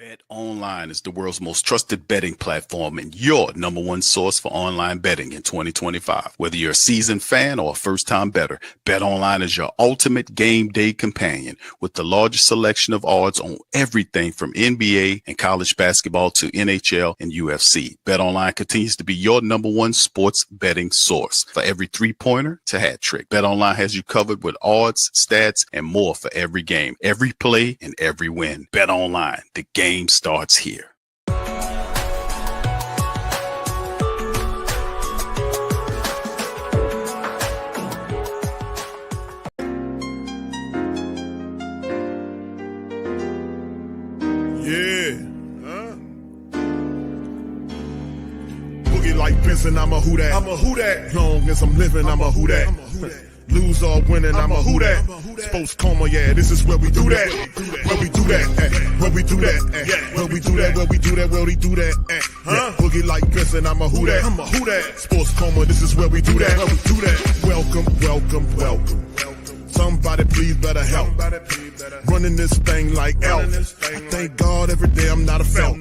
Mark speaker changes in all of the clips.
Speaker 1: Bet Online is the world's most trusted betting platform and your number one source for online betting in 2025. Whether you're a seasoned fan or a first-time bettor, Bet Online is your ultimate game day companion with the largest selection of odds on everything from NBA and college basketball to NHL and UFC. Bet Online continues to be your number one sports betting source for every three-pointer to hat trick. Bet Online has you covered with odds, stats, and more for every game, every play, and every win. Bet Online, the game starts here.
Speaker 2: Yeah. Boogie like Benson, I'm a who that. I'm a who that. Long as I'm living, I'm a who that. Lose or winning, I'm a who that. Sports Coma, yeah, this is where we do that. Where we do that, where we do that, where we do that, where we do that, where we do that. Boogie like Benson, I'm a who that. I'm a who that. Sports Coma, this is where we do that. Where we do that. Welcome, welcome, welcome. Somebody please better help. Running this thing like Elf. I thank God every day I'm not a felt.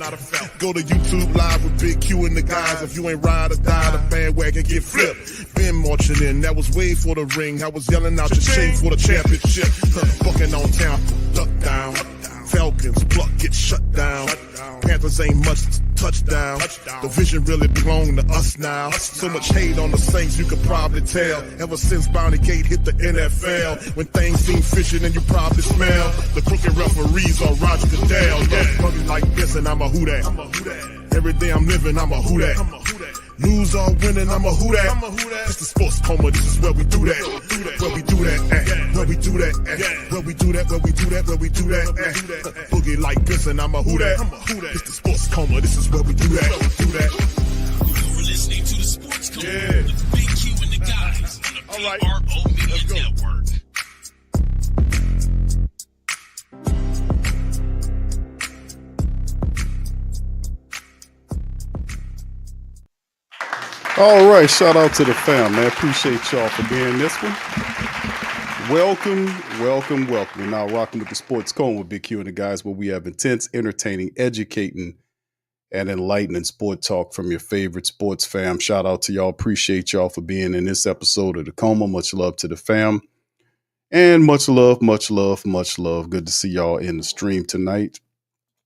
Speaker 2: Go to YouTube Live with Big Q and the guys. If you ain't ride or die, the bandwagon get flipped. Been marching in, that was way for the ring. I was yelling out your shade for the championship. Bucking on town, duck down. Falcons, pluck, get shut down. Panthers ain't much touchdown. The vision really belong to us now. So much hate on the Saints, you could probably tell. Ever since Bounty Gate hit the NFL, when things seem fishy, and you probably smell the crooked referees or Roger Goodell. Yeah, running like this, and I'm a who that. Every day I'm living, I'm a who that. Lose or winning, I'm a who that. It's the Sports Coma, this is where we do that. Where we do that, where we do that, where we do that, where we do that, where we do that. Boogie like this, and I'm a who that. It's the Sports Coma, this is where we do that.
Speaker 3: You're listening to the Sports Coma with Big Q and the guys on the PRO Media Network.
Speaker 4: All right, shout out to the fam, man. Appreciate y'all for being this one. Welcome. We're now rocking with the Sports Coma with Big Q and the guys, where we have intense, entertaining, educating, and enlightening sport talk from your favorite sports fam. Shout out to y'all. Appreciate y'all for being in this episode of the Coma. Much love to the fam. And much love. Good to see y'all in the stream tonight.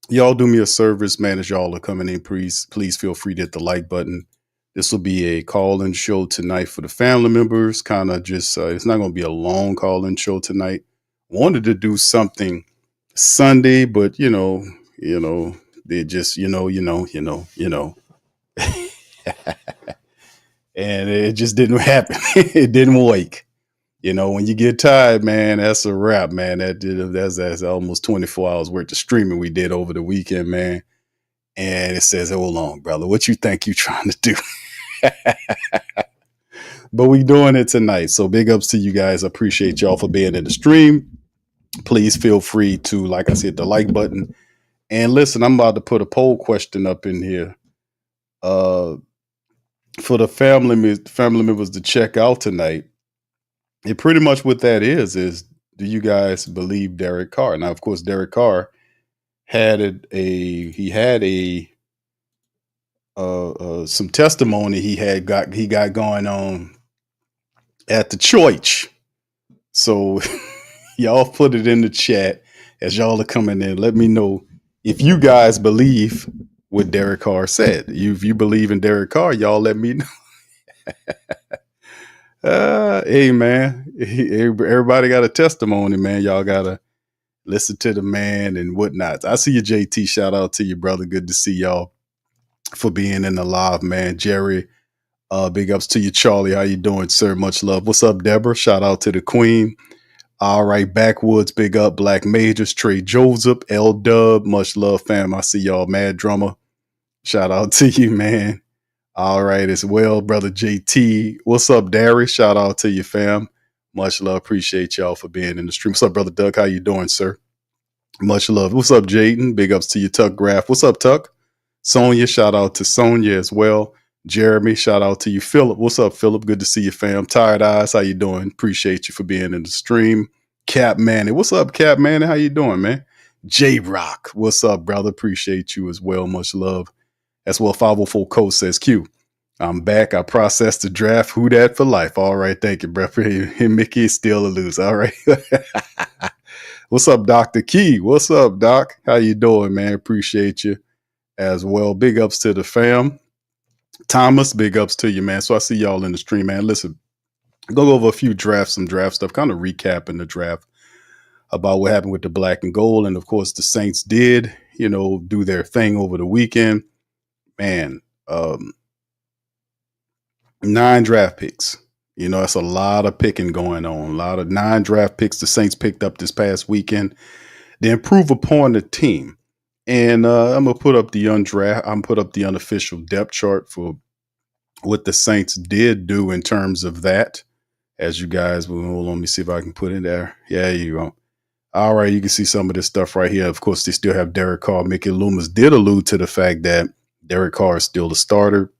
Speaker 4: Y'all do me a service, man, as y'all are coming in. Please feel free to hit the like button. This will be a call-in show tonight for the family members. Kind of just, it's not going to be a long call-in show tonight. Wanted to do something Sunday, but they just, and it just didn't happen. It didn't work. When you get tired, man, that's a wrap, man. That's almost 24 hours worth of streaming we did over the weekend, man. And it says, hold on, brother, what you think you trying to do? But we doing it tonight. So big ups to you guys. I appreciate y'all for being in the stream. Please feel free to, like I said, the like button. And listen, I'm about to put a poll question up in here for the family members to check out tonight. And pretty much what that is do you guys believe Derek Carr? Now, of course, Derek Carr had some testimony he got going on at the church. So y'all put it in the chat as y'all are coming in. Let me know if you guys believe what Derek Carr said. If you believe in Derek Carr, y'all let me know. Hey man, everybody got a testimony, man. Y'all gotta listen to the man and whatnot. I see you, JT. Shout out to you, brother. Good to see y'all for being in the live, man. Jerry, big ups to you, Charlie. How you doing, sir? Much love. What's up, Deborah? Shout out to the queen. All right, Backwoods, big up. Black Majors, Trey Joseph, L Dub. Much love, fam. I see y'all. Mad Drummer. Shout out to you, man. All right, as well, brother JT. What's up, Darius? Shout out to you, fam. Much love. Appreciate y'all for being in the stream. What's up, brother Doug? How you doing, sir? Much love. What's up, Jaden? Big ups to you, Tuck Graph. What's up, Tuck? Sonia, shout out to Sonia as well. Jeremy, shout out to you. Philip, what's up, Philip? Good to see you, fam. Tired Eyes, how you doing? Appreciate you for being in the stream. Cap Manny, what's up, Cap Manny? How you doing, man? J-Rock, what's up, brother? Appreciate you as well. Much love. That's what 504 Coach says. Q, I'm back. I processed the draft. Who that for life? All right. Thank you, bro. Mickey is still a loser. All right. What's up, Dr. Key? What's up, Doc? How you doing, man? Appreciate you as well. Big ups to the fam. Thomas, big ups to you, man. So I see y'all in the stream, man. Listen, go over a few drafts, some draft stuff, kind of recapping the draft about what happened with the black and gold. And of course, the Saints did, do their thing over the weekend. Man, 9 draft picks. That's a lot of picking going on. A lot of 9 draft picks the Saints picked up this past weekend. They improve upon the team. And I'm gonna put up the unofficial depth chart for what the Saints did do in terms of that. As you guys will, let me see if I can put it there. Yeah, you go. All right, you can see some of this stuff right here. Of course, they still have Derek Carr. Mickey Loomis did allude to the fact that Derek Carr is still the starter,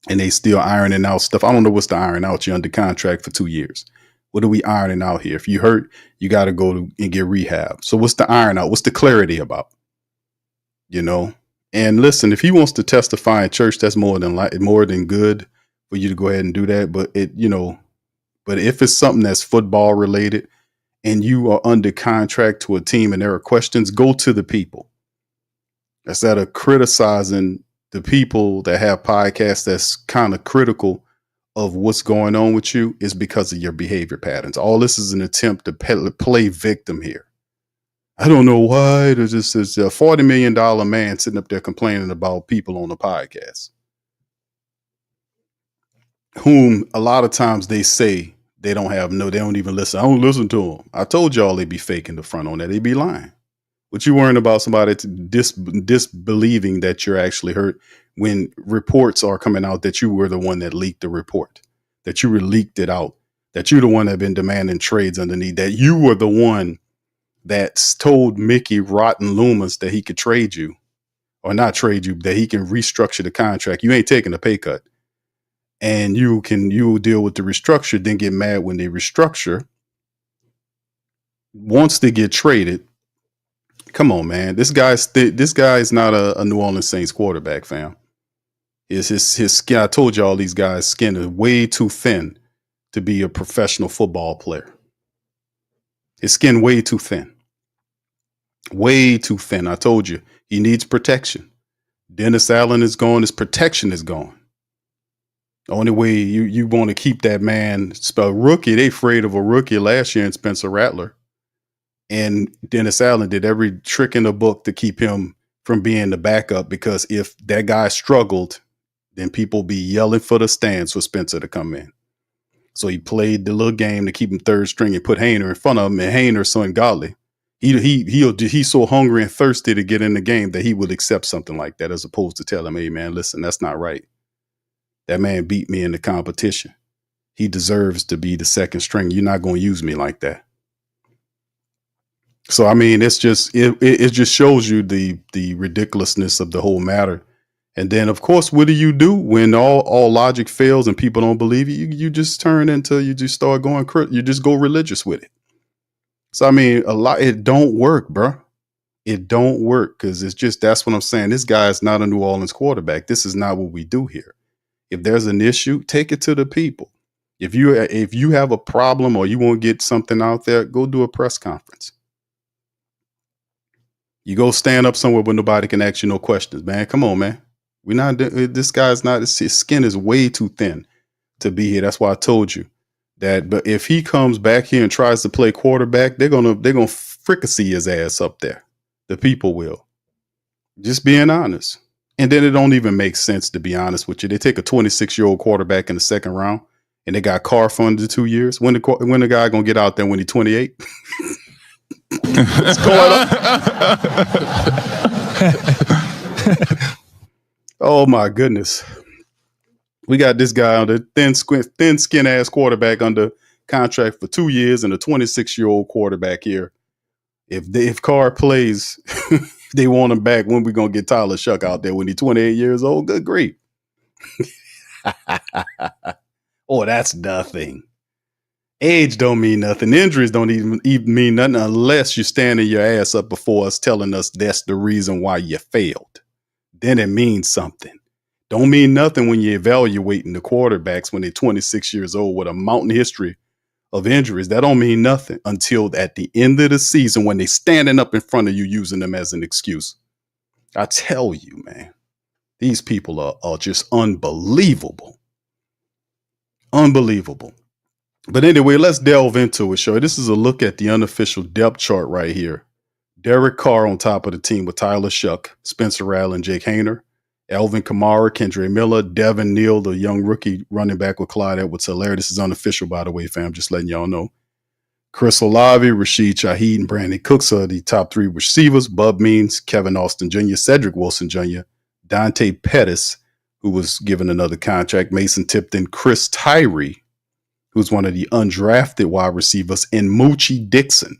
Speaker 4: and they still ironing out stuff. I don't know what's the iron out. You're under contract for 2 years. What are we ironing out here? If you hurt, you got to go and get rehab. So what's the iron out? What's the clarity about? And listen, if he wants to testify in church, that's more than good for you to go ahead and do that. But but if it's something that's football related and you are under contract to a team and there are questions, go to the people. Instead of criticizing the people that have podcasts that's kind of critical of what's going on with you, is because of your behavior patterns. All this is an attempt to play victim here. I don't know why there's just this $40 million man sitting up there complaining about people on the podcast, whom a lot of times they say they don't even listen. I don't listen to them. I told y'all they be faking the front on that. They be lying. What you worrying about somebody disbelieving that you're actually hurt when reports are coming out that you were the one that leaked the report, that you leaked it out, that you're the one that been demanding trades underneath, that you were the one that's told Mickey Rotten Loomis that he could trade you, or not trade you, that he can restructure the contract. You ain't taking a pay cut, and you will deal with the restructure, then get mad when they restructure. Once they get traded, come on, man. This guy is not a New Orleans Saints quarterback, fam. His skin. I told y'all these guys' skin is way too thin to be a professional football player. His skin way too thin. Way too thin. I told you he needs protection. Dennis Allen is gone. His protection is gone. The only way you want to keep that man, a rookie, they afraid of a rookie last year in Spencer Rattler. And Dennis Allen did every trick in the book to keep him from being the backup, because if that guy struggled, then people be yelling for the stands for Spencer to come in. So he played the little game to keep him third string and put Hayner in front of him, and Hayner's so ungodly. He's so hungry and thirsty to get in the game that he would accept something like that, as opposed to tell him, hey, man, listen, that's not right. That man beat me in the competition. He deserves to be the second string. You're not going to use me like that. So, I mean, it just shows you the ridiculousness of the whole matter. And then, of course, what do you do when all logic fails and people don't believe you? You just turn into, you just start going, you just go religious with it. So, I mean, it don't work, bro. It don't work, because that's what I'm saying. This guy is not a New Orleans quarterback. This is not what we do here. If there's an issue, take it to the people. If you have a problem or you want to get something out there, go do a press conference. You go stand up somewhere where nobody can ask you no questions, man. Come on, man. This guy's not, his skin is way too thin to be here. That's why I told you that. But if he comes back here and tries to play quarterback, they're gonna fricassee his ass up there. The people will. Just being honest. And then it don't even make sense, to be honest with you. They take a 26-year-old quarterback in the second round, and they got Carr for under 2 years. When the guy gonna get out there when he's 28? What's going on? Oh my goodness. We got this guy on the thin skin ass quarterback under contract for 2 years, and a 26-year-old quarterback here. If Carr plays, they want him back. When we gonna get Tyler Shuck out there when he's 28 years old? Good grief. Oh, that's nothing. Age don't mean nothing. Injuries don't even mean nothing unless you're standing your ass up before us telling us that's the reason why you failed. Then it means something. Don't mean nothing when you're evaluating the quarterbacks when they're 26 years old with a mountain history of injuries. That don't mean nothing until at the end of the season when they're standing up in front of you using them as an excuse. I tell you, man, these people are just unbelievable. Unbelievable. But anyway, let's delve into it, Show. This is a look at the unofficial depth chart right here. Derek Carr on top of the team with Tyler Shuck, Spencer Rattler, and Jake Hayner. Alvin Kamara, Kendre Miller, Devin Neal, the young rookie running back with Clyde Edwards-Helaire. This is unofficial, by the way, fam. Just letting y'all know. Chris Olave, Rashid Shaheed, and Brandon Cooks are the top three receivers. Bub Means, Kevin Austin Jr., Cedric Wilson Jr., Dante Pettis, who was given another contract, Mason Tipton, Chris Tyree, who's one of the undrafted wide receivers, and Moochie Dixon,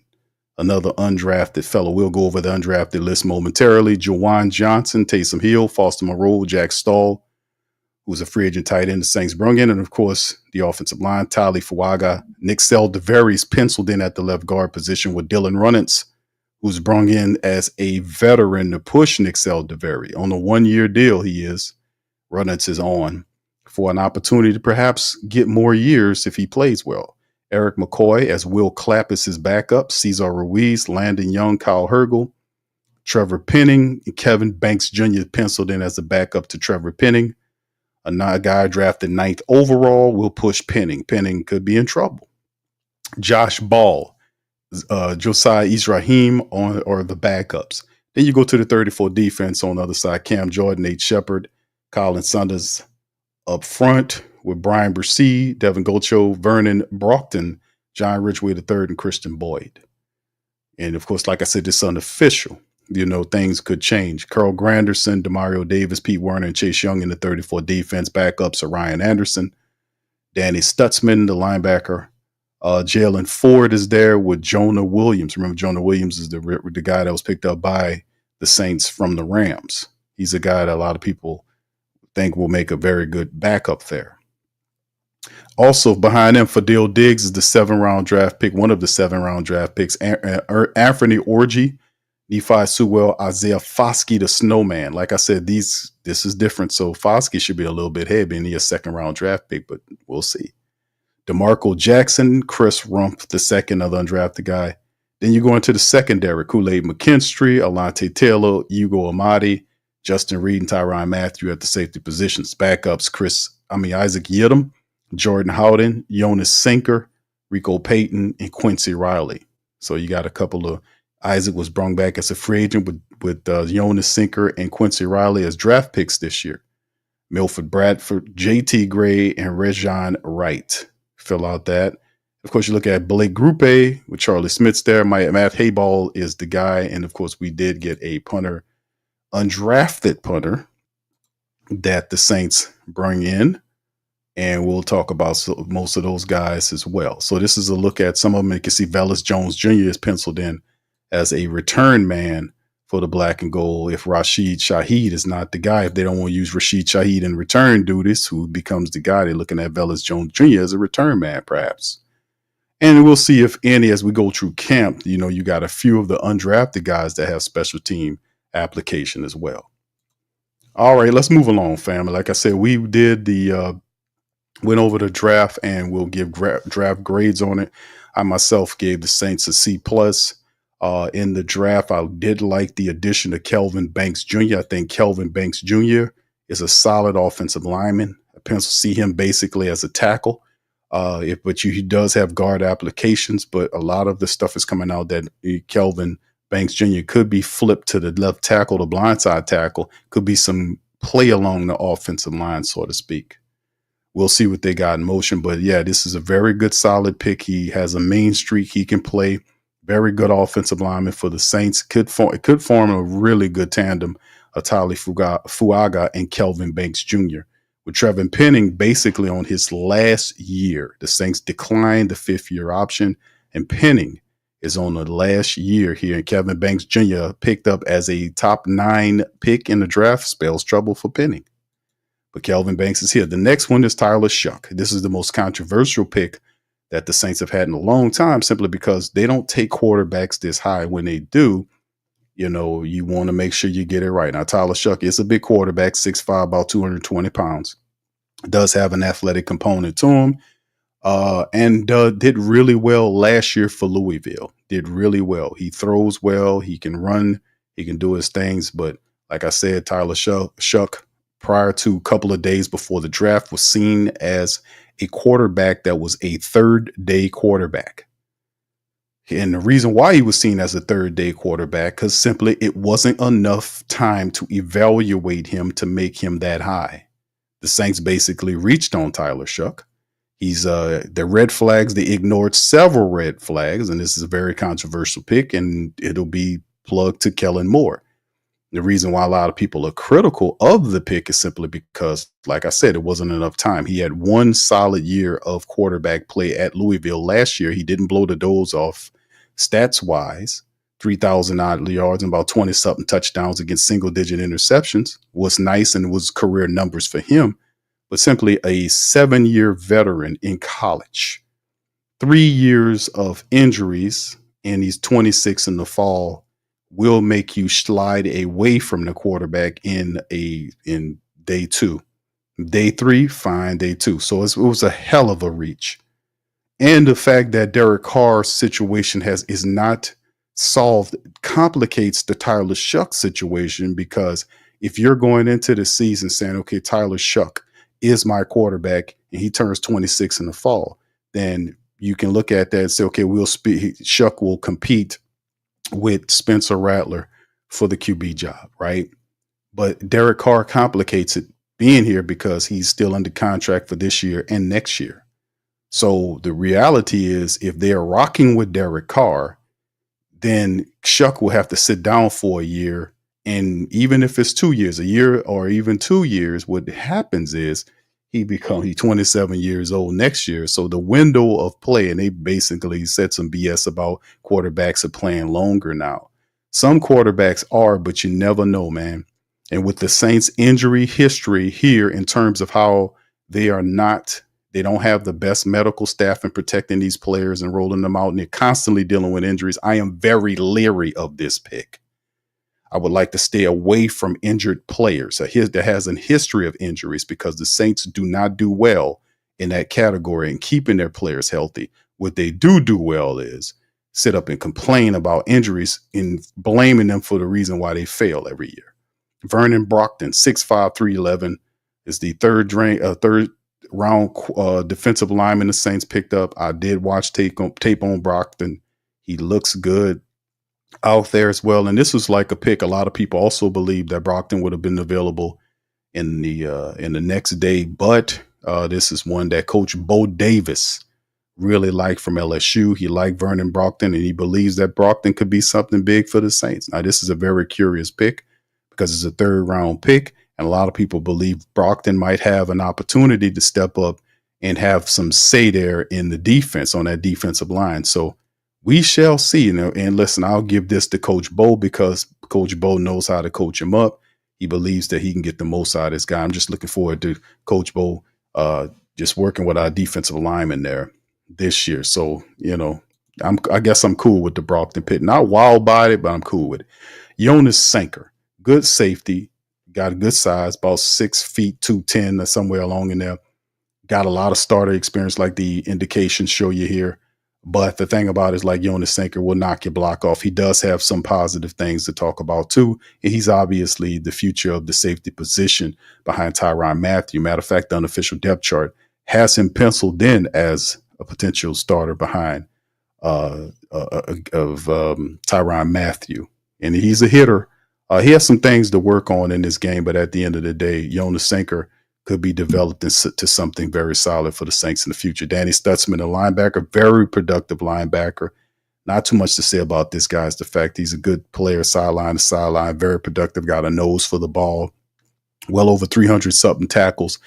Speaker 4: another undrafted fellow. We'll go over the undrafted list momentarily. Jawan Johnson, Taysom Hill, Foster Moreau, Jack Stahl, who's a free agent tight end the Saints brung in, and of course, the offensive line, Tali Fuaga. Nick Seldeveri's penciled in at the left guard position with Dylan Runnants, who's brung in as a veteran to push Nick Seldeveri. On a one-year deal, he is. Runnants is on for an opportunity to perhaps get more years if he plays well. Eric McCoy as Will Clapp is his backup. Cesar Ruiz, Landon Young, Kyle Hergel, Trevor Penning, and Kevin Banks Jr. penciled in as the backup to Trevor Penning. A guy drafted 9th overall will push Penning. Penning could be in trouble. Josh Ball, Josiah Israhim or the backups. Then you go to the 34 defense on the other side. Cam Jordan, Nate Shepard, Colin Sanders up front with Brian Bursey, Devin Gocho, Vernon Brockton, John Ridgway III, and Christian Boyd. And of course, like I said, this is unofficial. You know, things could change. Carl Granderson, Demario Davis, Pete Werner, and Chase Young in the 34 defense. Backups are Ryan Anderson, Danny Stutzman, the linebacker. Jalen Ford is there with Jonah Williams. Remember, Jonah Williams is the guy that was picked up by the Saints from the Rams. He's a guy that a lot of people think will make a very good backup there. Also behind him, Fadil Diggs is the 7th-round draft pick, one of the 7th-round draft picks. Anthony Orji, Nephi Sewell, Isaiah Foskey, the Snowman. Like I said, this is different. So Foskey should be a little bit heavy, and he's a 2nd-round draft pick, but we'll see. DeMarco Jackson, Chris Rumpf, the second other undrafted guy. Then you go into the secondary, Kool-Aid McKinstry, Alante Taylor, Hugo Amadi, Justin Reed, and Tyrann Mathieu at the safety positions. Backups, Isaac Yidam, Jordan Howden, Jonas Sinker, Rico Payton, and Quincy Riley. So you got a couple of Isaac was brought back as a free agent with Jonas Sinker and Quincy Riley as draft picks this year. Milford Bradford, JT Gray, and Rejon Wright fill out that. Of course, you look at Blake Grupe with Charlie Smith's there. Matt Hayball is the guy. And of course, we did get a punter, undrafted punter that the Saints bring in. And we'll talk about most of those guys as well. So this is a look at some of them. You can see Velus Jones Jr. is penciled in as a return man for the black and gold. If Rashid Shaheed is not the guy, if they don't want to use Rashid Shaheed in return duties, who becomes the guy, they're looking at Velus Jones Jr. as a return man, perhaps. And we'll see if any, as we go through camp, you know, you got a few of the undrafted guys that have special team application as well. All right, let's move along, family. Like I said, we did went over the draft, and we'll give draft grades on it. I myself gave the Saints a C+. In the draft, I did like the addition of Kelvin Banks Jr. I think Kelvin Banks Jr. is a solid offensive lineman. I see him basically as a tackle. But he does have guard applications, but a lot of the stuff is coming out that Kelvin Banks Jr. could be flipped to the left tackle, the blindside tackle, could be some play along the offensive line, so to speak. We'll see what they got in motion. But yeah, this is a very good, solid pick. He has a main streak. He can play. Very good offensive lineman for the Saints. It could form a really good tandem of Tali Fuaga and Kelvin Banks Jr. With Trevor Penning basically on his last year. The Saints declined the 5th-year option, and Penning is on the last year here. And Kevin Banks Jr. picked up as a top 9 pick in the draft. Spells trouble for Penning. But Kelvin Banks is here. The next one is Tyler Shuck. This is the most controversial pick that the Saints have had in a long time, simply because they don't take quarterbacks this high. When they do, you want to make sure you get it right. Now, Tyler Shuck is a big quarterback, 6'5", about 220 pounds. Does have an athletic component to him. And did really well last year for Louisville. Did really well. He throws well. He can run. He can do his things. But like I said, Tyler Shuck, prior to a couple of days before the draft, was seen as a quarterback that was a third-day quarterback. And the reason why he was seen as a third-day quarterback, because simply it wasn't enough time to evaluate him to make him that high. The Saints basically reached on Tyler Shuck. He's the red flags. They ignored several red flags, and this is a very controversial pick, and it'll be plugged to Kellen Moore. The reason why a lot of people are critical of the pick is simply because, like I said, it wasn't enough time. He had one solid year of quarterback play at Louisville last year. He didn't blow the doors off stats-wise. 3,000 odd yards and about 20-something touchdowns against single-digit interceptions was nice, and it was career numbers for him. But simply a 7-year veteran in college, 3 years of injuries, and he's 26 in the fall, will make you slide away from the quarterback in day 2. Day 3, fine. Day 2. So it was a hell of a reach. And the fact that Derek Carr's situation is not solved complicates the Tyler Shuck situation, because if you're going into the season saying, okay, Tyler Shuck is my quarterback, and he turns 26 in the fall, then you can look at that and say, okay, Shuck will compete with Spencer Rattler for the QB job, right? But Derek Carr complicates it being here because he's still under contract for this year and next year. So the reality is, if they're rocking with Derek Carr, then Shuck will have to sit down for a year. And even if it's 2 years, a year or even 2 years, what happens is he's 27 years old next year. So the window of play, and they basically said some BS about quarterbacks are playing longer now. Some quarterbacks are, but you never know, man. And with the Saints injury history here, in terms of how they don't have the best medical staff in protecting these players and rolling them out, and they're constantly dealing with injuries, I am very leery of this pick. I would like to stay away from injured players that has a history of injuries, because the Saints do not do well in that category and keeping their players healthy. What they do well is sit up and complain about injuries and blaming them for the reason why they fail every year. Vernon Brockton, 6'5", 311, is the third round defensive lineman the Saints picked up. I did watch tape on Brockton. He looks good out there as well. And this was like a pick. A lot of people also believe that Brockton would have been available in the next day, but this is one that Coach Bo Davis really liked from LSU. He liked Vernon Brockton, and he believes that Brockton could be something big for the Saints. Now, this is a very curious pick because it's a 3rd round pick, and a lot of people believe Brockton might have an opportunity to step up and have some say there in the defense, on that defensive line. So we shall see. And listen, I'll give this to Coach Bo, because Coach Bo knows how to coach him up. He believes that he can get the most out of this guy. I'm just looking forward to Coach Bo just working with our defensive linemen there this year. So, I guess I'm cool with the Brockton pick. Not wild by it, but I'm cool with it. Jonas Sanker, good safety, got a good size, about 6 feet, 210 or somewhere along in there. Got a lot of starter experience, like the indications show you here. But the thing about it is, like, Jonas Sanker will knock your block off. He does have some positive things to talk about too. And he's obviously the future of the safety position behind Tyrann Mathieu. Matter of fact, the unofficial depth chart has him penciled in as a potential starter behind Tyrann Mathieu. And he's a hitter. He has some things to work on in this game, but at the end of the day, Jonas Sanker could be developed into something very solid for the Saints in the future. Danny Stutzman, a linebacker, very productive linebacker. Not too much to say about this guy. Is the fact he's a good player, sideline to sideline, very productive, got a nose for the ball, well over 300-something tackles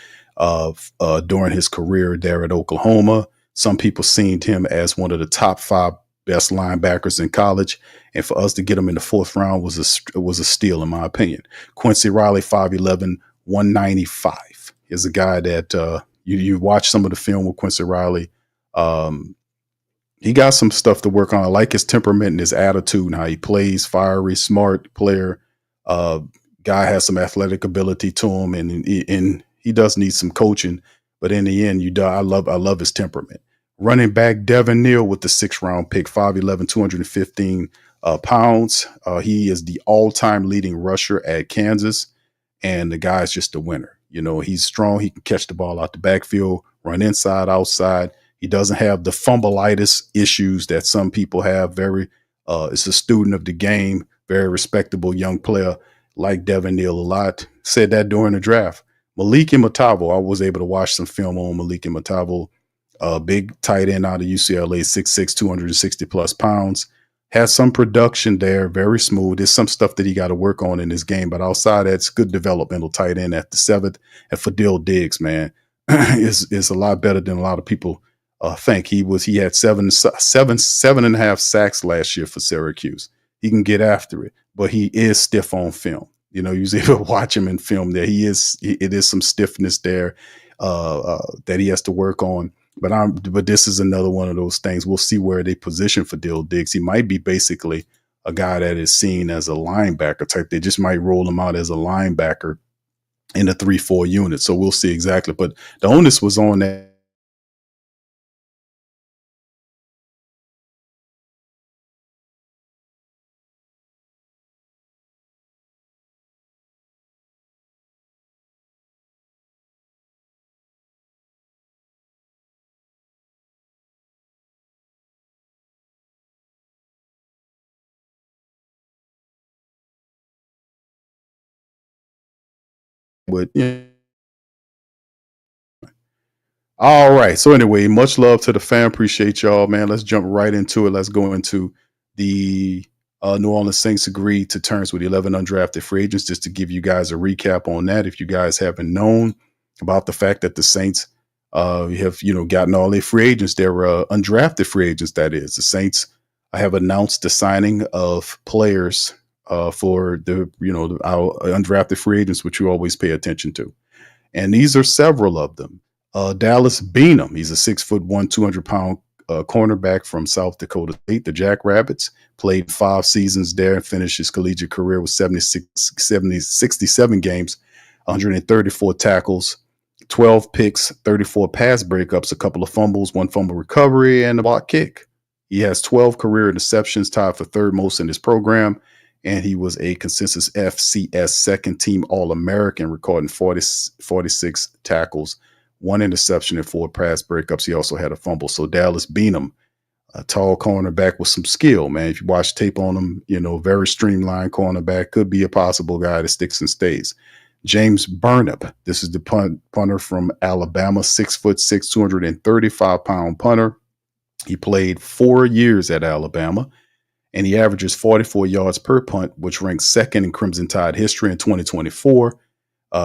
Speaker 4: during his career there at Oklahoma. Some people seen him as one of the top 5 best linebackers in college, and for us to get him in the 4th round was a steal, in my opinion. Quincy Riley, 5'11", 195, is a guy that you watch some of the film with Quincy Riley. He got some stuff to work on. I like his temperament and his attitude and how he plays. Fiery, smart player. Uh, Guy has some athletic ability to him, and he does need some coaching. But in the end, I love his temperament. Running back Devin Neal with the 6th-round pick, 5'11", 215 pounds. He is the all-time leading rusher at Kansas, and the guy's just a winner. You know, he's strong. He can catch the ball out the backfield, run inside, outside. He doesn't have the fumbleitis issues that some people have. It's a student of the game, very respectable young player. Like Devin Neal a lot. Said that during the draft. Malik Matavo, I was able to watch some film on Malik Matavo. Big tight end out of UCLA, 6'6", 260 plus pounds. Has some production there, very smooth. There's some stuff that he got to work on in his game, but outside that's good developmental tight end at the 7th. And Fadil Diggs, man, is a lot better than a lot of people think. He had 7.5 sacks last year for Syracuse. He can get after it, but he is stiff on film. You know, you was able to watch him in film there. It is some stiffness there that he has to work on. But this is another one of those things. We'll see where they position for Dill Diggs. He might be basically a guy that is seen as a linebacker type. They just might roll him out as a linebacker in the 3-4 unit. So we'll see exactly. But the onus was on that. But yeah. All right. So anyway, much love to the fan. Appreciate y'all, man. Let's jump right into it. Let's go into the New Orleans Saints agreed to terms with 11 undrafted free agents. Just to give you guys a recap on that, if you guys haven't known about the fact that the Saints have gotten all their free agents, they're undrafted free agents. That is, the Saints have announced the signing of players for our undrafted free agents, which you always pay attention to, and these are several of them. Dallas Beanham, he's a 6'1", 200-pound cornerback from South Dakota State. The Jackrabbits played 5 seasons there and finished his collegiate career with 67 games, 134 tackles, 12 picks, 34 pass breakups, a couple of fumbles, 1 fumble recovery, and a block kick. He has 12 career interceptions, tied for 3rd most in his program, and he was a consensus FCS second-team All-American, recording 46 tackles, 1 interception, and 4 pass breakups. He also had a fumble. So Dallas Beanham, a tall cornerback with some skill, man. If you watch tape on him, very streamlined cornerback, could be a possible guy that sticks and stays. James Burnap, this is the punter from Alabama, 6'6", 235-pound punter. He played 4 years at Alabama, and he averages 44 yards per punt, which ranks 2nd in Crimson Tide history in 2024.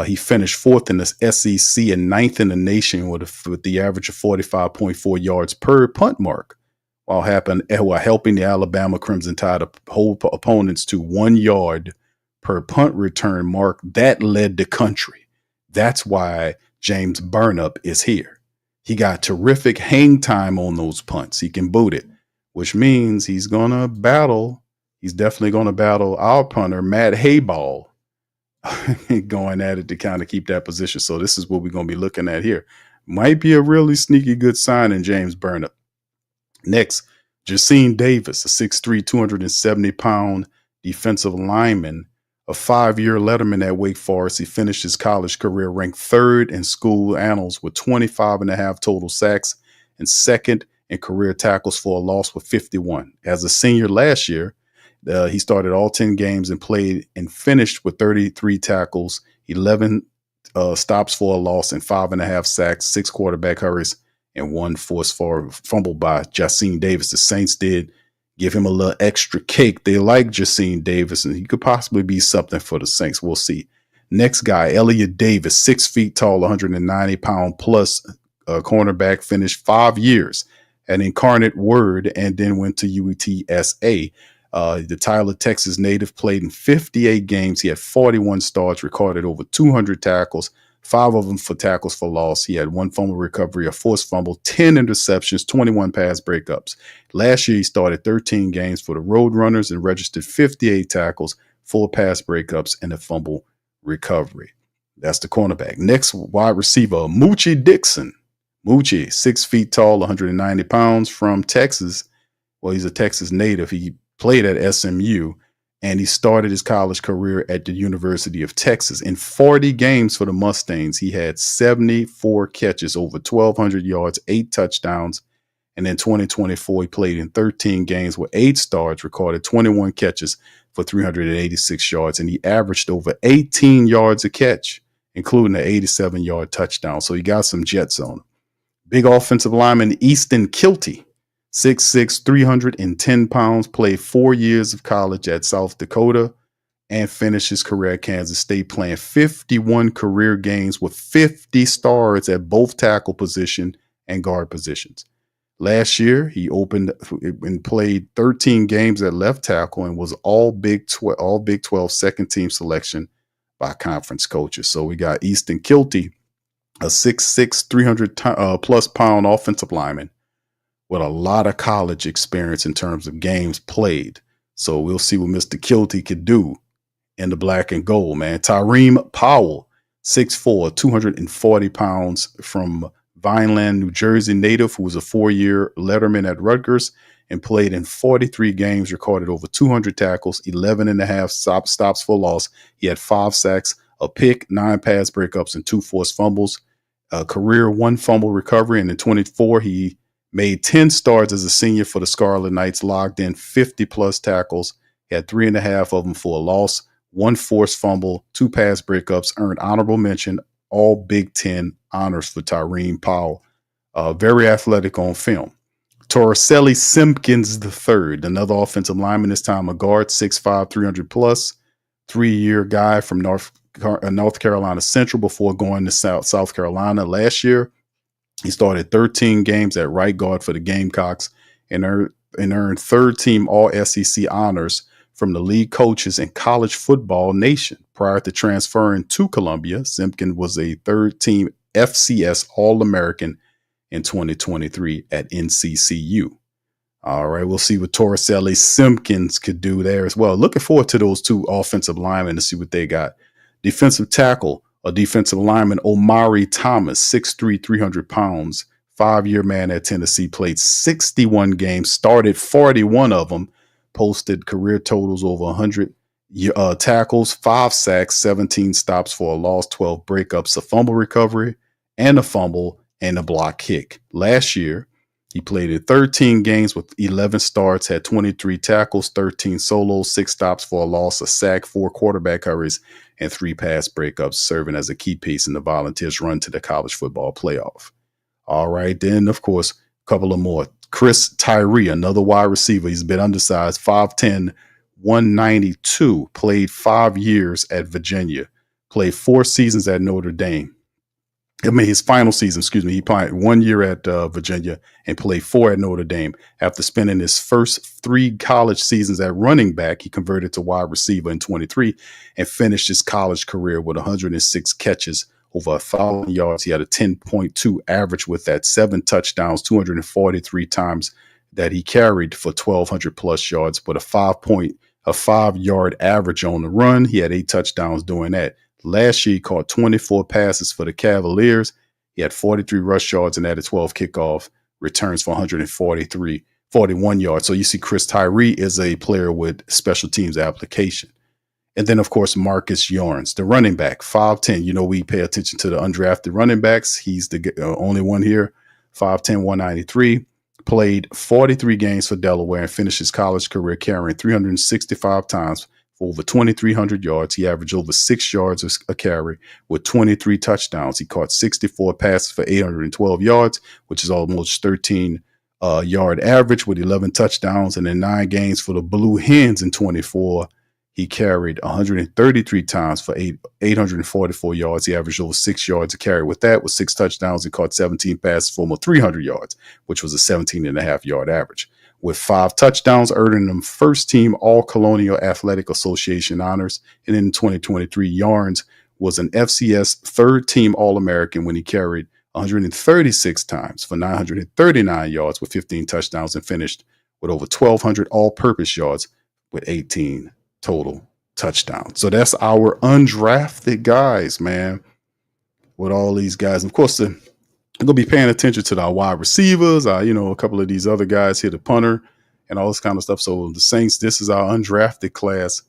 Speaker 4: He finished 4th in the SEC and 9th in the nation with the average of 45.4 yards per punt mark, while helping the Alabama Crimson Tide hold opponents to 1 yard per punt return mark. That led the country. That's why James Burnap is here. He got terrific hang time on those punts. He can boot it, which means he's definitely going to battle our punter, Matt Hayball, going at it to kind of keep that position. So this is what we're going to be looking at here. Might be a really sneaky good sign in James Burnap. Next, Jacine Davis, a 6'3", 270-pound defensive lineman, a 5-year letterman at Wake Forest. He finished his college career ranked 3rd in school annals with 25.5 total sacks and 2nd in career tackles for a loss with 51. As a senior last year, he started all 10 games and played and finished with 33 tackles, 11 stops for a loss, and 5.5 sacks, 6 quarterback hurries, and 1 forced fumble by Jacine Davis. The Saints did give him a little extra cake. They like Jacine Davis, and he could possibly be something for the Saints. We'll see. Next guy, Elliott Davis, 6 feet tall, 190-pound plus cornerback, finished 5 years at Incarnate Word and then went to UTSA. The Tyler, Texas native, played in 58 games. He had 41 starts, recorded over 200 tackles, 5 of them for tackles for loss. He had 1 fumble recovery, a forced fumble, 10 interceptions, 21 pass breakups. Last year, he started 13 games for the Roadrunners and registered 58 tackles, 4 pass breakups, and a fumble recovery. That's the cornerback. Next, wide receiver, Moochie Dixon. Moochie, 6 feet tall, 190 pounds, from Texas. Well, he's a Texas native. He played at SMU, and he started his college career at the University of Texas. In 40 games for the Mustangs, he had 74 catches, over 1,200 yards, 8 touchdowns. And in 2024, he played in 13 games with 8 starts, recorded 21 catches for 386 yards, and he averaged over 18 yards a catch, including an 87-yard touchdown. So he got some jets on him. Big offensive lineman, Easton Kilty, 6'6", 310 pounds, played 4 years of college at South Dakota and finished his career at Kansas State, playing 51 career games with 50 starts at both tackle position and guard positions. Last year, he opened and played 13 games at left tackle and was all Big 12 second team selection by conference coaches. So we got Easton Kilty, a 6'6", 300 plus pound offensive lineman with a lot of college experience in terms of games played. So we'll see what Mr. Kilty could do in the black and gold, man. Tyreem Powell, 6'4", 240 pounds, from Vineland, New Jersey native, who was a 4-year letterman at Rutgers and played in 43 games, recorded over 200 tackles, 11 and a half stops for loss. He had 5 sacks, a pick, 9 pass breakups, and 2 forced fumbles. Career 1 fumble recovery, and in 24, he made 10 starts as a senior for the Scarlet Knights, logged in 50-plus tackles. He had 3.5 of them for a loss, 1 forced fumble, 2 pass breakups, earned honorable mention, all Big Ten honors for Tyreem Powell. Very athletic on film. Torricelli Simpkins III, another offensive lineman, this time a guard, 6'5", 300-plus, 3-year guy from North Carolina Central before going to South Carolina. Last year, he started 13 games at right guard for the Gamecocks and earned third-team All-SEC honors from the league coaches and College Football Nation. Prior to transferring to Columbia, Simpkins was a third-team FCS All-American in 2023 at NCCU. All right, we'll see what Torricelli Simpkins could do there as well. Looking forward to those 2 offensive linemen to see what they got. Defensive tackle, a defensive lineman, Omari Thomas, 6'3", 300 pounds, 5-year man at Tennessee, played 61 games, started 41 of them, posted career totals over 100 tackles, 5 sacks, 17 stops for a loss, 12 breakups, a fumble recovery, and a fumble, and a block kick. Last year, he played in 13 games with 11 starts, had 23 tackles, 13 solos, 6 stops for a loss, a sack, 4 quarterback hurries, and 3 pass breakups, serving as a key piece in the Volunteers' run to the college football playoff. All right, then, of course, a couple of more. Chris Tyree, another wide receiver. He's been undersized, 5'10", 192, played 5 years at Virginia, played 4 seasons at Notre Dame. His final season, he played 1 year at Virginia and played 4 at Notre Dame. After spending his first 3 college seasons at running back, he converted to wide receiver in 23 and finished his college career with 106 catches, over 1,000 yards. He had a 10.2 average with that, 7 touchdowns, 243 times that he carried for 1,200 plus yards, but a 5-yard average on the run. He had 8 touchdowns doing that. Last year, he caught 24 passes for the Cavaliers. He had 43 rush yards and added 12 kickoff returns for 41 yards. So you see Chris Tyree is a player with special teams application. And then, of course, Marcus Yarns, the running back, 5'10". You know, we pay attention to the undrafted running backs. He's the only one here, 5'10", 193. Played 43 games for Delaware and finished his college career carrying 365 times for over 2,300 yards. He averaged over 6 yards a carry with 23 touchdowns. He caught 64 passes for 812 yards, which is almost 13-yard average with 11 touchdowns. And in 9 games for the Blue Hens in 24, he carried 133 times for 844 yards. He averaged over 6 yards a carry with that, with 6 touchdowns. He caught 17 passes for almost 300 yards, which was a 17.5-yard average, with 5 touchdowns, earning them first-team All-Colonial Athletic Association honors. And in 2023, Yarns was an FCS third-team All-American when he carried 136 times for 939 yards with 15 touchdowns and finished with over 1,200 all-purpose yards with 18 total touchdowns. So that's our undrafted guys, man, with all these guys. Of course, I'm going to be paying attention to the wide receivers, a couple of these other guys here, the punter and all this kind of stuff. So the Saints, this is our undrafted class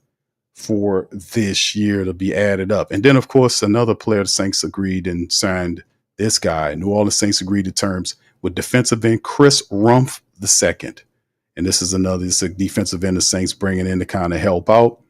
Speaker 4: for this year to be added up. And then, of course, another player the Saints agreed and signed this guy. New Orleans Saints agreed to terms with defensive end Chris Rumph II. And this is a defensive end the Saints bringing in to kind of help out.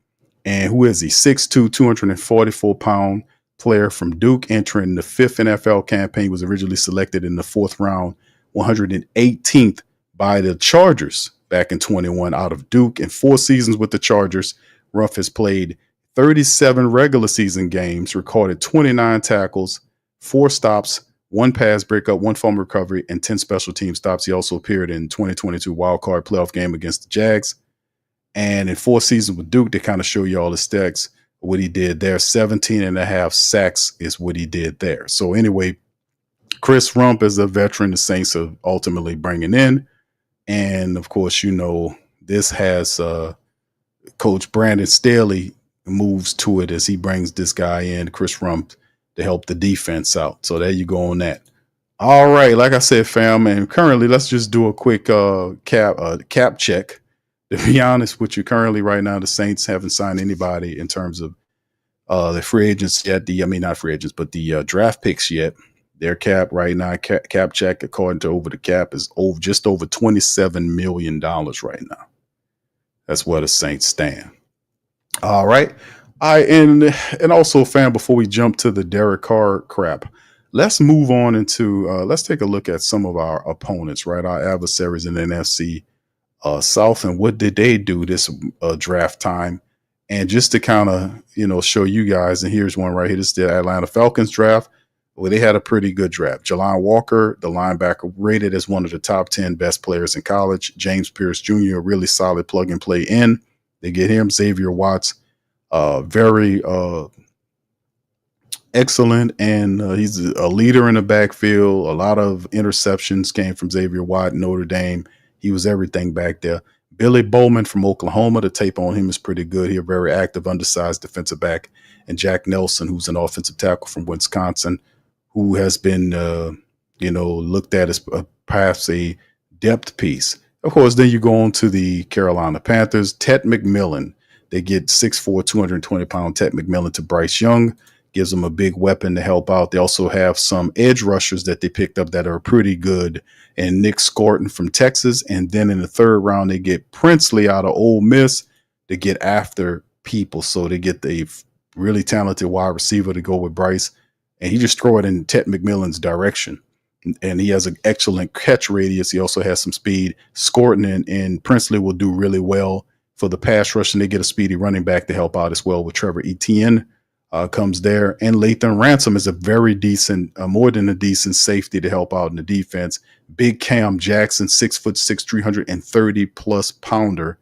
Speaker 4: And who is he? 6'2", 244-pound player from Duke, entering the 5th NFL campaign, was originally selected in the 4th round, 118th by the Chargers back in 21 out of Duke. In 4 seasons with the Chargers, Rumph has played 37 regular season games, recorded 29 tackles, 4 stops, 1 pass breakup, 1 fumble recovery, and 10 special team stops. He also appeared in 2022 wildcard playoff game against the Jags. And in 4 seasons with Duke, they kind of show you all the stats, what he did there. 17.5 sacks is what he did there. So anyway, Chris Rumph is a veteran the Saints are ultimately bringing in. And of course, this has Coach Brandon Staley moves to it as he brings this guy in, Chris Rumph, to help the defense out. So there you go on that. All right, like I said, fam, and currently let's just do a quick cap check. To be honest with you, currently right now the Saints haven't signed anybody in terms of the free agents yet. Not free agents, but the draft picks yet. Their cap right now, cap check according to Over the Cap, is just over $27 million right now. That's where the Saints stand. All right. And also, fam, before we jump to the Derek Carr crap, let's move on into let's take a look at some of our opponents, right? Our adversaries in the NFC South, and what did they do this draft time? And just to kind of, show you guys, and here's one right here. This is the Atlanta Falcons draft. Well, they had a pretty good draft. Jelani Walker, the linebacker, rated as one of the top 10 best players in college. James Pierce Jr., a really solid plug and play in. They get him. Xavier Watts, very excellent, and he's a leader in the backfield. A lot of interceptions came from Xavier Watt, Notre Dame. He was everything back there. Billy Bowman from Oklahoma, the tape on him is pretty good. He's a very active, undersized defensive back. And Jack Nelson, who's an offensive tackle from Wisconsin, who has been, looked at as perhaps a depth piece. Of course, then you go on to the Carolina Panthers. Ted McMillan. They get 6'4", 220-pound Ted McMillan to Bryce Young. Gives them a big weapon to help out. They also have some edge rushers that they picked up that are pretty good. And Nick Scorton from Texas. And then in the 3rd round, they get Princely out of Ole Miss to get after people. So they get the really talented wide receiver to go with Bryce. And he just throw it in Ted McMillan's direction. And he has an excellent catch radius. He also has some speed. Scorton and Princely will do really well for the pass rush, and they get a speedy running back to help out as well with Trevor Etienne. Comes there. And Lathan Ransom is a very decent, more than a decent safety to help out in the defense. Big Cam Jackson, 6'6", 330-plus pounder,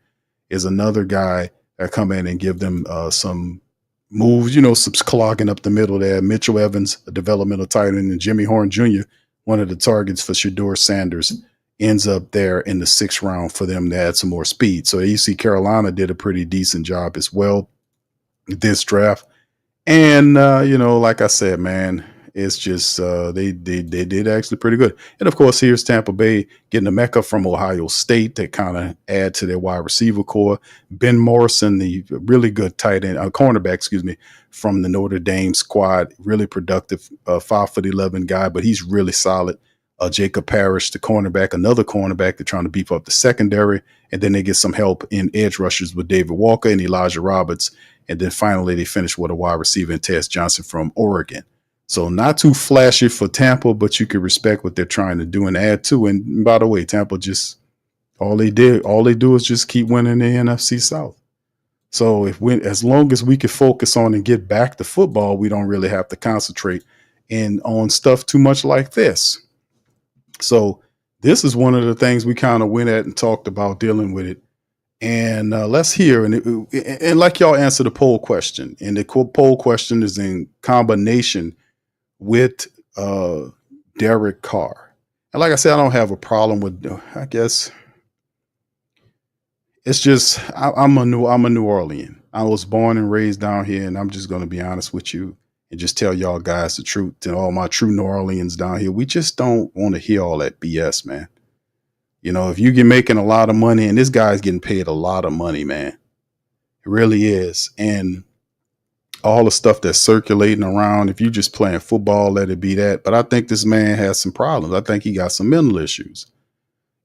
Speaker 4: is another guy that come in and give them some moves, some clogging up the middle there. Mitchell Evans, a developmental tight end, and Jimmy Horn Jr., one of the targets for Shedeur Sanders, ends up there in the 6th round for them to add some more speed. So you see Carolina did a pretty decent job as well this draft. And, like I said, man, it's just they did actually pretty good. And, of course, here's Tampa Bay getting a Mecca from Ohio State to kind of add to their wide receiver core. Ben Morrison, the really good tight end, cornerback, from the Notre Dame squad, really productive, 5'11" guy, but he's really solid. Jacob Parrish, the cornerback, another cornerback. They're trying to beef up the secondary. And then they get some help in edge rushers with David Walker and Elijah Roberts. And then finally, they finish with a wide receiver in Tess Johnson from Oregon. So not too flashy for Tampa, but you can respect what they're trying to do and add to. And by the way, Tampa just all they do is just keep winning the NFC South. So as long as we can focus on and get back to football, we don't really have to concentrate on stuff too much like this. So this is one of the things we kind of went at and talked about dealing with it. And let's hear, and like y'all answer the poll question, and the poll question is in combination with Derek Carr. And like I said, I don't have a problem with. I guess it's just I'm a New Orleans. I was born and raised down here, and I'm just going to be honest with you and just tell y'all guys the truth. To all my true New Orleans down here, we just don't want to hear all that BS, man. You know, if you get making a lot of money, and this guy's getting paid a lot of money, man, it really is. And all the stuff that's circulating around, if you just playing football, let it be that. But I think this man has some problems. I think he got some mental issues.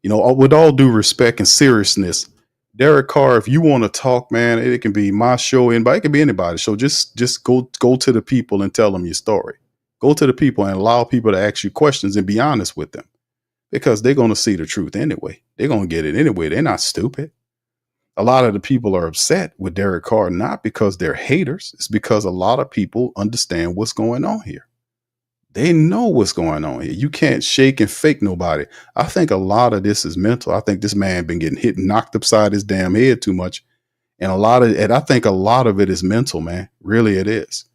Speaker 4: You know, with all due respect and seriousness, Derek Carr, if you want to talk, man, it can be my show, it can be anybody's show. Just go to the people and tell them your story. Go to the people and allow people to ask you questions and be honest with them. Because they're going to see the truth anyway. They're going to get it anyway. They're not stupid. A lot of the people are upset with Derek Carr, not because they're haters. It's because a lot of people understand what's going on here. They know what's going on here. You can't shake and fake nobody. I think a lot of this is mental. I think this man been getting hit and knocked upside his damn head too much. And I think a lot of it is mental, man. Really, it is.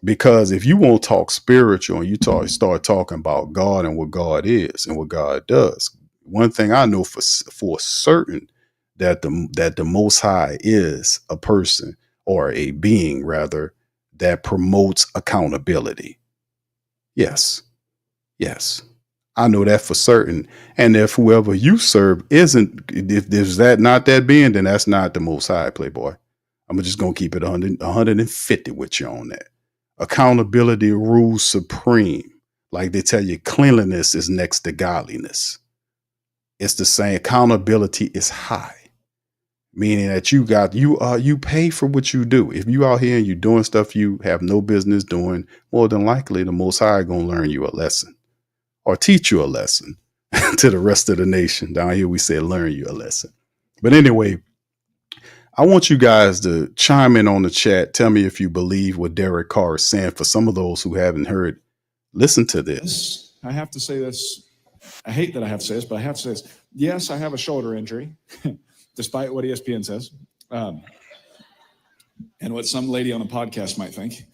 Speaker 4: Because if you won't talk spiritual and you start talking about God and what God is and what God does, one thing I know for certain that the Most High is a person, or a being rather, that promotes accountability. Yes. I know that for certain. And if whoever you serve isn't, if there's not that being, then that's not the Most High, Playboy. I'm just going to keep it 150 with you on that. Accountability rules supreme. Like they tell you, cleanliness is next to godliness. It's the same. Accountability is high, meaning that you pay for what you do. If you out here and you doing stuff you have no business doing, more than likely the Most High gonna learn you a lesson or teach you a lesson. To the rest of the nation down here, we say learn you a lesson. But anyway, I want you guys to chime in on the chat. Tell me if you believe what Derek Carr is saying. For some of those who haven't heard, listen to this.
Speaker 5: I have to say this. I hate that I have to say this, but I have to say this. Yes, I have a shoulder injury, despite what ESPN says, and what some lady on a podcast might think.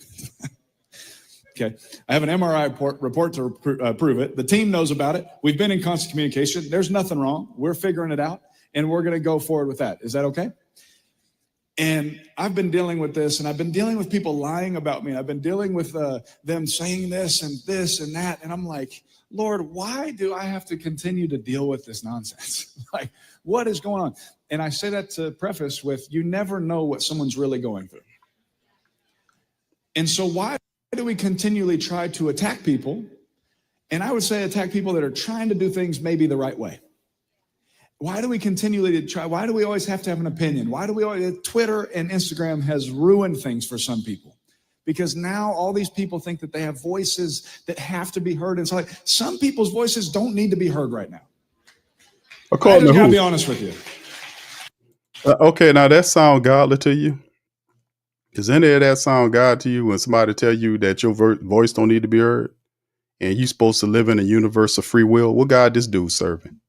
Speaker 5: Okay, I have an MRI report to prove it. The team knows about it. We've been in constant communication. There's nothing wrong. We're figuring it out, and we're going to go forward with that. Is that okay? And I've been dealing with this, and I've been dealing with people lying about me. I've been dealing with them saying this and that. And I'm like, Lord, why do I have to continue to deal with this nonsense? Like, what is going on? And I say that to preface with, you never know what someone's really going through. And so why do we continually try to attack people? And I would say attack people that are trying to do things maybe the right way. Why do we continually try? Why do we always have to have an opinion? Why do we always? Twitter and Instagram has ruined things for some people, because now all these people think that they have voices that have to be heard. And so, like, some people's voices don't need to be heard right now. I just gotta be honest with you.
Speaker 4: Okay, now that sound godly to you? Does any of that sound God to you when somebody tell you that your voice don't need to be heard and you supposed to live in a universe of free will? What God this dude serving?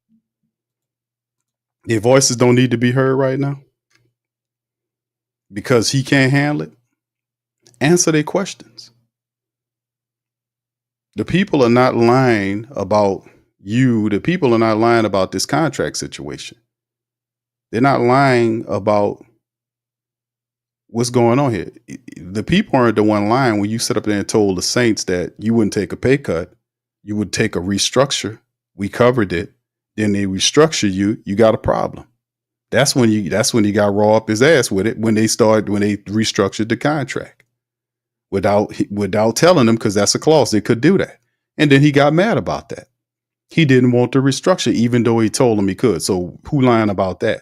Speaker 4: Their voices don't need to be heard right now because he can't handle it. Answer their questions. The people are not lying about you. The people are not lying about this contract situation. They're not lying about what's going on here. The people aren't the one lying when you sit up there and told the Saints that you wouldn't take a pay cut. You would take a restructure. We covered it. Then they restructure you. You got a problem. That's when you got raw up his ass with it when they restructured the contract without telling them, because that's a clause. They could do that. And then he got mad about that. He didn't want to restructure even though he told them he could. So who lying about that?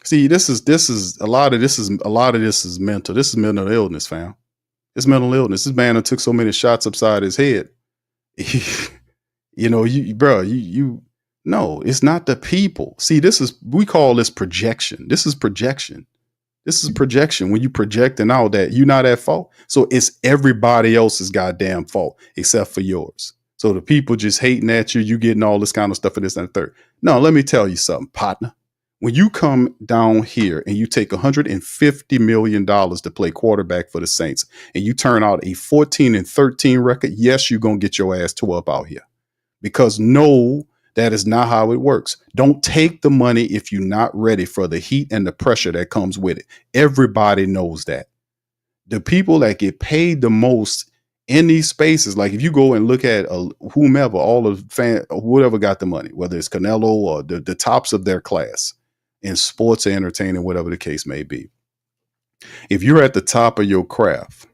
Speaker 4: See, this is a lot of this is mental. This is mental illness, fam. It's mental illness. This man took so many shots upside his head. No, it's not the people. See, we call this projection. This is projection. This is projection. When you projecting out that you're not at fault. So it's everybody else's goddamn fault except for yours. So the people just hating at you, you getting all this kind of stuff and this and the third. No, let me tell you something, partner. When you come down here and you take $150 million to play quarterback for the Saints and you turn out a 14-13 record, yes, you're going to get your ass tore up out here. Because no, that is not how it works. Don't take the money if you're not ready for the heat and the pressure that comes with it. Everybody knows that. The people that get paid the most in these spaces, like if you go and look at whomever, all of whoever got the money, whether it's Canelo or the tops of their class in sports or entertaining, whatever the case may be. If you're at the top of your craft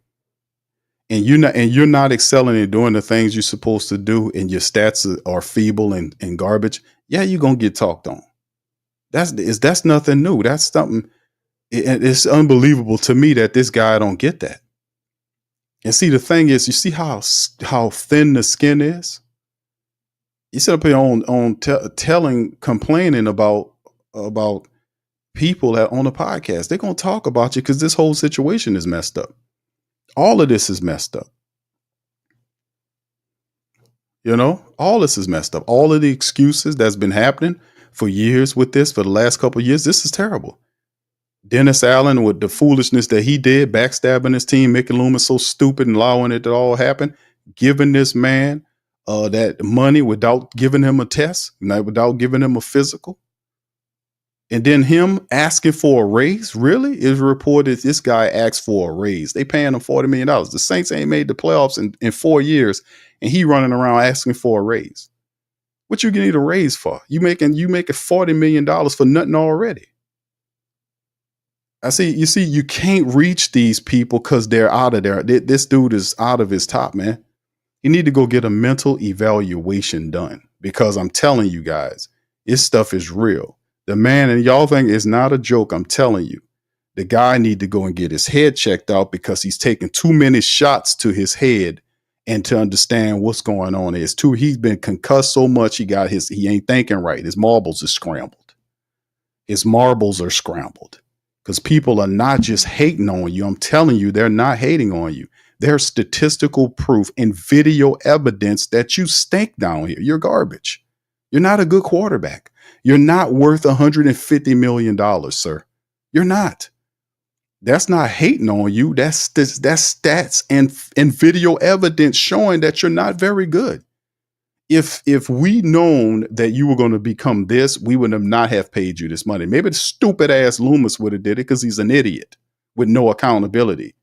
Speaker 4: and you're not excelling and doing the things you're supposed to do, and your stats are feeble and garbage, yeah, you're gonna get talked on. That's nothing new. That's something. It's unbelievable to me that this guy don't get that. And see, the thing is, you see how thin the skin is. You sit up here complaining about people that on a podcast. They're gonna talk about you because this whole situation is messed up. All of this is messed up. All this is messed up. All of the excuses that's been happening for years with this, for the last couple of years, this is terrible. Dennis Allen, with the foolishness that he did, backstabbing his team, making Loomis so stupid and allowing it to all happen, giving this man that money without giving him a test, without giving him a physical. And then him asking for a raise, really? Is reported this guy asked for a raise. They paying him $40 million. The Saints ain't made the playoffs in 4 years, and he running around asking for a raise. What you need a raise for? You making $40 million for nothing already. You can't reach these people because they're out of there. This dude is out of his top, man. You need to go get a mental evaluation done, because I'm telling you guys, this stuff is real. The man, and y'all think it's not a joke, I'm telling you. The guy need to go and get his head checked out because he's taking too many shots to his head and to understand what's going on. He's been concussed so much, he ain't thinking right. His marbles are scrambled. Because people are not just hating on you. I'm telling you, they're not hating on you. There's statistical proof and video evidence that you stink down here. You're garbage. You're not a good quarterback. You're not worth $150 million, sir. You're not. That's not hating on you. That's stats and video evidence showing that you're not very good. If we known that you were going to become this, we would have not have paid you this money. Maybe the stupid ass Loomis would have did it because he's an idiot with no accountability.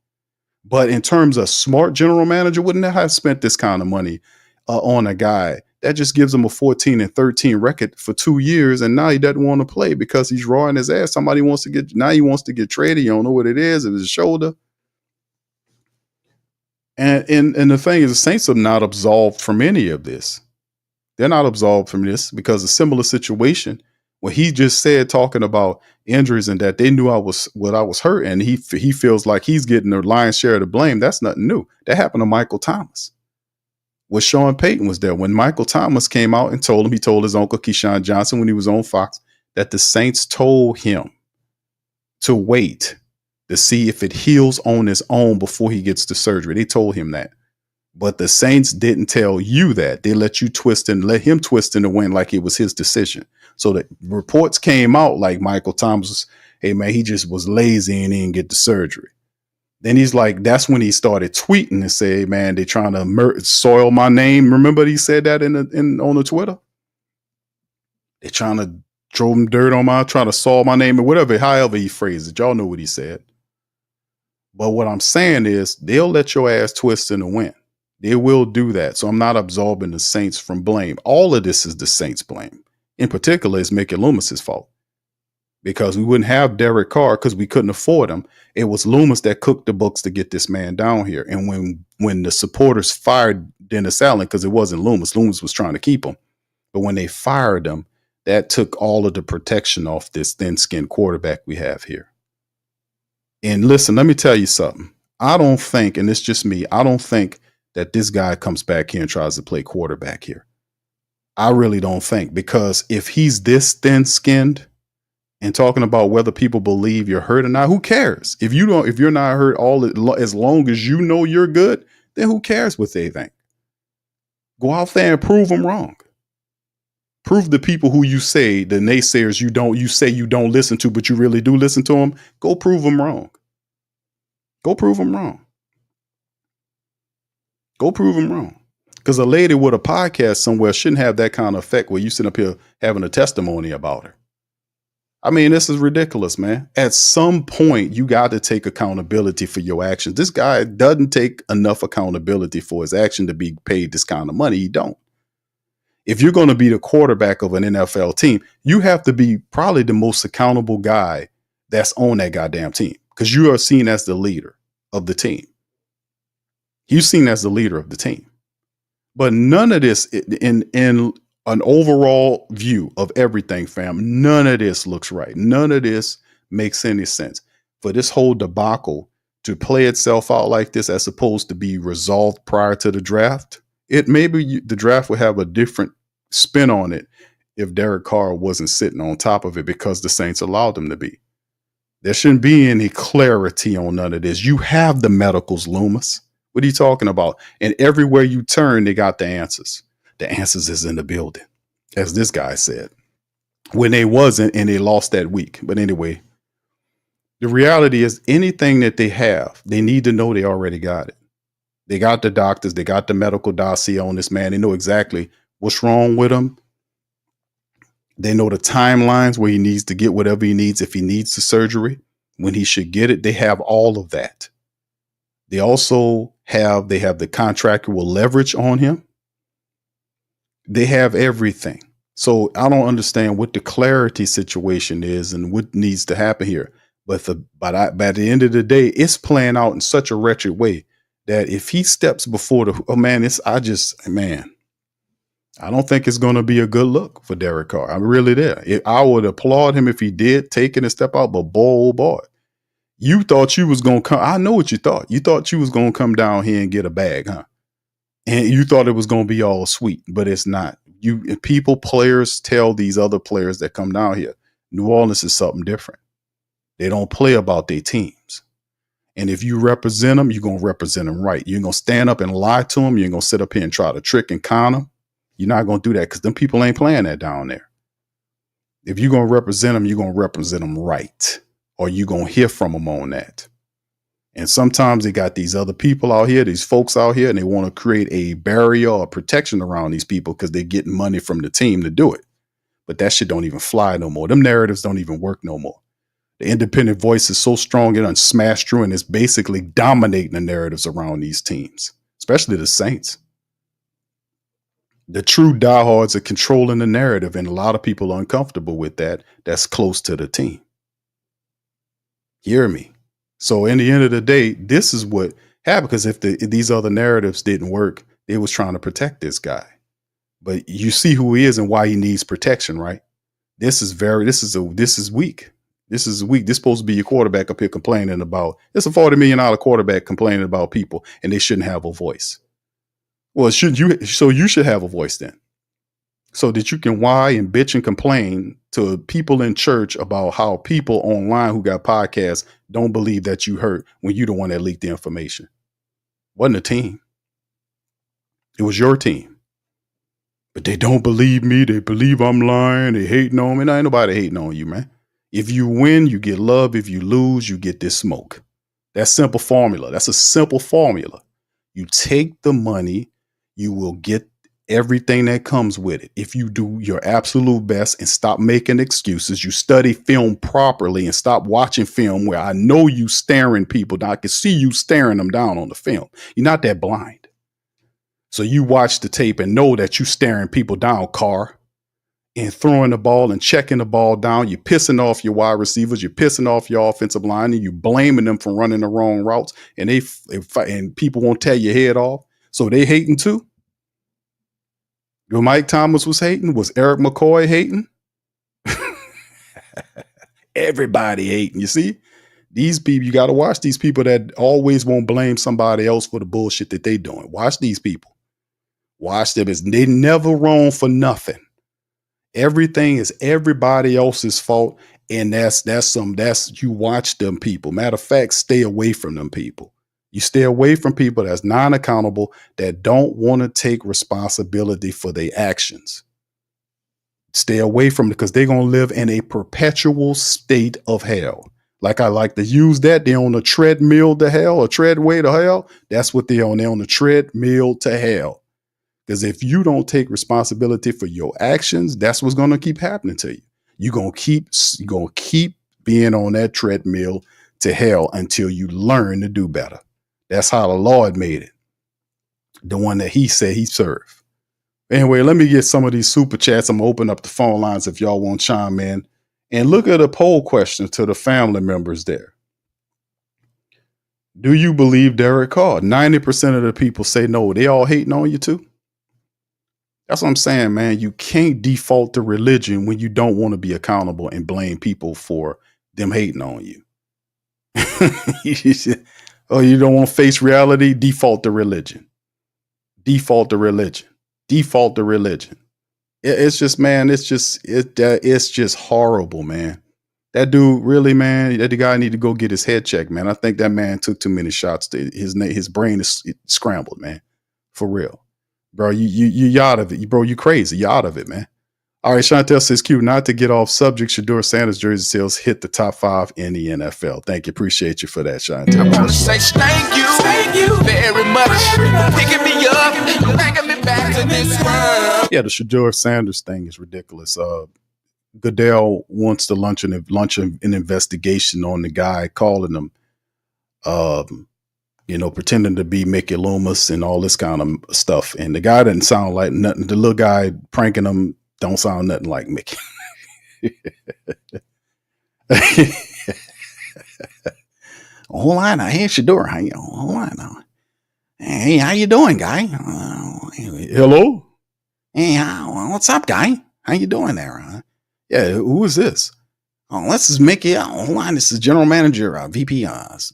Speaker 4: But in terms of smart general manager, wouldn't have spent this kind of money on a guy that just gives him a 14-13 record for 2 years, and now he doesn't want to play because he's rawing his ass. He wants to get traded. You don't know what it is. It was his shoulder. And the thing is, the Saints are not absolved from any of this. They're not absolved from this because a similar situation where he just said, talking about injuries and that they knew I was hurt, and he feels like he's getting the lion's share of the blame. That's nothing new. That happened to Michael Thomas. When Sean Payton was there, when Michael Thomas came out and he told his uncle Keyshawn Johnson when he was on Fox that the Saints told him to wait to see if it heals on its own before he gets the surgery. They told him that. But the Saints didn't tell you that. They let him twist in the wind like it was his decision. So the reports came out like Michael Thomas was, hey man, he just was lazy and he didn't get the surgery. Then he's like, that's when he started tweeting and say, hey man, they trying to soil my name. Remember he said that on the Twitter? They trying to throw dirt on trying to soil my name or whatever, however he phrased it. Y'all know what he said. But what I'm saying is they'll let your ass twist in the wind. They will do that. So I'm not absolving the Saints from blame. All of this is the Saints' blame. In particular, it's Mickey Loomis's fault. Because we wouldn't have Derek Carr because we couldn't afford him. It was Loomis that cooked the books to get this man down here. And when the supporters fired Dennis Allen, because it wasn't Loomis was trying to keep him. But when they fired him, that took all of the protection off this thin-skinned quarterback we have here. And listen, let me tell you something. I don't think, and it's just me, I don't think that this guy comes back here and tries to play quarterback here. I really don't think, because if he's this thin-skinned and talking about whether people believe you're hurt or not, who cares? If you're not hurt as long as you know you're good, then who cares what they think? Go out there and prove them wrong. Prove the people who you say, the naysayers you say you don't listen to, but you really do listen to them. Go prove them wrong. Go prove them wrong. Go prove them wrong. Because a lady with a podcast somewhere shouldn't have that kind of effect where you sit up here having a testimony about her. I mean, this is ridiculous, man. At some point, you got to take accountability for your actions. This guy doesn't take enough accountability for his action to be paid this kind of money. He don't. If you're going to be the quarterback of an NFL team, you have to be probably the most accountable guy that's on that goddamn team, because you are seen as the leader of the team. You're seen as the leader of the team. But none of this in an overall view of everything, fam, none of this looks right. None of this makes any sense. For this whole debacle to play itself out like this as opposed to be resolved prior to the draft, the draft would have a different spin on it if Derek Carr wasn't sitting on top of it because the Saints allowed him to be. There shouldn't be any clarity on none of this. You have the medicals, Loomis. What are you talking about? And everywhere you turn, they got the answers. The answers is in the building, as this guy said, when they wasn't and they lost that week. But anyway, the reality is anything that they have, they need to know they already got it. They got the doctors. They got the medical dossier on this man. They know exactly what's wrong with him. They know the timelines where he needs to get whatever he needs. If he needs the surgery, when he should get it, they have all of that. They also have the contractual leverage on him. They have everything. So I don't understand what the clarity situation is and what needs to happen here. But by the end of the day, it's playing out in such a wretched way that if he steps before I don't think it's going to be a good look for Derek Carr. I'm really there. I would applaud him if he did take it and step out, but boy, oh boy. You thought you was going to come. I know what you thought. You thought you was going to come down here and get a bag, huh? And you thought it was going to be all sweet, but it's not. Players tell these other players that come down here, New Orleans is something different. They don't play about their teams. And if you represent them, you're going to represent them right. You're going to stand up and lie to them. You're going to sit up here and try to trick and con them. You're not going to do that because them people ain't playing that down there. If you're going to represent them, you're going to represent them right. Or you're going to hear from them on that. And sometimes they got these other people out here, these folks out here, and they want to create a barrier or protection around these people because they're getting money from the team to do it. But that shit don't even fly no more. Them narratives don't even work no more. The independent voice is so strong, it done smashed through and it's basically dominating the narratives around these teams, especially the Saints. The true diehards are controlling the narrative, and a lot of people are uncomfortable with that. That's close to the team. Hear me? So in the end of the day, this is what happened, because if these other narratives didn't work, they was trying to protect this guy. But you see who he is and why he needs protection, right? This is weak. This is weak. This is supposed to be your quarterback up here complaining about, it's a $40 million quarterback complaining about people, and they shouldn't have a voice. Well, you should have a voice then, so that you can whine and bitch and complain to people in church about how people online who got podcasts don't believe that you hurt when you're the one that leaked the information. Wasn't a team. It was your team. But they don't believe me. They believe I'm lying. They hating on me. Now, ain't nobody hating on you, man. If you win, you get love. If you lose, you get this smoke. That's simple formula. That's a simple formula. You take the money, you will get everything that comes with it. If you do your absolute best and stop making excuses, you study film properly and stop watching film where I know you staring people down. I can see you staring them down on the film. You're not that blind. So you watch the tape and know that you staring people down, Carr, and throwing the ball and checking the ball down. You're pissing off your wide receivers. You're pissing off your offensive line, and you're blaming them for running the wrong routes. And and people won't tear your head off. So they hating too. When Mike Thomas was hating, was Eric McCoy hating? Everybody hating. You see, these people, you got to watch these people that always won't blame somebody else for the bullshit that they doing. Watch these people. Watch them. They never wrong for nothing. Everything is everybody else's fault. And that's you watch them people. Matter of fact, stay away from them people. You stay away from people that's non-accountable, that don't want to take responsibility for their actions. Stay away from it because they're going to live in a perpetual state of hell. Like I like to use that. They're on a treadmill to hell, a treadway to hell. That's what they're on. They're on the treadmill to hell. Because if you don't take responsibility for your actions, that's what's going to keep happening to you. You're going to keep being on that treadmill to hell until you learn to do better. That's how the Lord made it. The one that he said he served. Anyway, let me get some of these super chats. I'm going to open up the phone lines if y'all want to chime in. And look at a poll question to the family members there. Do you believe Derek Carr? 90% of the people say no. They all hating on you too. That's what I'm saying, man. You can't default to religion when you don't want to be accountable and blame people for them hating on you. Oh, you don't want to face reality? Default to religion. Default to religion. Default to religion. It's just, man, it's just horrible, man. That dude really, man, that the guy need to go get his head checked, man. I think that man took too many shots. His brain is scrambled, man. For real. Bro, you out of it. Bro, you crazy. You out of it, man. All right, Chantel says, Q, not to get off subject, Shador Sanders jersey sales hit the top 5 in the NFL. Thank you. Appreciate you for that, Chantel.
Speaker 6: I want to say thank you very much. Picking me up, bringing me back to this world.
Speaker 4: Yeah, the Shador Sanders thing is ridiculous. Goodell wants to launch an investigation on the guy calling him, pretending to be Mickey Loomis and all this kind of stuff. And the guy doesn't sound like nothing. The little guy pranking him don't sound nothing like Mickey. Hold on now. Hey, Shador. Hold on now. Hey, how you doing, guy? Hello? Hey, what's up, guy? How you doing there? Yeah, who is this? Oh, this is Mickey. Hold on, this is General Manager, VP,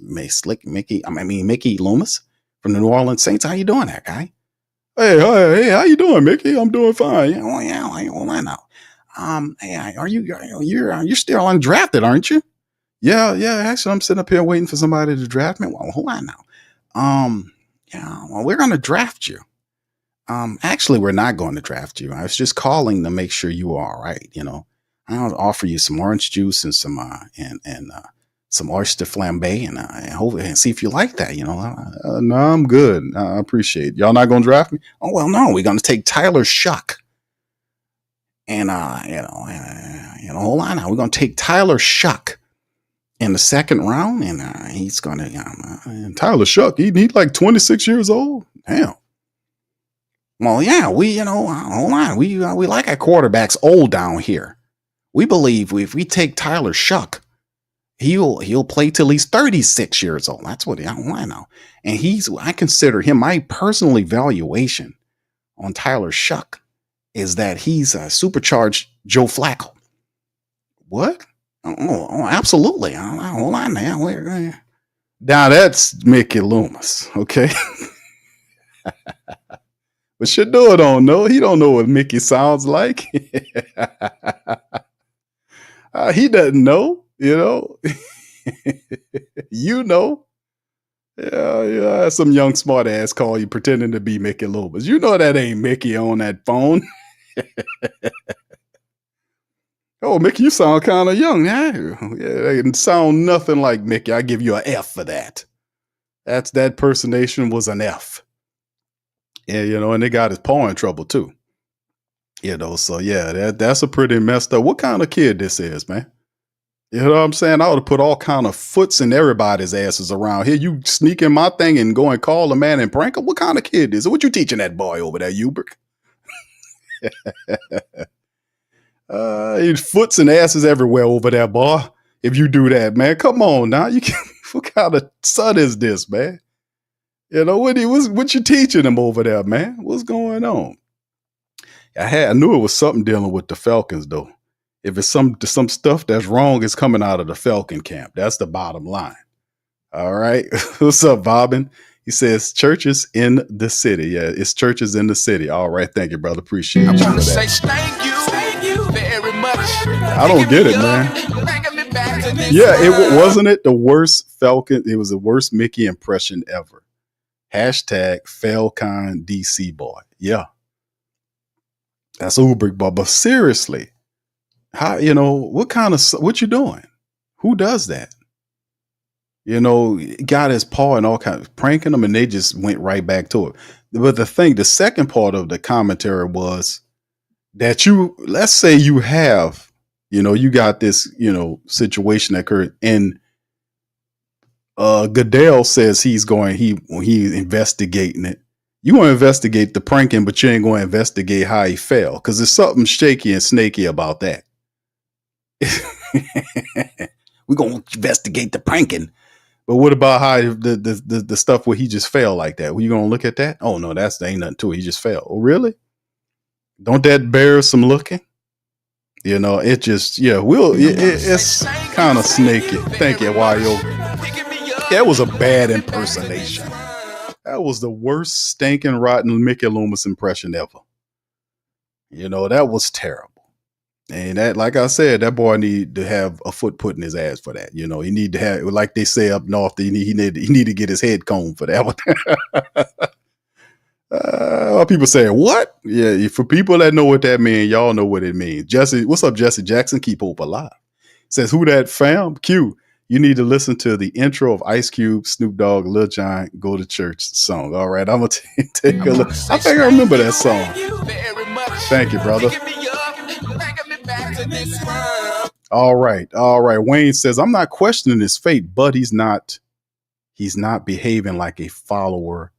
Speaker 4: Mickey Loomis from the New Orleans Saints. How you doing there, guy? Hey, how you doing, Mickey? I'm doing fine. Yeah, hold on now. Hey, you're still undrafted, aren't you? Yeah. Actually, I'm sitting up here waiting for somebody to draft me. Well, hold on now. Well, we're going to draft you. Actually, we're not going to draft you. I was just calling to make sure you are all right. I'll offer you some orange juice and some some oyster flambe, and see if you like that. No, I'm good. I appreciate it. Y'all not gonna draft me? Oh well, no. We're gonna take Tyler Shuck, and hold on now. We're gonna take Tyler Shuck in the second round, and he's gonna. And Tyler Shuck, he's like 26 years old. Damn. Well, yeah, hold on. We like our quarterbacks old down here. We believe if we take Tyler Shuck, he'll play till he's 36 years old. That's what I know. And I consider him, my personal evaluation on Tyler Shuck is that he's a supercharged Joe Flacco. What? Oh, absolutely. Hold on now. Now that's Mickey Loomis, okay? But Shador don't know. He don't know what Mickey sounds like. He doesn't know, Yeah, some young smart ass call you pretending to be Mickey Loomis. That ain't Mickey on that phone. Oh, Mickey, you sound kind of young. Yeah, they didn't sound nothing like Mickey. I give you an F for that. That impersonation was an F. Yeah, and they got his paw in trouble too. So yeah, that's a pretty messed up. What kind of kid this is, man? You know what I'm saying? I ought to put all kind of foots in everybody's asses around here. You sneak in my thing and go and call a man and prank him? What kind of kid is it? What you teaching that boy over there, Hubert? Foots and asses everywhere over there, boy. If you do that, man, come on now. What kind of son is this, man? What you teaching him over there, man? What's going on? I knew it was something dealing with the Falcons, though. If it's some stuff that's wrong, it's coming out of the Falcon camp. That's the bottom line. All right. What's up, Bobbin? He says churches in the city. Yeah, it's churches in the city. All right. Thank you, brother. Appreciate you. I want to say thank you very much. I don't get it, man. Yeah, wasn't it the worst Falcon? It was the worst Mickey impression ever. # Falcon DC boy. Yeah. That's uber, but seriously, how, what you doing? Who does that? Got his paw and all kinds of pranking them, and they just went right back to it. But the second part of the commentary was that let's say you have, you got this, situation that occurred, and Goodell says he's investigating it. You want to investigate the pranking, but you ain't going to investigate how he fell, because there's something shaky and snaky about that. We're going to investigate the pranking. But what about how the stuff where he just fell like that? Were you going to look at that? Oh, no, there ain't nothing to it. He just fell. Oh, really? Don't that bear some looking? It just, it's kind of snaky. Thank you, Wayo. That was a bad impersonation. That was the worst stinking rotten Mickey Loomis impression ever. That was terrible. And that, like I said, that boy need to have a foot put in his ass for that. He need to have, like they say up north, he need to get his head combed for that one. People say, what? Yeah, for people that know what that means, y'all know what it means. Jesse, what's up, Jesse Jackson? Keep hope alive. Says, who that fam? Q. You need to listen to the intro of Ice Cube, Snoop Dogg, Lil Jon, Go to Church song. All right, I'm going to take a look. I think I remember that song. Thank you, brother. All right. Wayne says, I'm not questioning his fate, but he's not behaving like a follower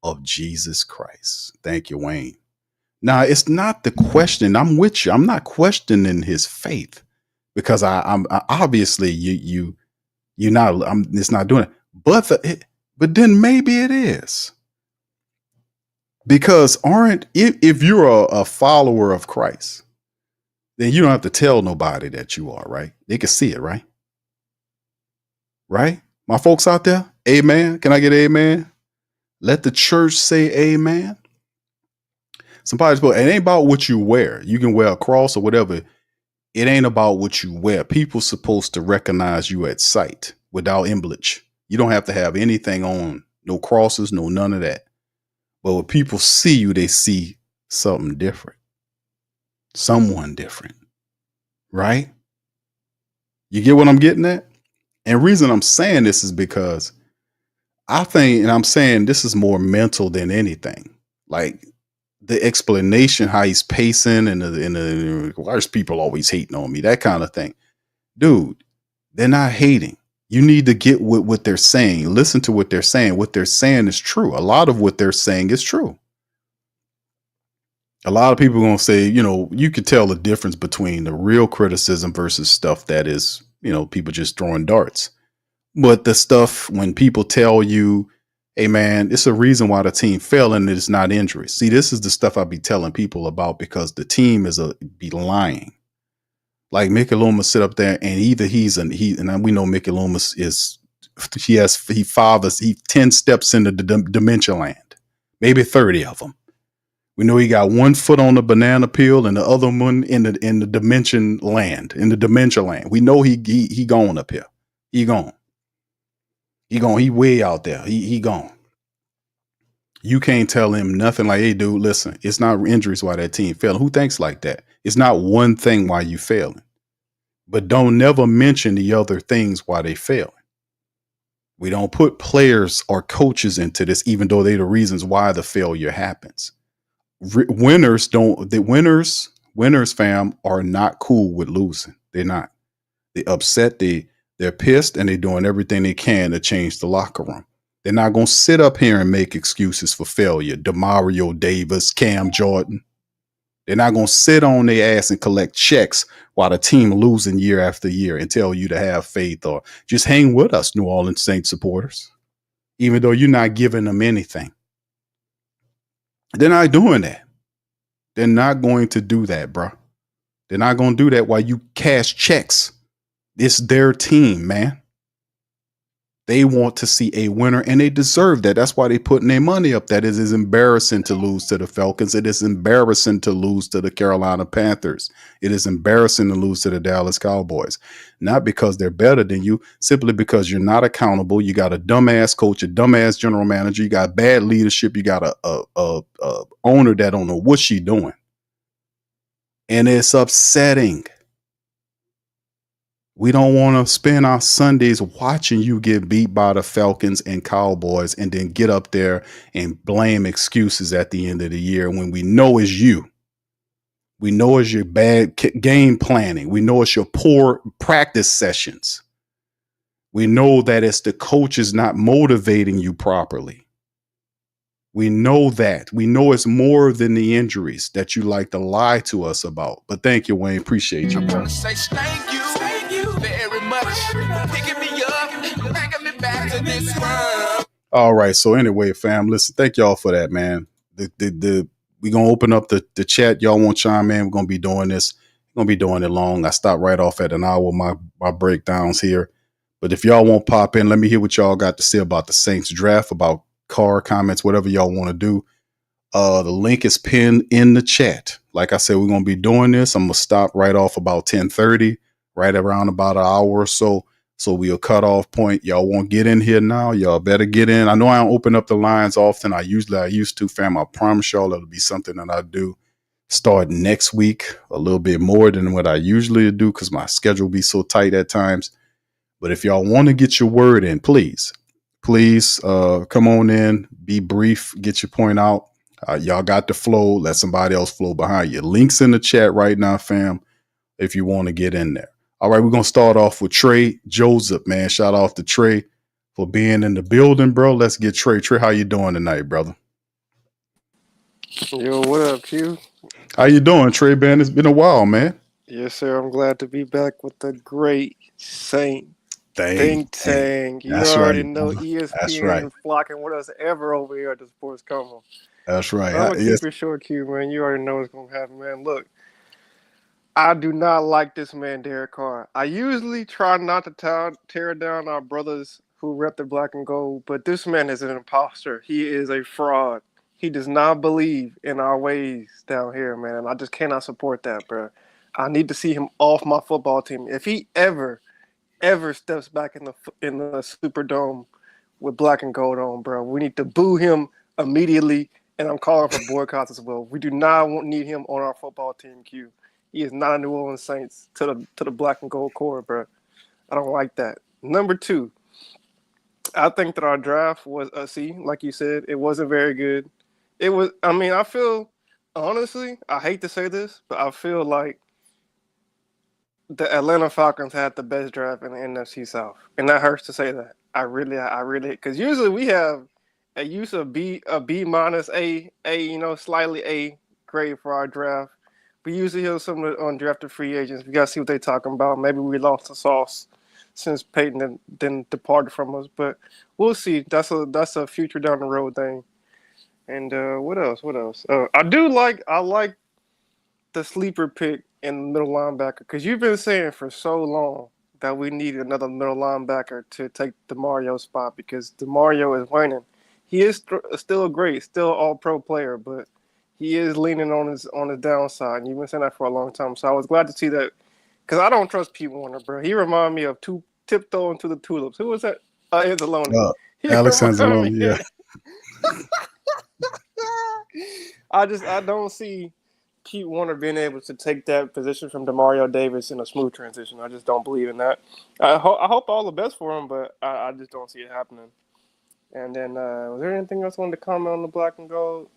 Speaker 4: of Jesus Christ. Thank you, Wayne. Now, it's not the question. I'm with you. I'm not questioning his faith, because I'm obviously you're not. It's not doing it. But then maybe it is, because if you're a follower of Christ, then you don't have to tell nobody that you are, right? They can see it, right? Right? My folks out there, amen. Can I get amen? Let the church say amen. Somebody's it ain't about what you wear. You can wear a cross or whatever. It ain't about what you wear. People supposed to recognize you at sight without embellage. You don't have to have anything on, no crosses, no none of that. But when people see you, they see something different. Someone different, right? You get what I'm getting at? And reason I'm saying this is because I think, and I'm saying this is more mental than anything. Like the explanation, how he's pacing, and why is people always hating on me, that kind of thing. Dude, they're not hating. You need to get what they're saying. Listen to what they're saying. What they're saying is true. A lot of what they're saying is true. A lot of people are going to say, you could tell the difference between the real criticism versus stuff that is, people just throwing darts. But the stuff when people tell you, hey, man, it's a reason why the team fell, and it's not injury. See, this is the stuff I be telling people about, because the team be lying. Like Mickey Loomis sit up there, and either and we know Mickey Loomis he 10 steps into the dementia land, maybe 30 of them. We know he got one foot on the banana peel and the other one in the dimension land, in the dementia land. We know he gone up here. He gone. He way out there. He gone. You can't tell him nothing like, hey, dude, listen, it's not injuries why that team failing. Who thinks like that? It's not one thing why you failing. But don't never mention the other things why they failing. We don't put players or coaches into this, even though they're the reasons why the failure happens. Winners, fam, are not cool with losing. They're not. They're upset. They're pissed, and they're doing everything they can to change the locker room. They're not going to sit up here and make excuses for failure. DeMario Davis, Cam Jordan. They're not going to sit on their ass and collect checks while the team losing year after year and tell you to have faith or just hang with us, New Orleans Saints supporters, even though you're not giving them anything. They're not doing that. They're not going to do that, bro. They're not going to do that while you cash checks. It's their team, man. They want to see a winner, and they deserve that. That's why they're putting their money up. That is embarrassing to lose to the Falcons. It is embarrassing to lose to the Carolina Panthers. It is embarrassing to lose to the Dallas Cowboys. Not because they're better than you, simply because you're not accountable. You got a dumbass coach, a dumbass general manager. You got bad leadership. You got a owner that don't know what she doing. And it's upsetting. We don't want to spend our Sundays watching you get beat by the Falcons and Cowboys and then get up there and blame excuses at the end of the year when we know it's you. We know it's your bad game planning. We know it's your poor practice sessions. We know that it's the coaches not motivating you properly. We know that. We know it's more than the injuries that you like to lie to us about. But thank you, Wayne. Appreciate you,
Speaker 6: I
Speaker 4: bro.
Speaker 6: wanna say thank you very much. Picking me up, bringing me back to this world.
Speaker 4: All right. So anyway, fam, listen, thank y'all for that, man. We're going to open up the chat. Y'all want to chime in? We're going to be doing this. We're going to be doing it long. I stopped right off at an hour, my breakdowns here. But if y'all won't pop in, let me hear what y'all got to say about the Saints draft, about Carr, comments, whatever y'all want to do. The link is pinned in the chat. Like I said, we're going to be doing this. I'm going to stop right off about 10:30, right around about an hour or so. So we'll cut off point. Y'all won't get in here now. Y'all better get in. I know I don't open up the lines often. I used to, fam. I promise y'all it'll be something that I do start next week, a little bit more than what I usually do because my schedule be so tight at times. But if y'all want to get your word in, please come on in, be brief, get your point out. Y'all got the flow. Let somebody else flow behind you. Links in the chat right now, fam, if you want to get in there. All right, we're going to start off with Trey Joseph, man. Shout out to Trey for being in the building, bro. Let's get Trey. Trey, how you doing tonight, brother?
Speaker 7: Yo, what up, Q?
Speaker 4: How you doing, Trey, man? It's been a while, man.
Speaker 7: Yes, sir. I'm glad to be back with the great Saint Think Tank. You
Speaker 4: That's
Speaker 7: already
Speaker 4: right,
Speaker 7: know
Speaker 4: brother.
Speaker 7: ESPN
Speaker 4: That's right.
Speaker 7: flocking with us ever over here at the Sports Coma.
Speaker 4: That's right.
Speaker 7: I'm going to
Speaker 4: Yes.
Speaker 7: keep it short, Q, man. You already know what's going to happen, man. Look, I do not like this man, Derek Carr. I usually try not to tear down our brothers who rep the black and gold, but this man is an imposter. He is a fraud. He does not believe in our ways down here, man, and I just cannot support that, bro. I need to see him off my football team. If he ever steps back in the Superdome with black and gold on, bro, we need to boo him immediately, and I'm calling for boycotts as well. We do not need him on our football team, Q. He is not a New Orleans Saints to the black and gold core, bro. I don't like that. Number 2, I think that our draft was a C, like you said. It wasn't very good. It was. I mean, I feel honestly, I hate to say this, but I feel like the Atlanta Falcons had the best draft in the NFC South, and that hurts to say that. I really, because usually we have a use of B minus, A, slightly A grade for our draft. We usually hear some of the undrafted free agents. We got to see what they're talking about. Maybe we lost the sauce since Peyton then departed from us, but we'll see. That's a future down the road thing. And what else? I like the sleeper pick in the middle linebacker because you've been saying for so long that we need another middle linebacker to take DeMario's spot because DeMario is waning. He is still great, still all-pro player, but he is leaning on his downside, and you've been saying that for a long time. So I was glad to see that because I don't trust Pete Warner, bro. He reminded me of tiptoeing to the tulips. Who was that? Anzalone.
Speaker 4: Alex Anzalone, yeah.
Speaker 7: I don't see Pete Warner being able to take that position from Demario Davis in a smooth transition. I just don't believe in that. I hope all the best for him, but I just don't see it happening. And then, was there anything else I wanted to comment on the black and gold?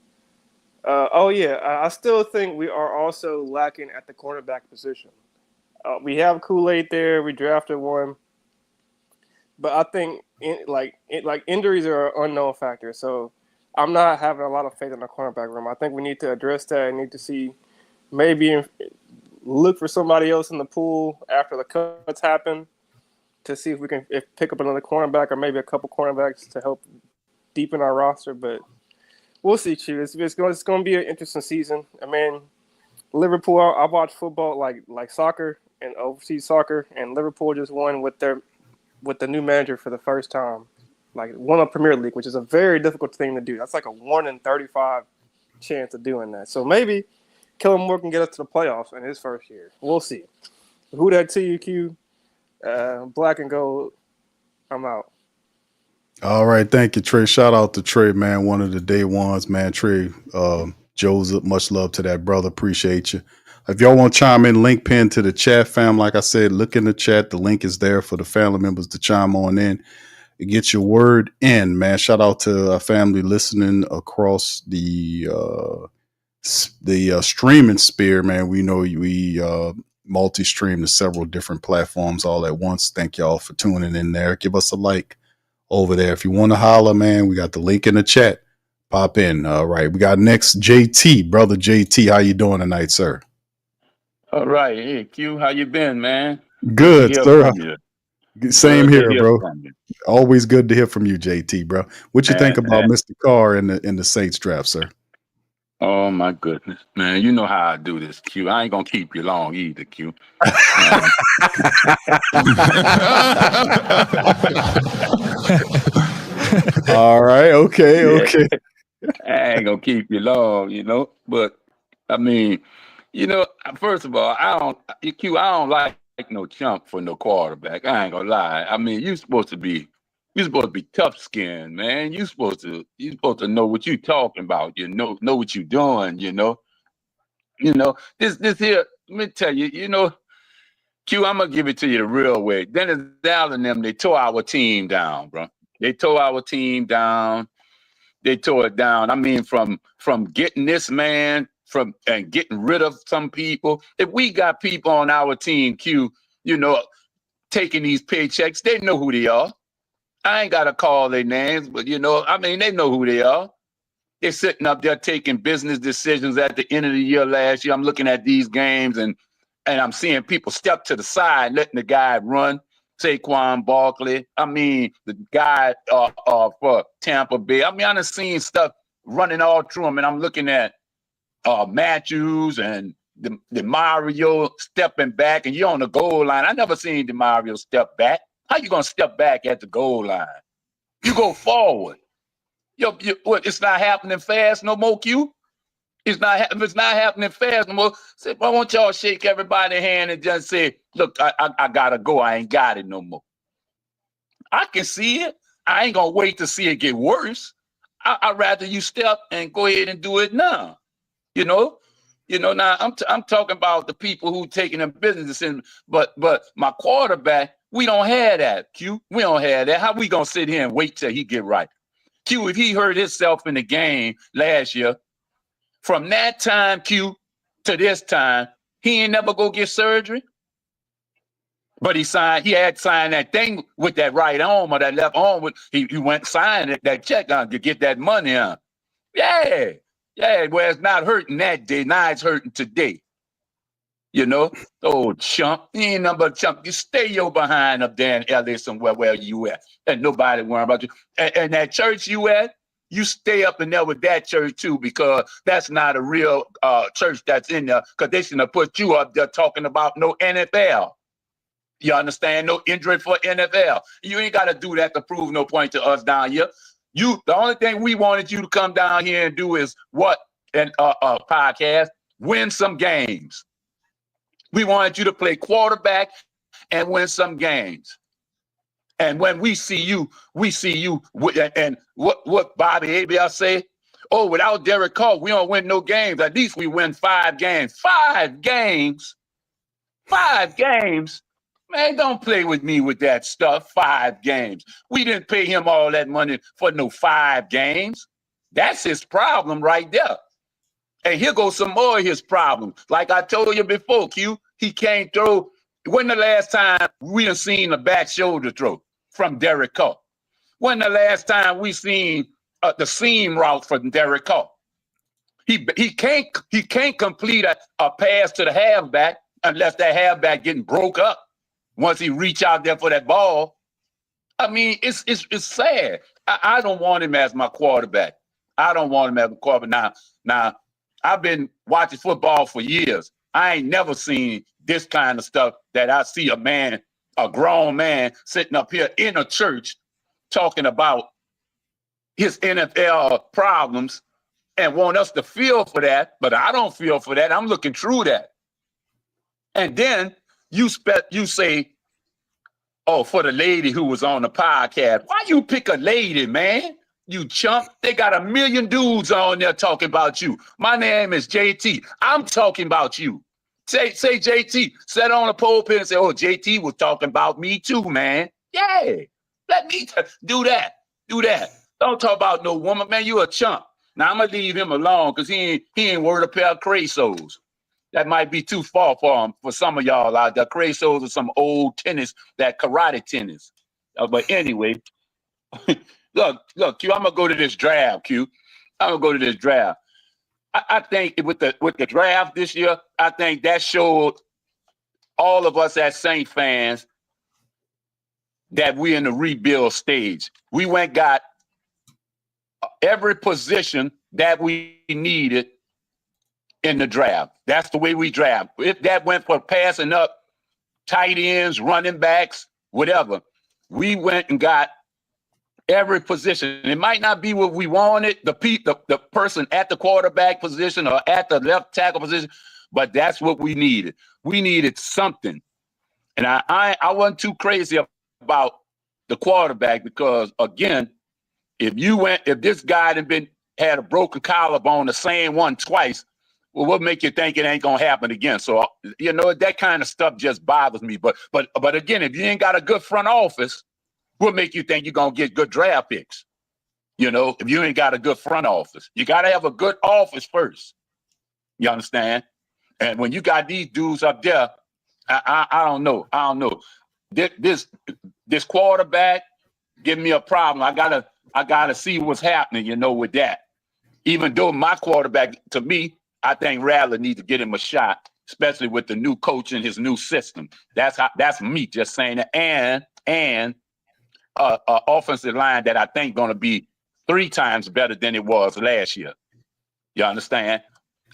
Speaker 7: I still think we are also lacking at the cornerback position. We have Kool-Aid there. We drafted one. But I think injuries are an unknown factor. So I'm not having a lot of faith in the cornerback room. I think we need to address that and need to see maybe look for somebody else in the pool after the cuts happen to see if we can pick up another cornerback or maybe a couple cornerbacks to help deepen our roster. But we'll see, Chief. It's going to be an interesting season. I mean, Liverpool, I watch football like soccer and overseas soccer, and Liverpool just won with the new manager for the first time. Like won a Premier League, which is a very difficult thing to do. That's like a 1 in 35 chance of doing that. So maybe Kellen Moore can get us to the playoffs in his first year. We'll see. Who that TUQ? Black and gold. I'm out.
Speaker 4: All right, thank you, Trey. Shout out to Trey, man. One of the day ones, man. Trey Joseph, much love to that brother. Appreciate you. If y'all want to chime in, link pin to the chat, fam. Like I said, look in the chat. The link is there for the family members to chime on in and get your word in, man. Shout out to our family listening across the streaming sphere, man. We know we multi-stream to several different platforms all at once. Thank y'all for tuning in there. Give us a like over there. If you want to holler, man, we got the link in the chat. Pop in. All right. We got next JT. Brother JT, how you doing tonight, sir?
Speaker 8: All right. Hey, Q, how you been, man?
Speaker 4: Good, sir.
Speaker 8: From
Speaker 4: Same
Speaker 8: Good
Speaker 4: here, bro.
Speaker 8: from you.
Speaker 4: Always good to hear from you, JT, bro. What you think about
Speaker 8: Man.
Speaker 4: Mr. Carr in the Saints draft, sir?
Speaker 8: Oh, my goodness. Man, you know how I do this, Q. I ain't going to keep you long either, Q.
Speaker 4: All right. Okay.
Speaker 8: Yeah.
Speaker 4: Okay.
Speaker 8: I ain't going to keep you long, But, I mean, first of all, I don't like no chump for no quarterback. I ain't going to lie. I mean, you're supposed to be tough skinned, man. You're supposed to know what you're talking about. Know what you're doing. This here. Let me tell you. Q, I'm gonna give it to you the real way. Dennis Allen and them, they tore our team down, bro. They tore our team down. They tore it down. I mean, from getting this man and getting rid of some people. If we got people on our team, Q, taking these paychecks, they know who they are. I ain't got to call their names, but they know who they are. They're sitting up there taking business decisions at the end of the year last year. I'm looking at these games and I'm seeing people step to the side, letting the guy run. Saquon Barkley. I mean, the guy for Tampa Bay. I mean, I done seen stuff running all through him, and I'm looking at Matthews and the Mario stepping back, and you're on the goal line. I never seen the Mario step back. How you gonna step back at the goal line? You go forward. What? It's not happening fast no more, Q. If it's not happening fast no more, say, why won't y'all shake everybody's hand and just say, look, I gotta go. I ain't got it no more. I can see it. I ain't gonna wait to see it get worse. I'd rather you step and go ahead and do it now. Now I'm talking about the people who taking them business decisions, but my quarterback, we don't have that, Q. We don't have that. How we gonna sit here and wait till he get right? Q, if he hurt himself in the game last year, from that time, Q, to this time, he ain't never go get surgery. But he had signed that thing with that right arm or that left arm. He went signed that check on to get that money on. Yeah. Well, it's not hurting that day. Now it's hurting today. Oh, chump. You ain't nothing but a chump. You stay your behind up there in LA somewhere where you at. And nobody worrying about you. And that church you at, you stay up in there with that church too, because that's not a real church that's in there, because they shouldn't have put you up there talking about no NFL. You understand? No injury for NFL. You ain't got to do that to prove no point to us down here. The only thing we wanted you to come down here and do is what? And podcast, win some games. We wanted you to play quarterback and win some games. And when we see you, and what Bobby Abel say? Oh, without Derek Carr, we don't win no games. At least we win 5 games. 5 games? 5 games? Man, don't play with me with that stuff. 5 games. We didn't pay him all that money for no 5 games. That's his problem right there. And here goes some more of his problems. Like I told you before, Q, he can't throw. When the last time we done seen a back shoulder throw from Derek Carr? When the last time we seen the seam route from Derek Carr? He can't complete a pass to the halfback unless that halfback getting broke up once he reach out there for that ball. I mean, it's sad. I don't want him as my quarterback. I don't want him as a quarterback. Now, I've been watching football for years. I ain't never seen this kind of stuff that I see a grown man sitting up here in a church talking about his NFL problems and want us to feel for that, but I don't feel for that. I'm looking through that. And then you say, oh, for the lady who was on the podcast, why you pick a lady, man? You chump. They got 1 million dudes on there talking about you. My name is JT. I'm talking about you. Say JT sat on a pulpit and say, "Oh, JT was talking about me too, man." Yeah, let me do that. Do that. Don't talk about no woman, man. You a chump. Now I'm gonna leave him alone because he ain't worth a pair of Crazos. That might be too far for him. For some of y'all out there, Crazos are some old tennis, that karate tennis. But anyway, look, Q. I'm gonna go to this draft, Q. I'm gonna go to this draft. I think with the draft this year, I think that showed all of us as Saint fans that we're in the rebuild stage. We went got every position that we needed in the draft. That's the way we draft. If that went for passing up, tight ends, running backs, whatever, we went and got every position. It might not be what we wanted, the person at the quarterback position or at the left tackle position, but that's what we needed. We needed something. And I wasn't too crazy about the quarterback because, again, if this guy had a broken collarbone, the same one twice, well, what make you think it ain't gonna happen again? So, that kind of stuff just bothers me. But again, if you ain't got a good front office, what make you think you're going to get good draft picks? If you ain't got a good front office, you got to have a good office first. You understand? And when you got these dudes up there, I don't know. This quarterback give me a problem. I gotta see what's happening, with that. Even though my quarterback, to me, I think Rattler needs to get him a shot, especially with the new coach and his new system. That's me just saying that. And offensive line that I think going to be 3 times better than it was last year. You understand?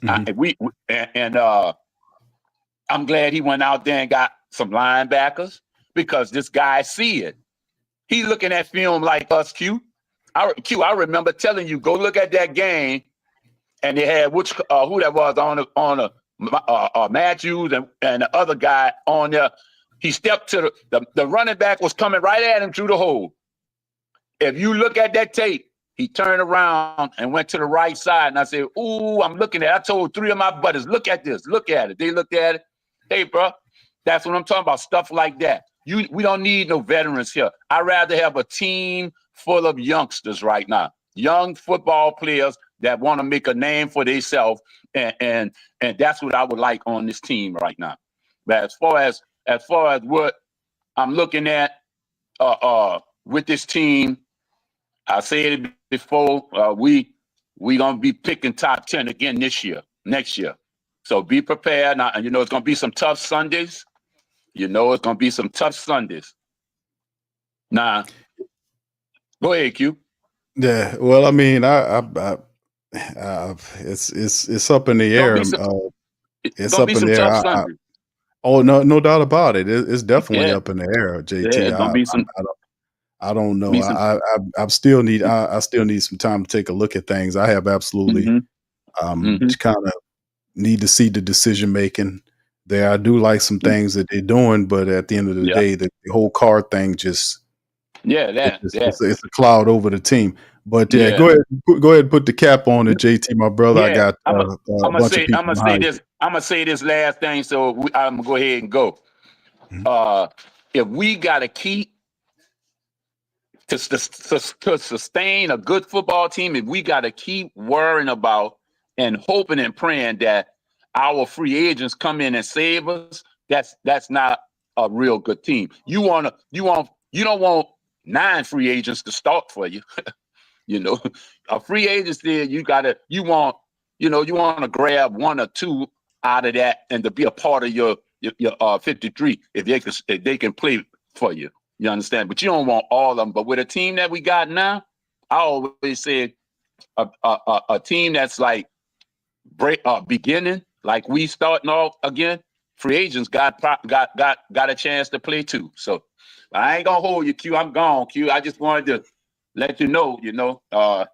Speaker 8: Mm-hmm. I'm glad he went out there and got some linebackers because this guy see it. He looking at film like us, Q. I remember telling you, go look at that game, and they had who that was on Matthews and the other guy on there. He stepped to the running back was coming right at him through the hole. If you look at that tape, he turned around and went to the right side. And I said, ooh, I'm looking at it. I told 3 of my buddies, look at this. Look at it. They looked at it. Hey, bro, that's what I'm talking about, stuff like that. We don't need no veterans here. I'd rather have a team full of youngsters right now, young football players that want to make a name for themselves. And that's what I would like on this team right now. But as far as what I'm looking at with this team, I said it before, we gonna be picking top 10 again next year. So be prepared. Now, it's gonna be some tough Sundays. Now, go ahead, Q.
Speaker 4: Yeah, well, I mean, it's up in the air. It's up in the air. Oh, no doubt about it. It's definitely up in the air, JT.
Speaker 8: Yeah, it's gonna be some.
Speaker 4: I don't know. I still need some time to take a look at things. I have absolutely kind of need to see the decision making there. I do like some things that they're doing, but at the end of the day, the whole card thing just it's a cloud over the team. But go ahead and put the cap on it, JT, my brother. I got I'm
Speaker 8: gonna say this last thing, so I'm gonna go ahead and go. If we gotta keep to sustain a good football team, if we gotta keep worrying about and hoping and praying that our free agents come in and save us, that's not a real good team. You don't want 9 free agents to start for you. A free agency, you want to grab 1 or 2 out of that and to be a part of your 53 if they can play for you. You understand? But you don't want all of them. But with a team that we got now, I always said a team that's like beginning, like we starting off again. Free agents got a chance to play too. So I ain't gonna hold you, Q. I'm gone, Q. I just wanted to let you know, that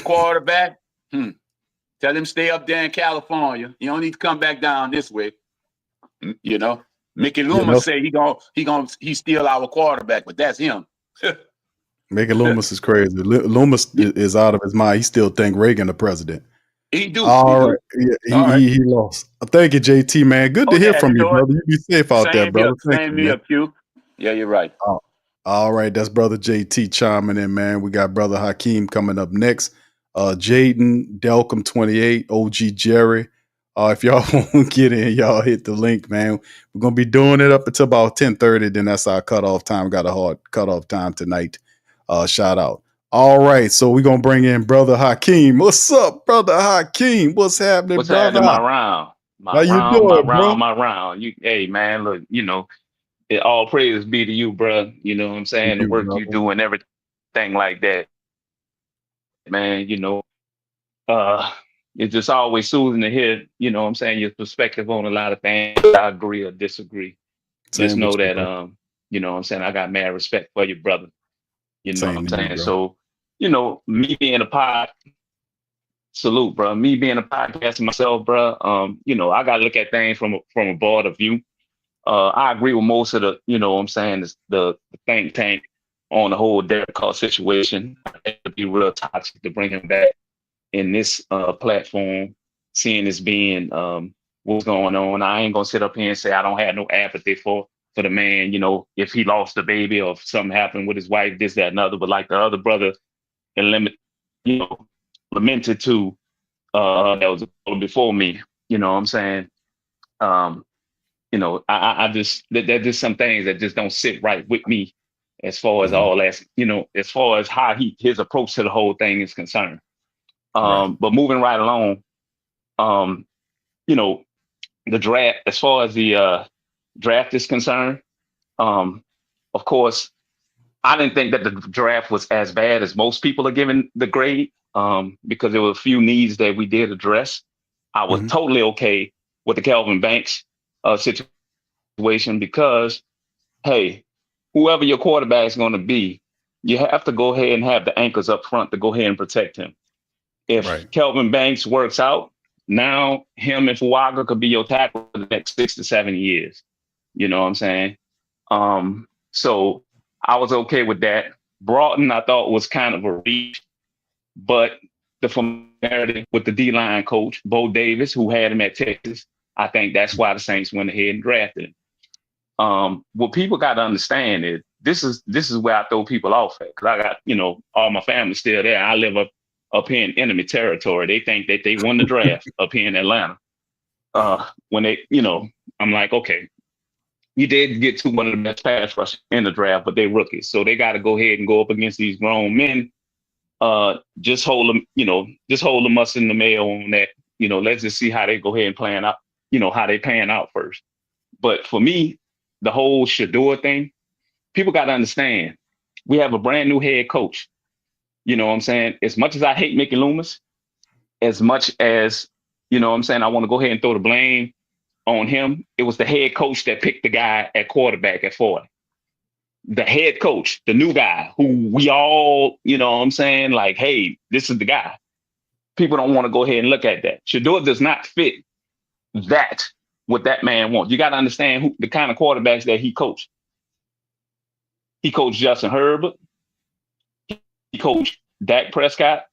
Speaker 8: quarterback. Tell him stay up there in California. You don't need to come back down this way. Mickey Loomis say he's still our quarterback, but that's him.
Speaker 4: Mickey Loomis is crazy. Loomis is out of his mind. He still think Reagan the president.
Speaker 8: He do. He
Speaker 4: All right.
Speaker 8: do.
Speaker 4: Yeah,
Speaker 8: All right.
Speaker 4: he lost. Thank you, JT, man. Good to
Speaker 8: Oh
Speaker 4: hear
Speaker 8: yeah,
Speaker 4: from you,
Speaker 8: Short.
Speaker 4: brother. You be safe out there,
Speaker 8: Same here.
Speaker 4: brother. Thank
Speaker 8: Same
Speaker 4: you, man.
Speaker 8: here, Q. Yeah, you're right.
Speaker 4: All right, that's brother JT chiming in, man. We got brother Hakeem coming up next. Jaden, Delcom 28, OG Jerry. If y'all want to get in, y'all hit the link, man. We're gonna be doing it up until about 10:30. Then that's our cutoff time. Got a hard cutoff time tonight. Shout out. All right, so we're gonna bring in brother Hakeem. What's up, brother Hakeem? What's happening,
Speaker 9: What's
Speaker 4: brother?
Speaker 9: happening, my round?
Speaker 4: How
Speaker 9: My
Speaker 4: you
Speaker 9: round, my
Speaker 4: doing, bro?
Speaker 9: round, my round. Hey man, look, all praise be to you, bro. You know what I'm saying? The
Speaker 4: You,
Speaker 9: work you
Speaker 4: brother.
Speaker 9: do and everything like that, man, uh, it's just always soothing to hear, what I'm saying, your perspective on a lot of things. I agree or disagree. Just
Speaker 4: Same with
Speaker 9: know
Speaker 4: you,
Speaker 9: that,
Speaker 4: bro.
Speaker 9: what I'm saying, I got mad respect for your brother. You know what
Speaker 4: Same
Speaker 9: I'm
Speaker 4: to you,
Speaker 9: saying?
Speaker 4: bro.
Speaker 9: So, me being salute, bro. Me being a podcaster myself, bro. I gotta look at things from a broader view. I agree with most of the, what I'm saying, is the think tank on the whole Derek Carr situation. It'd be real toxic to bring him back in this platform, seeing this being what's going on. I ain't gonna sit up here and say I don't have no apathy for the man. If he lost the baby or if something happened with his wife, this, that, and other. But like the other brother, you know, lamented to that was before me. You know what I'm saying? Um, I just there's just some things that just don't sit right with me as far as
Speaker 4: Mhm.
Speaker 9: all that, as far as how his approach to the whole thing is concerned.
Speaker 4: Right.
Speaker 9: But moving right along, um, you know, the draft, as far as the draft is concerned, um, of course, I didn't think that the draft was as bad as most people are giving the grade, because there were a few needs that we did address. I was
Speaker 4: Mhm.
Speaker 9: totally okay with the Calvin Banks situation because, hey, whoever your quarterback is going to be, you have to go ahead and have the anchors up front to go ahead and protect him. If
Speaker 4: Right.
Speaker 9: Kelvin Banks works out, now him and Fuaga could be your tackle for the next 6 to 7 years. You know what I'm saying? So I was okay with that. Broughton, I thought was kind of a reach, but the familiarity with the D-line coach, Bo Davis, who had him at Texas, I think that's why the Saints went ahead and drafted him. What people got to understand is this is where I throw people off at, because I got all my family still there. I live up here in enemy territory. They think that they won the draft up here in Atlanta. When they I'm like, okay, you did get to one of the best pass rushers in the draft, but they rookies, so they got to go ahead and go up against these grown men. Just hold them, just hold them us in the mail on that. Let's just see how they go ahead and plan out. How they pan out first. But for me, the whole Shador thing, people got to understand, we have a brand new head coach. You know what I'm saying? As much as I hate Mickey Loomis, as much as, what I'm saying, I want to go ahead and throw the blame on him, it was the head coach that picked the guy at quarterback at 40. The head coach, the new guy who we all, what I'm saying, like, hey, this is the guy. People don't want to go ahead and look at that. Shador does not fit that, what that man wants. You got to understand the kind of quarterbacks that he coached. He coached Justin Herbert. He coached Dak Prescott.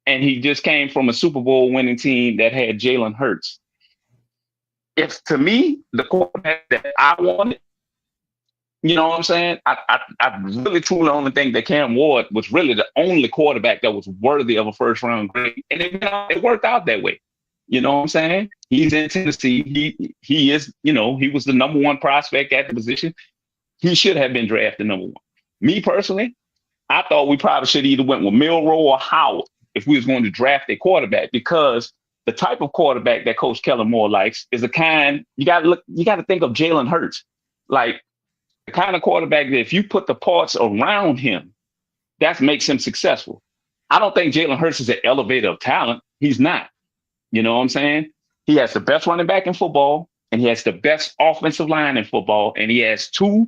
Speaker 9: And he just came from a Super Bowl winning team that had Jalen Hurts. If to me, the quarterback that I wanted, you know what I'm saying? I really truly only think that Cam Ward was really the only quarterback that was worthy of a first round grade. And it worked out that way. You know what I'm saying? He's in Tennessee. He is, he was the number one prospect at the position. He should have been drafted number one. Me personally, I thought we probably should either went with Milroe or Howard if we was going to draft a quarterback, because the type of quarterback that Coach Kellen Moore likes is the kind you got to think of Jalen Hurts, like the kind of quarterback that if you put the parts around him, that makes him successful. I don't think Jalen Hurts is an elevator of talent. He's not. You know what I'm saying? He has the best running back in football, and he has the best offensive line in football, and he has two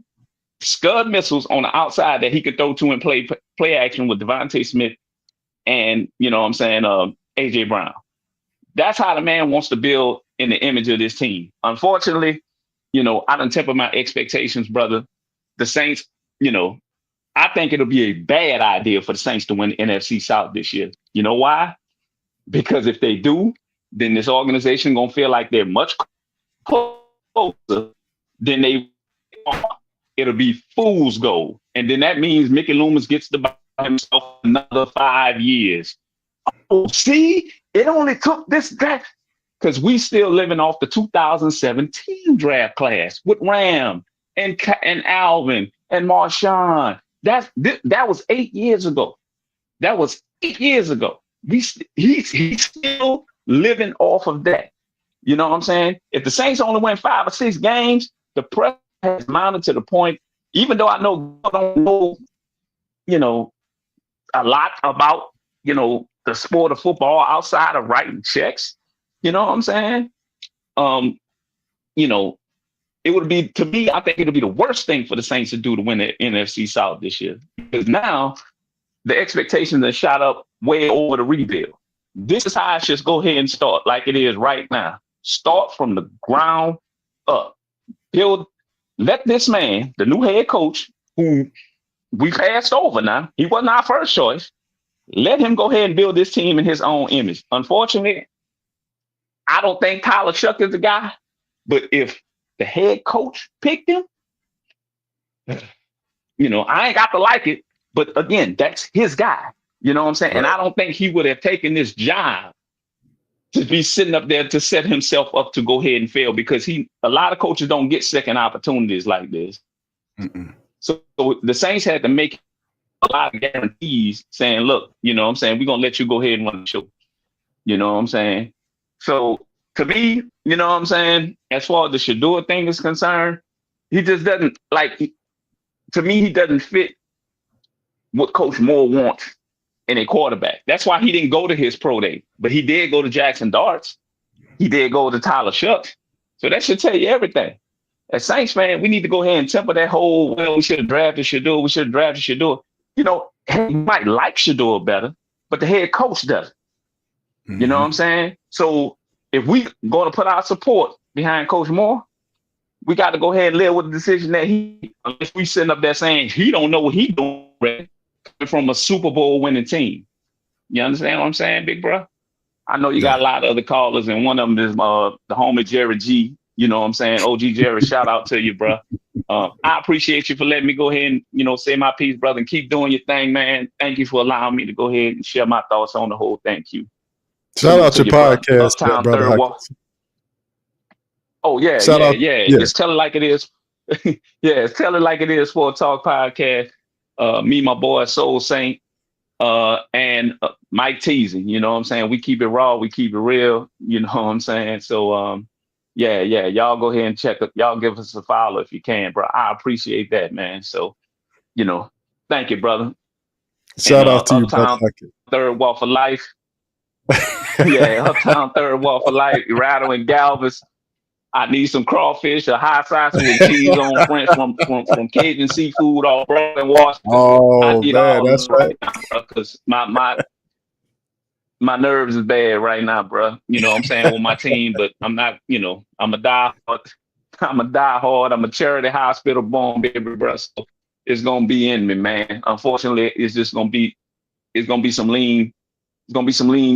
Speaker 9: Scud missiles on the outside that he could throw to and play action with Devontae Smith and, AJ Brown. That's how the man wants to build in the image of this team. Unfortunately, I done tempered my expectations, brother. The Saints, I think it'll be a bad idea for the Saints to win the NFC South this year. You know why? Because if they do, then this organization gonna feel like they're much closer than they are. It'll be fool's gold. And then that means Mickey Loomis gets to buy himself another 5 years. Oh, see, it only took this draft because we still living off the 2017 draft class with Ram and Alvin and Marshawn. That was 8 years ago. That was 8 years ago. He's still living off of that. You know what I'm saying? If the Saints only win 5 or 6 games, the press has mounted to the point, even though I don't know, a lot about, the sport of football outside of writing checks. You know what I'm saying? It would be, to me, I think it would be the worst thing for the Saints to do to win the NFC South this year. Because now the expectations are shot up way over the rebuild. This is how I should go ahead and start like it is right now. Start from the ground up. Let this man, the new head coach, who we passed over now, he wasn't our first choice. Let him go ahead and build this team in his own image. Unfortunately, I don't think Tyler Shuck is the guy, but if the head coach picked him, I ain't got to like it, but again, that's his guy. You know what I'm saying? Right. And I don't think he would have taken this job to be sitting up there to set himself up to go ahead and fail, because a lot of coaches don't get second opportunities like this. Mm-mm. So the Saints had to make a lot of guarantees saying, look, we're going to let you go ahead and run the show. You know what I'm saying? So to me, as far as the Shador thing is concerned, he just doesn't to me, he doesn't fit what Coach Moore wants in a quarterback. That's why he didn't go to his pro day, but he did go to Jackson Darts. He did go to Tyler Shucks. So that should tell you everything. As Saints fan, we need to go ahead and temper that whole, we should have drafted Shador. We should have drafted Shador. He might like Shador better, but the head coach doesn't. Mm-hmm. You know what I'm saying? So if we going to put our support behind Coach Moore, we got to go ahead and live with the decision that unless we sitting up there saying he don't know what he's doing from a Super Bowl winning team. You understand what I'm saying, big bro? I know you got a lot of other callers, and one of them is the homie Jerry G. You know what I'm saying? OG Jerry, shout out to you, bro. I appreciate you for letting me go ahead and, say my piece, brother, and keep doing your thing, man. Thank you for allowing me to go ahead and share my thoughts on the whole. Thank you.
Speaker 4: Shout out your podcast, brother.
Speaker 9: Oh, yeah, yeah. Just tell it like it is. Yeah, tell it like it is for a talk podcast. Me, my boy, Soul Saint, and Mike Teasing. You know what I'm saying? We keep it raw. We keep it real. You know what I'm saying? So, yeah. Y'all go ahead and check it. Y'all give us a follow if you can, bro. I appreciate that, man. So, thank you, brother.
Speaker 4: Shout out to you, brother.
Speaker 9: Third Wall for life. Yeah, Uptown Third Wall for life. Rattle and Galvez. I need some crawfish, a hot sausage with cheese on French from Cajun Seafood off Brooklyn, Washington.
Speaker 4: Oh, man, that's right.
Speaker 9: Because my nerves is bad right now, bro. You know what I'm saying, with my team, but I'm not, I'm a diehard. I'm a charity hospital born baby, bro. So it's gonna be in me, man. Unfortunately, it's gonna be some lean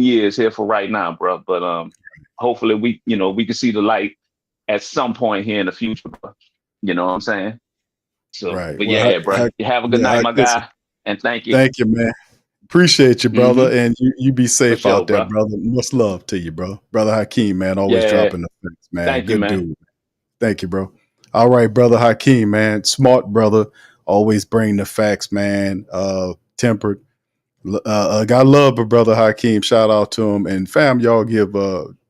Speaker 9: years here for right now, bro. But hopefully we can see the light at some point here in the future, bro. You know what I'm saying? So, right. But bro. You have a good night, my guy, and thank you.
Speaker 4: Thank you, man. Appreciate you, brother, and you be safe out there, brother. Much love to you, bro. Brother Hakeem, man, always dropping the things, man.
Speaker 9: Thank you, man.
Speaker 4: Dude. Thank you, bro. All right, brother Hakeem, man. Smart brother. Always bring the facts, man. Tempered. Got love for brother Hakeem. Shout out to him. And fam, y'all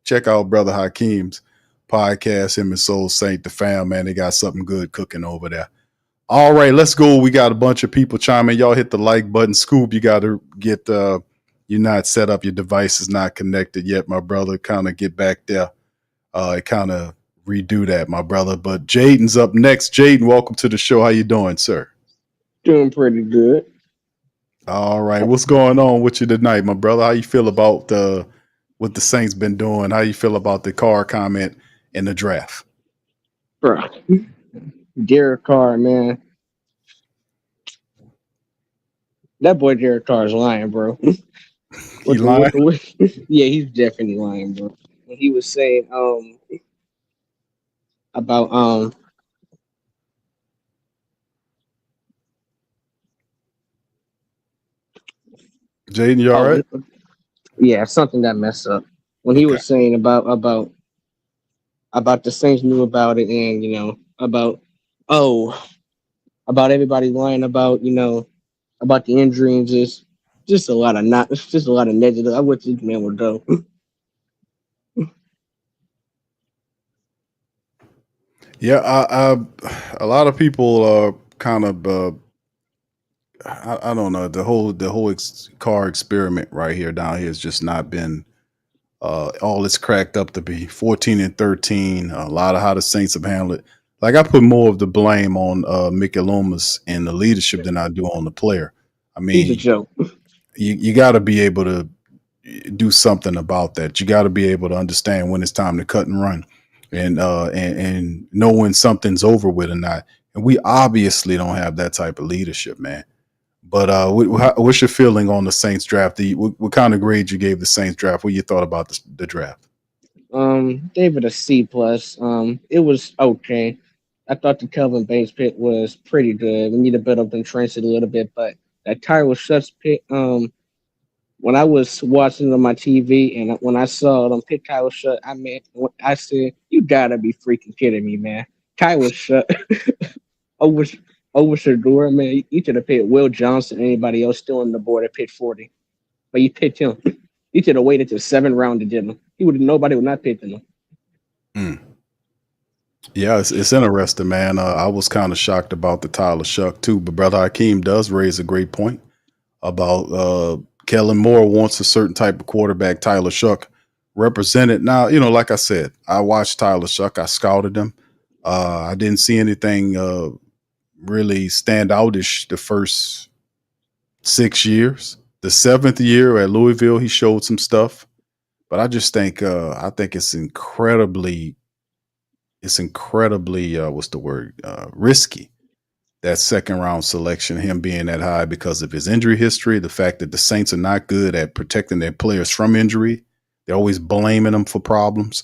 Speaker 4: check out brother Hakeem's podcast, him and Soul Saint, the fam, man. They got something good cooking over there. All right, let's go. We got a bunch of people chiming. Y'all hit the like button. Scoop, you got to get, you're not set up. Your device is not connected yet, my brother. Kind of get back there. Kind of redo that, my brother. But Jaden's up next. Jaden, welcome to the show. How you doing, sir?
Speaker 10: Doing pretty good.
Speaker 4: All right. What's going on with you tonight, my brother? How you feel about what the Saints been doing? How you feel about the Carr comment in the draft?
Speaker 10: Bro. Derek Carr, man. That boy Derek Carr is lying, bro.
Speaker 4: He lying.
Speaker 10: Yeah, he's definitely lying, bro. When he was saying about
Speaker 4: Jaden, you all right?
Speaker 10: yeah, something got messed up. When he
Speaker 4: Okay.
Speaker 10: was saying about the Saints knew about it, and about everybody lying about about the injury, and just a lot of not just a lot of negative. I wish this man would go.
Speaker 4: Yeah, a lot of people are kind of I don't know, the whole car experiment right here down here has just not been all it's cracked up to be. 14-13, a lot of how the Saints have handled it. Like, I put more of the blame on Mickey Loomis and the leadership than I do on the player. I
Speaker 10: He's a
Speaker 4: mean,
Speaker 10: joke.
Speaker 4: you got to be able to do something about that. You got to be able to understand when it's time to cut and run, and know when something's over with or not. And we obviously don't have that type of leadership, man. But what's your feeling on the Saints draft? What kind of grade you gave the Saints draft? What you thought about the draft?
Speaker 10: Gave it a C plus. It was okay. I thought the Kelvin Banks pick was pretty good. We need to build up them transit a little bit, but that Tyrell Shuts pick, when I was watching it on my TV and when I saw them pick Tyrell Shut, I said, "You gotta be freaking kidding me, man!" Tyrell Shut over over Shador, man. You should have picked Will Johnson, anybody else still on the board at pick 40, but you picked him. You should have waited till 7th round to get him. Nobody would not pick him.
Speaker 4: Mm. Yeah, it's interesting, man. I was kind of shocked about the Tyler Shuck too, but Brother Hakeem does raise a great point about Kellen Moore wants a certain type of quarterback. Tyler Shuck represented. Now, like I said, I watched Tyler Shuck. I scouted him. I didn't see anything really stand outish the first 6 years. The 7th year at Louisville, he showed some stuff, but I just think it's incredibly what's the word, risky, that 2nd round selection, him being that high because of his injury history, the fact that the Saints are not good at protecting their players from injury. They're always blaming them for problems.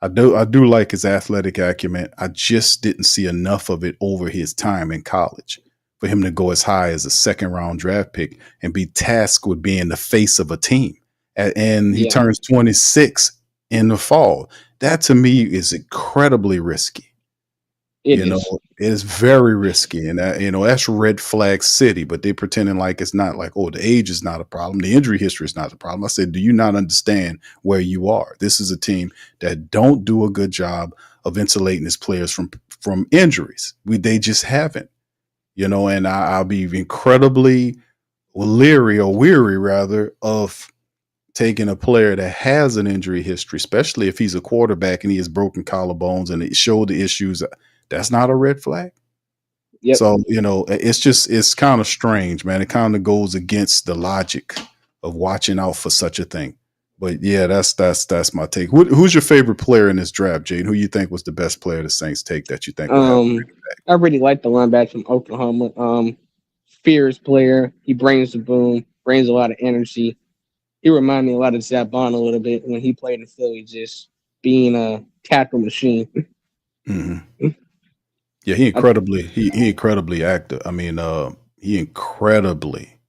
Speaker 4: I do like his athletic acumen. I just didn't see enough of it over his time in college for him to go as high as a 2nd round draft pick and be tasked with being the face of a team. And he turns 26 in the fall. That to me is incredibly risky. It is very risky. And that's red flag city, but they pretending like it's not, like, oh, the age is not a problem. The injury history is not a problem. I said, do you not understand where you are? This is a team that don't do a good job of insulating its players from injuries. They just haven't, and I'll be incredibly weary rather of taking a player that has an injury history, especially if he's a quarterback and he has broken collarbones and it showed the issues. That's not a red flag. Yep. So, it's kind of strange, man. It kind of goes against the logic of watching out for such a thing. But yeah, that's my take. Who's your favorite player in this draft, Jaden? Who you think was the best player the Saints take that you think?
Speaker 10: I really like the linebacker from Oklahoma. Fierce player. He brings the boom, brings a lot of energy. He reminded me a lot of Zach Bond a little bit when he played in Philly, just being a tackle machine.
Speaker 4: Mm-hmm. Yeah, he incredibly active. I mean, he incredibly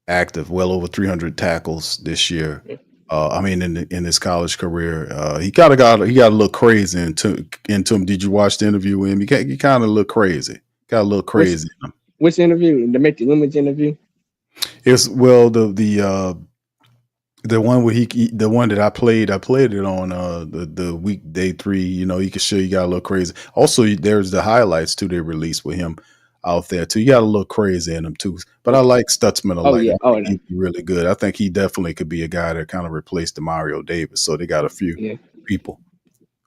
Speaker 4: active. Well over 300 tackles this year. In his college career, he got a little crazy into him. Did you watch the interview with him? He kind of looked crazy. Got a little crazy.
Speaker 10: Which interview? The Mickey Loomis interview?
Speaker 4: It's the one where the one that I played it on the weekday 3. You can show you got a little crazy. Also, there's the highlights too they released with him out there too. You got a little crazy in him too. But I like Stutzman a lot.
Speaker 10: Yeah.
Speaker 4: He's really good. I think he definitely could be a guy that kind of replaced the Mario Davis. So they got a few people.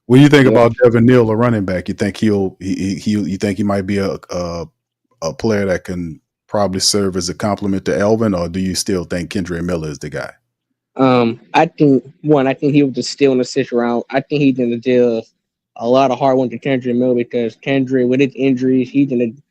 Speaker 4: What do you think about Devin Neal, a running back? You think you think he might be a player that can probably serve as a complement to Elvin, or do you still think Kendre Miller is the guy?
Speaker 10: I think he was just still in the 6th round. I think he's going to deal a lot of hard ones to Kendre Miller because Kendre, with his injuries, he's going to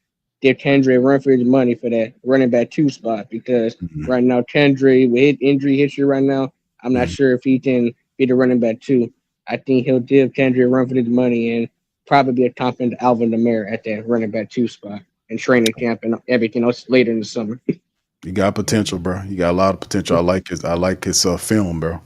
Speaker 10: give Kendrick a run for his money for that running back 2 spot because right now Kendrick with injury history right now, I'm not sure if he can be the running back 2. I think he'll give Kendrick a run for his money and probably be a confident Alvin Kamara at that running back 2 spot and training camp and everything else later in the summer.
Speaker 4: You got potential, bro. You got a lot of potential. I like his film, bro.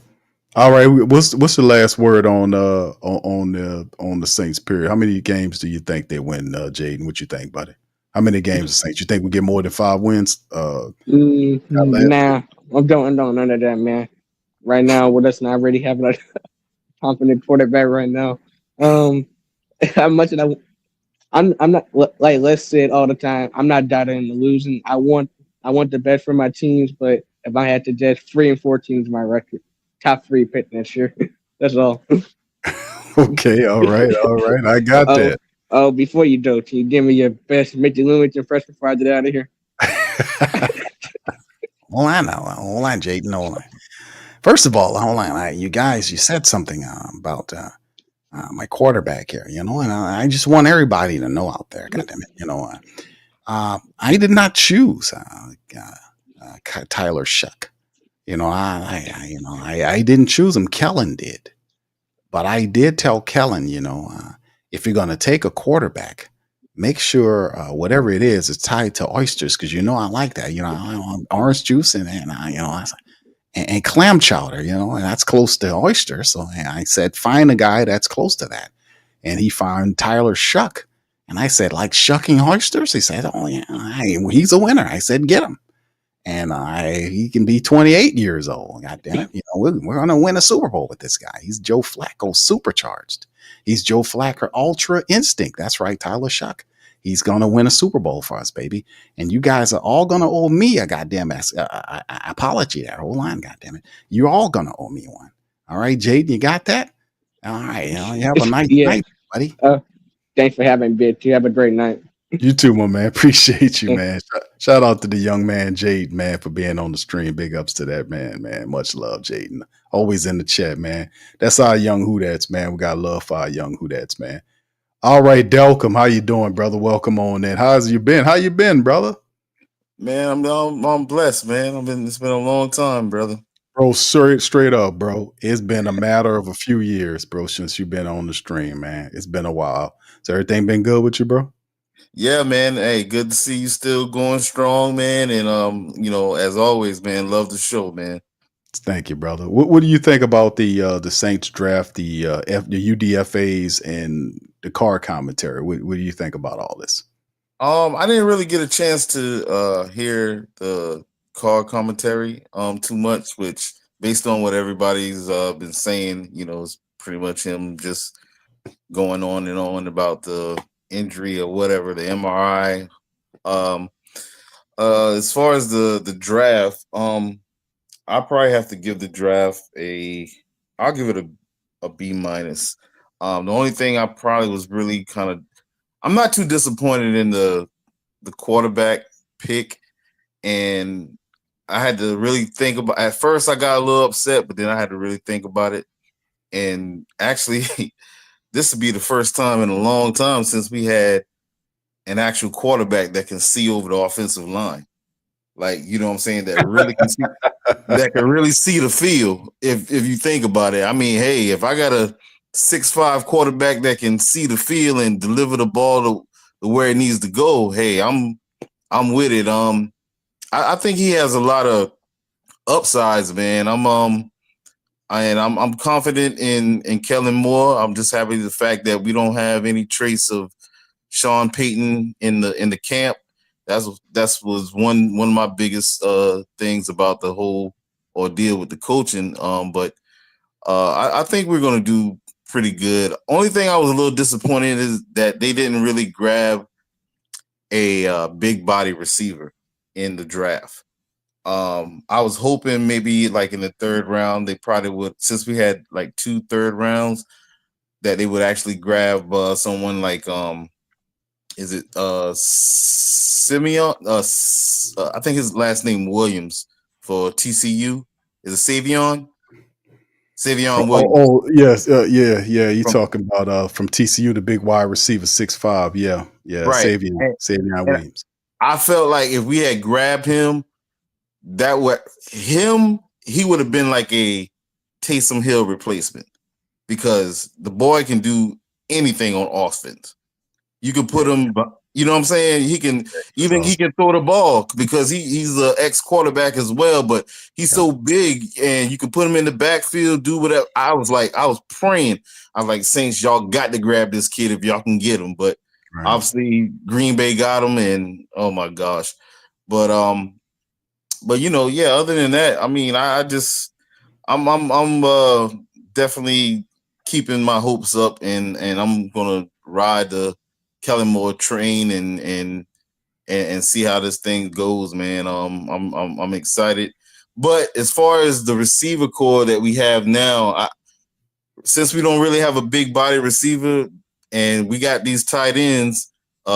Speaker 4: All right, what's the last word on the Saints period? How many games do you think they win, Jaden? What you think, buddy? How many games the Saints? You think we get more than 5 wins?
Speaker 10: Nah, I'm don't none of that, man. Right now, with us not really having a confident quarterback right now. How much of that? I'm not like Les said all the time. I'm not doubting the losing. I want the best for my teams, but if I had to judge 3-14 is my record. Top 3 pick next year. That's all.
Speaker 4: Okay, all right. I got that.
Speaker 10: Oh, before you go, can you give me your best Mitchell Lewis impression before I get out of here?
Speaker 11: Hold on, Jaden, hold on. First of all, hold on, you guys, you said something about my quarterback here, and I just want everybody to know out there, goddammit, I did not choose Tyler Shuck. I didn't choose him. Kellen did, but I did tell Kellen, if you're going to take a quarterback, make sure whatever it is tied to oysters because I like that. I want orange juice and clam chowder. And that's close to oysters. So I said, find a guy that's close to that, and he found Tyler Shuck. And I said, like shucking oysters? He said, oh yeah, he's a winner. I said, get him. And he can be 28 years old. God damn it. We're going to win a Super Bowl with this guy. He's Joe Flacco supercharged. He's Joe Flacco Ultra Instinct. That's right, Tyler Shuck. He's going to win a Super Bowl for us, baby. And you guys are all going to owe me a goddamn apology there. Hold on, goddamn it. You're all going to owe me one. All right, Jaden, you got that? All right. You have a nice night, buddy.
Speaker 10: Thanks for having me, bitch. You have a great night.
Speaker 4: You too, my man. Appreciate you, man. Shout out to the young man, Jaden, man, for being on the stream. Big ups to that, man. Much love, Jaden. Always in the chat, man. That's our young Who-Dats, man. We got love for our young Who-Dats, man. All right, Delcom, how you doing, brother? Welcome on in. How's you been? How you been, brother?
Speaker 12: Man, I'm blessed, man. It's been a long time, brother.
Speaker 4: Bro, straight up, bro. It's been a matter of a few years, bro, since you've been on the stream, man. It's been a while. So everything been good with you, bro?
Speaker 12: Yeah, man. Hey, good to see you still going strong, man. And as always, man, love the show, man.
Speaker 4: Thank you, brother. What do you think about the Saints draft, the UDFAs, and the Carr commentary? What do you think about all this?
Speaker 12: I didn't really get a chance to hear the Carr commentary too much, which based on what everybody's been saying, is pretty much him just going on and on about the injury or whatever, the MRI. As far as the draft, I probably have to give the draft I'll give it a B minus. The only thing I probably was really I'm not too disappointed in the quarterback pick, and I had to really think about. At first, I got a little upset, but then I had to really think about it. And actually, this would be the first time in a long time since we had an actual quarterback that can see over the offensive line. Like, you know what I'm saying? That really can see, that can really see the field. If you think about it, I mean, hey, if I got a 6'5" quarterback that can see the field and deliver the ball to where it needs to go, hey, I'm with it. I think he has a lot of upsides, man. I'm confident in Kellen Moore. I'm just happy with the fact that we don't have any trace of Sean Payton in the camp. That was one of my biggest things about the whole ordeal with the coaching. But I think we're going to do pretty good. Only thing I was a little disappointed is that they didn't really grab a big body receiver in the draft. I was hoping maybe like in the 3rd round, they probably would, since we had like 2 3rd rounds, that they would actually grab someone like is it Simeon? I think his last name Williams for TCU. Is it Savion? Savion Williams.
Speaker 4: Oh yes, yeah. You talking about from TCU, the big wide receiver, 6'5". Yeah,
Speaker 12: right.
Speaker 4: Savion Williams.
Speaker 12: I felt like if we had grabbed him, he would have been like a Taysom Hill replacement because the boy can do anything on offense. You can put him, you know what I'm saying? He can throw the ball because he's an ex-quarterback as well, but he's so big and you can put him in the backfield, do whatever. I was praying. I was like, Saints, y'all got to grab this kid if y'all can get him. But obviously Green Bay got him, and oh my gosh. But other than that, I mean, I'm definitely keeping my hopes up, and I'm gonna ride the Kellen Moore train and see how this thing goes, man. I'm excited. But as far as the receiver core that we have now, since we don't really have a big body receiver and we got these tight ends, we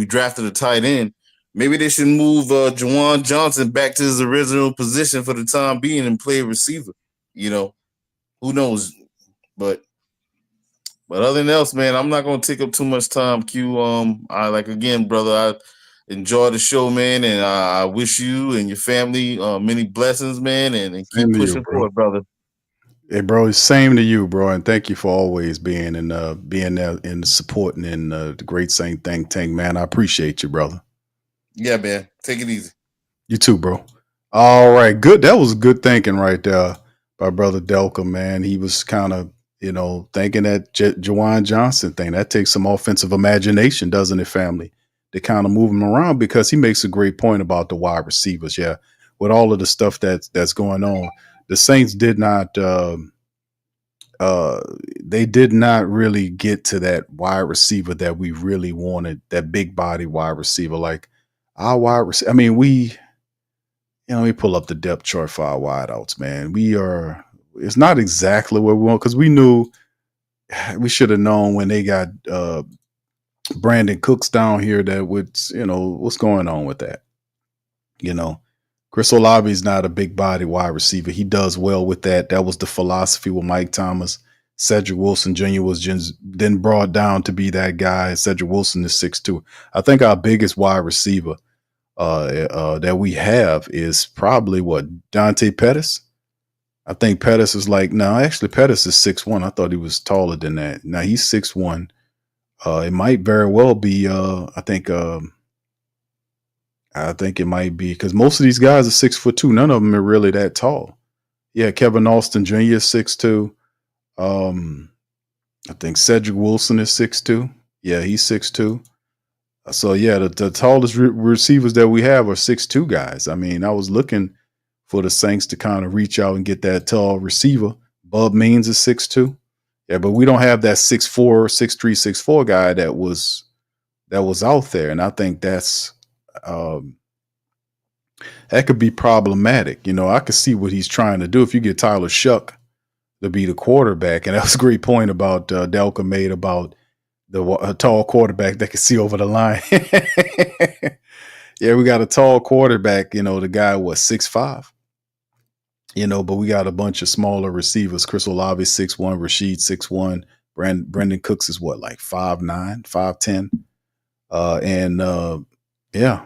Speaker 12: drafted a tight end. Maybe they should move Juwan Johnson back to his original position for the time being and play receiver. Who knows? But other than else, man, I'm not gonna take up too much time. Q. Again, brother, I enjoy the show, man, and I wish you and your family many blessings, man, and keep pushing forward, brother.
Speaker 4: Hey, bro, same to you, bro, and thank you for always being there and supporting in the Great Saint Think Tank, man. I appreciate you, brother.
Speaker 12: Yeah, man. Take it easy.
Speaker 4: You too, bro. All right, good. That was good thinking right there by brother Delka, man. He was kind of, thinking that Juwan Johnson thing. That takes some offensive imagination, doesn't it, family? To kind of move him around, because he makes a great point about the wide receivers. Yeah, with all of the stuff that's going on, the Saints did not. They did not really get to that wide receiver that we really wanted. That big body wide receiver, like our wide receiver. I mean, we pull up the depth chart for our wideouts, man. It's not exactly where we want, because we knew we should have known when they got Brandon Cooks down here that would, what's going on with that. Chris Olave is not a big body wide receiver. He does well with that. That was the philosophy with Mike Thomas. Cedric Wilson Jr. was then brought down to be that guy. Cedric Wilson is 6'2". I think our biggest wide receiver that we have is probably Dante Pettis. I think Pettis is Pettis is 6'1". I thought he was taller than that. Now he's 6'1". It might very well be. I think it might be, because most of these guys are 6'2". None of them are really that tall. Yeah, Kevin Austin Jr. is 6'2". I think Cedric Wilson is 6'2". Yeah, he's 6'2". So yeah, the tallest receivers that we have are 6'2" guys. I mean, I was looking for the Saints to kind of reach out and get that tall receiver. Bub Means is 6'2". Yeah, but we don't have that 6'4", 6'3", 6'4" guy that was out there, and I think that's that could be problematic. I could see what he's trying to do. If you get Tyler Shuck to be the quarterback, and that was a great point about Delka made about a tall quarterback that can see over the line. Yeah, we got a tall quarterback. The guy was 6'5". But we got a bunch of smaller receivers. Chris Olave 6'1", Rashid 6'1", Brendan Cooks is like 5'9", 5'10". Yeah,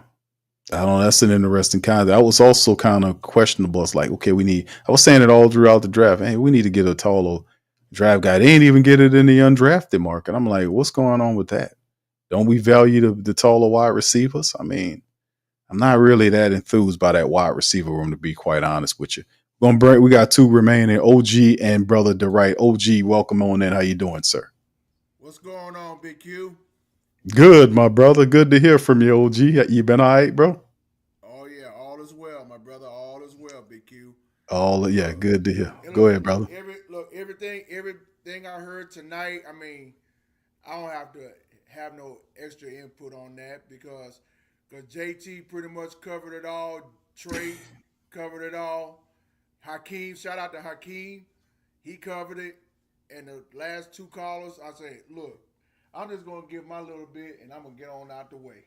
Speaker 4: I don't know. That's an interesting kind. That was also kind of questionable. It's like, okay, I was saying it all throughout the draft. Hey, we need to get a taller draft guy. They ain't even get it in the undrafted market. I'm like, what's going on with that? Don't we value the taller wide receivers? I mean, I'm not really that enthused by that wide receiver room, to be quite honest with you. We got two remaining, OG and brother DeWright. OG, welcome on in. How you doing, sir?
Speaker 13: What's going on, Big Q?
Speaker 4: Good, my brother. Good to hear from you, OG. You been all right, bro?
Speaker 13: Oh yeah, all is well, my brother. All is well, Big Q.
Speaker 4: Good to hear. Go ahead, brother.
Speaker 13: Everything I heard tonight. I mean, I don't have to have no extra input on that because JT pretty much covered it all. Trey covered it all. Hakeem, shout out to Hakeem. He covered it. And the last two callers, I say, look, I'm just going to give my little bit and I'm going to get on out the way.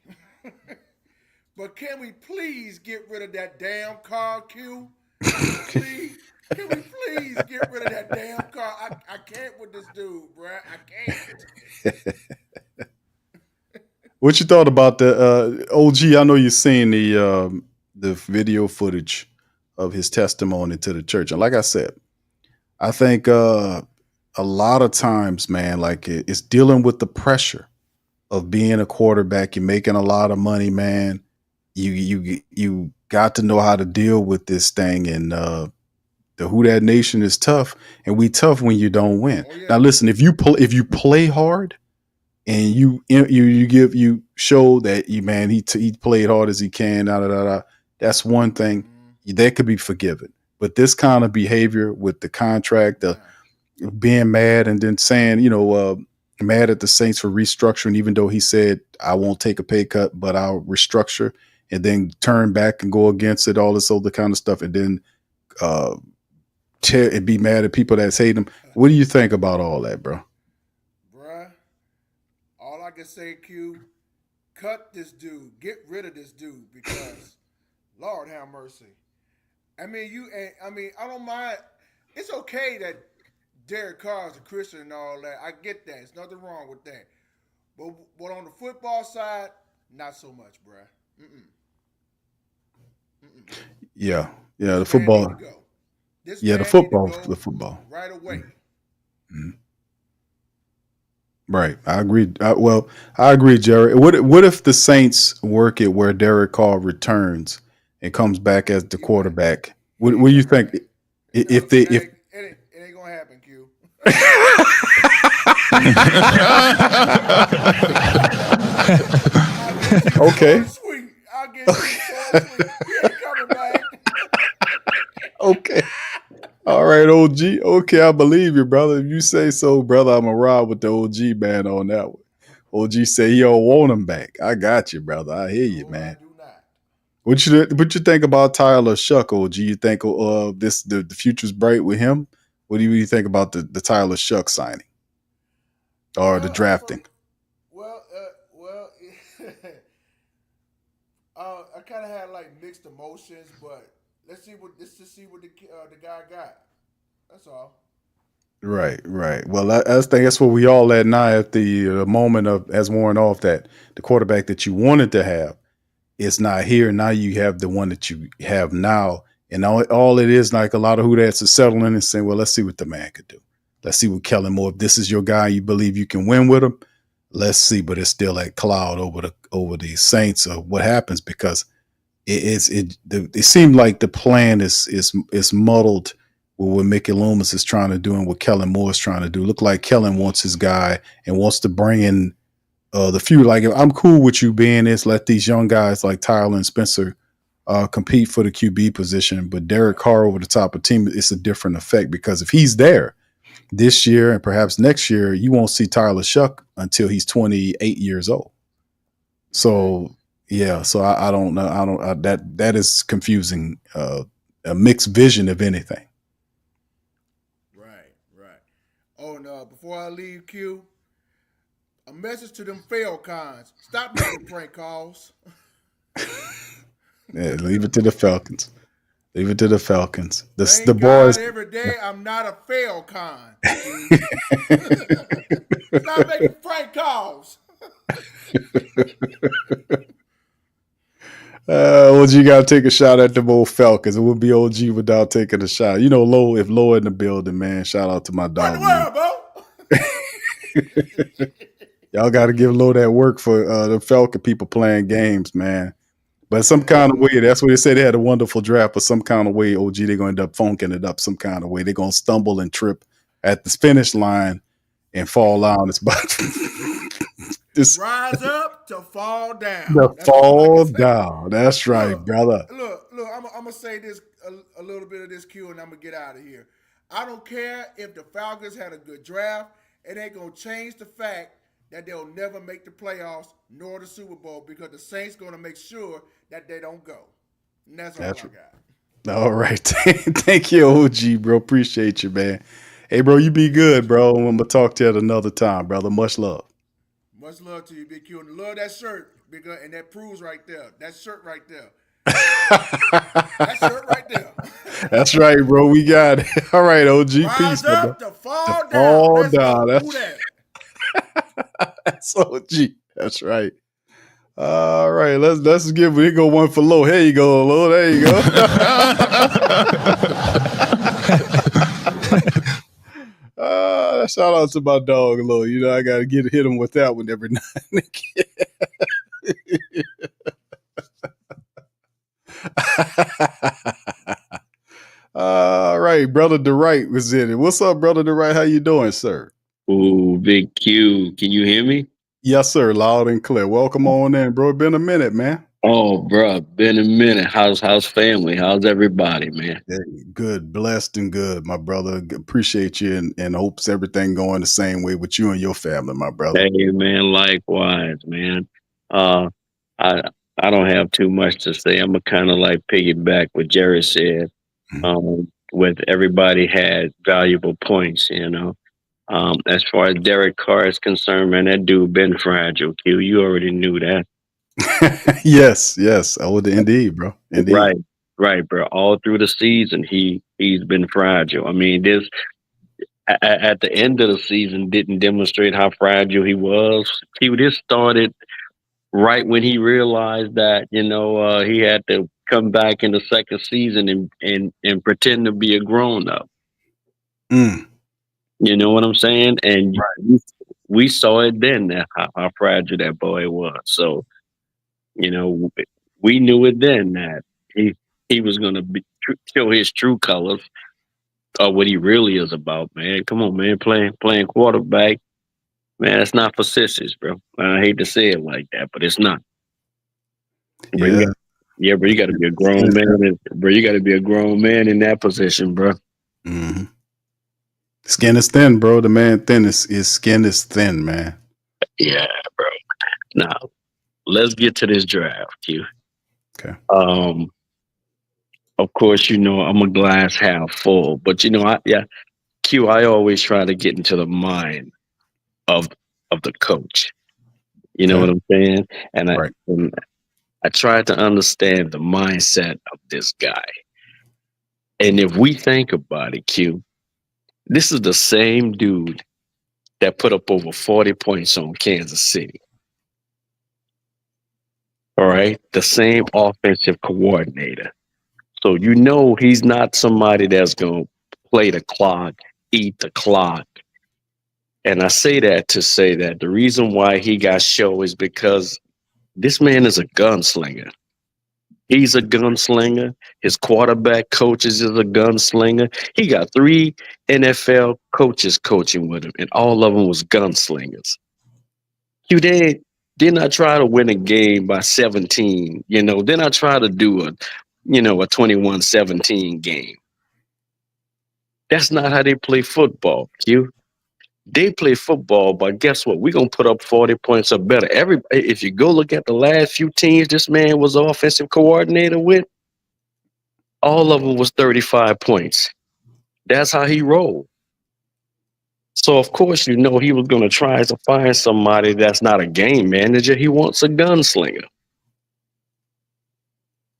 Speaker 13: But can we please get rid of that damn car, Q? Please? Can we please get rid of that damn car? I can't with this dude, bruh. I can't.
Speaker 4: What you thought about the OG? I know you've seen the video footage of his testimony to the church, and like I said, I think a lot of times, man, like it's dealing with the pressure of being a quarterback. You're making a lot of money, man. You got to know how to deal with this thing, and the Who Dat Nation is tough, and we tough when you don't win.
Speaker 13: Oh, yeah.
Speaker 4: Now, listen, if you play hard and you show that he played hard as he can, that's one thing that could be forgiven. But this kind of behavior with the contract, being mad and then saying, mad at the Saints for restructuring, even though he said, I won't take a pay cut, but I'll restructure, and then turn back and go against it, all this other kind of stuff, and then and be mad at people that hate him. What do you think about all that, bro?
Speaker 13: Bruh, all I can say, Q, cut this dude. Get rid of this dude because, Lord have mercy. I don't mind. It's okay that Derek Carr is a Christian and all that. I get that. There's nothing wrong with that. But on the football side, not so much, bruh.
Speaker 4: Yeah, the football. The football.
Speaker 13: Right away.
Speaker 4: Mm-hmm. Right, I agree. I agree, Jerry. What if the Saints work it where Derek Carr returns and comes back as the quarterback? What do you think?
Speaker 13: It ain't gonna happen, Q.
Speaker 4: Okay.
Speaker 13: I'll get you sweet. He ain't coming back.
Speaker 4: Okay. All right, OG. Okay, I believe you, brother. If you say so, brother, I'm gonna ride with the OG man on that one. OG say he don't want him back. I got you, brother. I hear you, man.
Speaker 13: I do not.
Speaker 4: What you think about Tyler Shuck, OG? You think the future's bright with him? What do you think about the Tyler Shuck signing or the drafting?
Speaker 13: I kind of had like mixed emotions, but let's see what the guy got. That's all.
Speaker 4: Right. Well, I think that's where we all at now at the moment of as worn off that the quarterback that you wanted to have is not here. Now you have the one that you have now. And all it is, like a lot of who that's are settling and saying, well, let's see what the man could do. Let's see what Kellen Moore, if this is your guy, you believe you can win with him. Let's see. But it's still that cloud over the Saints of what happens because it seemed like the plan is muddled with what Mickey Loomis is trying to do and what Kellen Moore is trying to do. Look like Kellen wants his guy and wants to bring in the few. Like, I'm cool with you being this. Let these young guys like Tyler and Spencer compete for the QB position. But Derek Carr over the top of the team, it's a different effect because if he's there this year and perhaps next year, you won't see Tyler Shuck until he's 28 years old. So, yeah. So I don't know. That is confusing. A mixed vision of anything.
Speaker 13: Right. Oh no! Before I leave, Q, a message to them fail cons: stop making prank calls.
Speaker 4: Yeah, leave it to the Falcons.
Speaker 13: Thank
Speaker 4: The
Speaker 13: God
Speaker 4: boys.
Speaker 13: every day I'm not a fail con. Stop making prank calls.
Speaker 4: OG got to take a shot at the old Falcons. It would be OG without taking a shot. You know, if Low in the building, man, shout out to my dog.
Speaker 13: What in the world, bro?
Speaker 4: Y'all got to give Low that work for the Falcon people playing games, man. But some kind of way, that's what they said. They had a wonderful draft, but some kind of way, OG, they're going to end up funking it up some kind of way. They're going to stumble and trip at the finish line and fall out. It's about
Speaker 13: rise up to fall down.
Speaker 4: Fall down. That's right, brother.
Speaker 13: Look, I'm going to say this, a little bit of this, Q, and I'm going to get out of here. I don't care if the Falcons had a good draft. It ain't going to change the fact that they'll never make the playoffs nor the Super Bowl because the Saints going to make sure that they don't go. And that's all I got.
Speaker 4: All right. Thank you, OG, bro. Appreciate you, man. Hey, bro, you be good, bro. I'm going to talk to you at another time, brother. Much love.
Speaker 13: Much love to you, Big Q. And love that shirt, Big, and that proves right there. That shirt right there. That shirt right there.
Speaker 4: That's right, bro. We got it. All right, OG.
Speaker 13: Rise
Speaker 4: Peace,
Speaker 13: up
Speaker 4: brother.
Speaker 13: to fall down.
Speaker 4: Fall down. That's OG. That's right. All right, let's give it. Go one for Low. Here you go, Low. There you go. Shout out to my dog, Low. You know I gotta hit him with that one every now and again. All right, brother DeWright was in it. What's up, brother DeWright? How you doing, sir?
Speaker 14: Ooh, Big Q. Can you hear me?
Speaker 4: Yes, sir. Loud and clear. Welcome on in, bro. Been a minute, man.
Speaker 14: Oh, bro, been a minute. How's family? How's everybody, man?
Speaker 4: Yeah, good, blessed and good, my brother. Appreciate you and hopes everything going the same way with you and your family, my brother.
Speaker 14: Hey, man, likewise, man. I I don't have too much to say. I'm gonna kind of like piggyback what Jerry said. With everybody had valuable points, you know. As far as Derek Carr is concerned, man, that dude been fragile. Q, you already knew that.
Speaker 4: yes. I would indeed, bro. Indeed.
Speaker 14: Right, bro. All through the season, he's been fragile. I mean, this at the end of the season didn't demonstrate how fragile he was. This started right when he realized that he had to come back in the second season and pretend to be a grown up. You know what I'm saying? And we saw it then, how fragile that boy was. So, we knew it then that he was going to show his true colors of what he really is about, man. Come on, man. Playing quarterback, man, it's not for sissies, bro. I hate to say it like that, but it's not. Bro, bro, you got to be a grown man. Bro, you got to be a grown man in that position, bro.
Speaker 4: Mm-hmm. Skin is thin, bro. The man thin his skin is thin, man.
Speaker 14: Yeah, bro. Now, let's get to this draft, Q.
Speaker 4: Okay.
Speaker 14: Of course, I'm a glass half full, but Q, I always try to get into the mind of the coach. You know what I'm saying? And I tried to understand the mindset of this guy. And if we think about it, Q, this is the same dude that put up over 40 points on Kansas City. All right? The same offensive coordinator. So he's not somebody that's going to play the clock, eat the clock. And I say that to say that the reason why he got show is because this man is a gunslinger. He's a gunslinger. His quarterback coaches is a gunslinger. He got 3 NFL coaches coaching with him, and all of them was gunslingers. They did not try to win a game by 17. Then I try to do a 21-17 game. That's not how they play football, Q. They play football, but guess what? We're going to put up 40 points or better. If you go look at the last few teams this man was offensive coordinator with, all of them was 35 points. That's how he rolled. So, of course, he was going to try to find somebody that's not a game manager. He wants a gunslinger.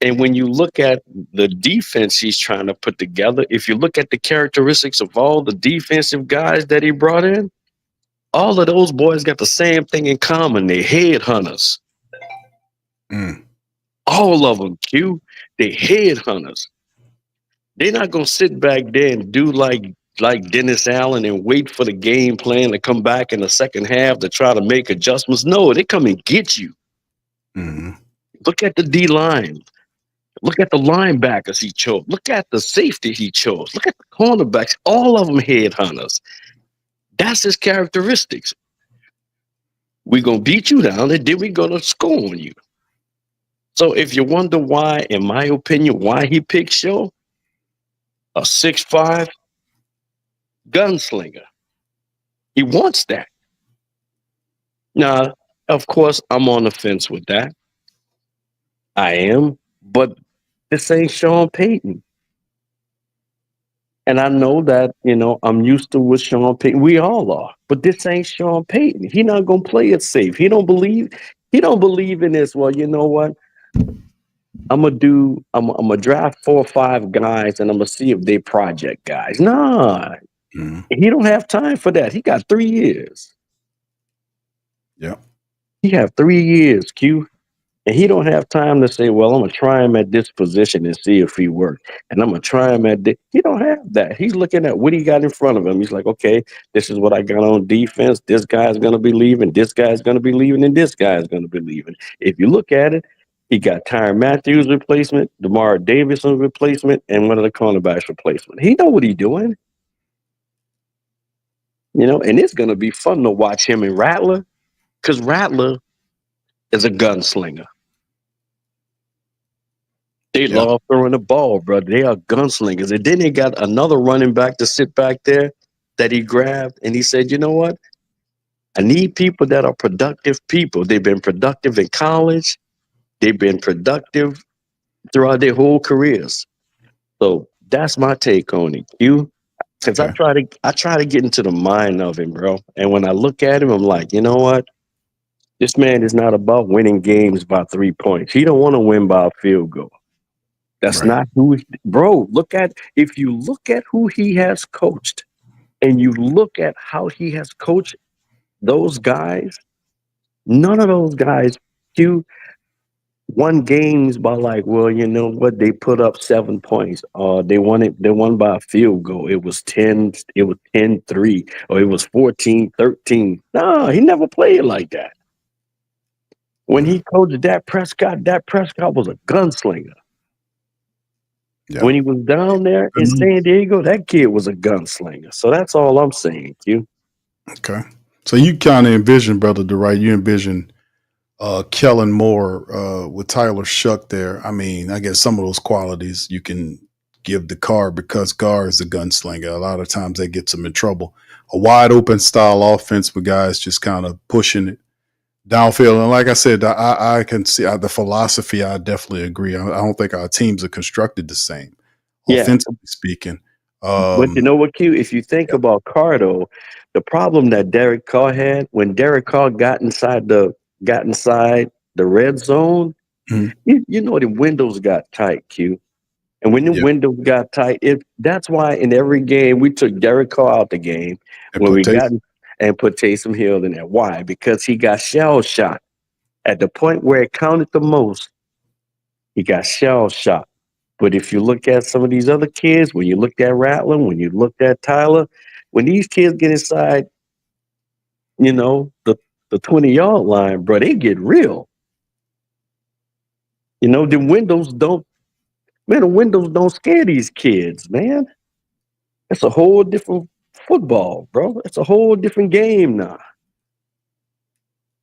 Speaker 14: And when you look at the defense he's trying to put together, if you look at the characteristics of all the defensive guys that he brought in, all of those boys got the same thing in common. They're headhunters. All of them, Q. They're headhunters. They're not going to sit back there and do like Dennis Allen and wait for the game plan to come back in the second half to try to make adjustments. No, they come and get you. Look at the D-line. Look at the linebackers he chose. Look at the safety he chose. Look at the cornerbacks. All of them headhunters. That's his characteristics. We're going to beat you down, and then we're going to score on you. So if you wonder why, in my opinion, why he picked Show, a 6'5" gunslinger. He wants that. Now, of course, I'm on the fence with that. I am, but this ain't Sean Payton. And I know that, I'm used to what Sean Payton, we all are, but this ain't Sean Payton. He not going to play it safe. He don't believe in this. Well, you know what? I'm going to draft 4 or 5 guys and I'm going to see if they project guys. Nah, he don't have time for that. He got 3 years.
Speaker 4: Yeah.
Speaker 14: He have 3 years, Q. And he don't have time to say, well, I'm going to try him at this position and see if he works. And I'm going to try him at this. He don't have that. He's looking at what he got in front of him. He's like, okay, this is what I got on defense. This guy's going to be leaving. This guy's going to be leaving. And this guy's going to be leaving. If you look at it, he got Tyrann Matthews replacement, DeMar Davidson replacement, and one of the cornerbacks replacement. He know what he's doing. You know, and it's going to be fun to watch him and Rattler, because Rattler is a gunslinger. They love throwing the ball, bro. They are gunslingers. And then they got another running back to sit back there that he grabbed, and he said, you know what? I need people that are productive people. They've been productive in college. They've been productive throughout their whole careers. So that's my take on it. Because I try to get into the mind of him, bro. And when I look at him, I'm like, you know what? This man is not about winning games by 3 points. He don't want to win by a field goal. That's not who, bro. If you look at who he has coached, and you look at how he has coached those guys, none of those guys won games by like, well, you know what? They put up 7 points. They won by a field goal. It was 10-3, or it was 14-13. No, he never played like that. When he coached Dak Prescott was a gunslinger. Yeah. When he was down there in San Diego, that kid was a gunslinger. So that's all I'm saying, Q.
Speaker 4: Okay. So you kind of envision, Brother DeWright, you envision Kellen Moore with Tyler Shuck there. I mean, I guess some of those qualities you can give to Carr, because Carr is a gunslinger. A lot of times that gets him in trouble. A wide open style offense with guys just kind of pushing it downfield. And like I said, I can see the philosophy. I definitely agree. I don't think our teams are constructed the same, offensively speaking.
Speaker 14: But you know what, Q? If you think about Carr, though, the problem that Derek Carr had when Derek Carr got inside the red zone, you know the windows got tight, Q. And when the windows got tight, that's why in every game we took Derek Carr out the game and put Taysom Hill in there. Why? Because he got shell shot. At the point where it counted the most, he got shell shot. But if you look at some of these other kids, when you looked at Rattler, when you looked at Tyler, when these kids get inside, you know, the 20-yard line, bro, they get real. You know, the windows don't scare these kids, man. It's a whole different football, bro. It's a whole different game now.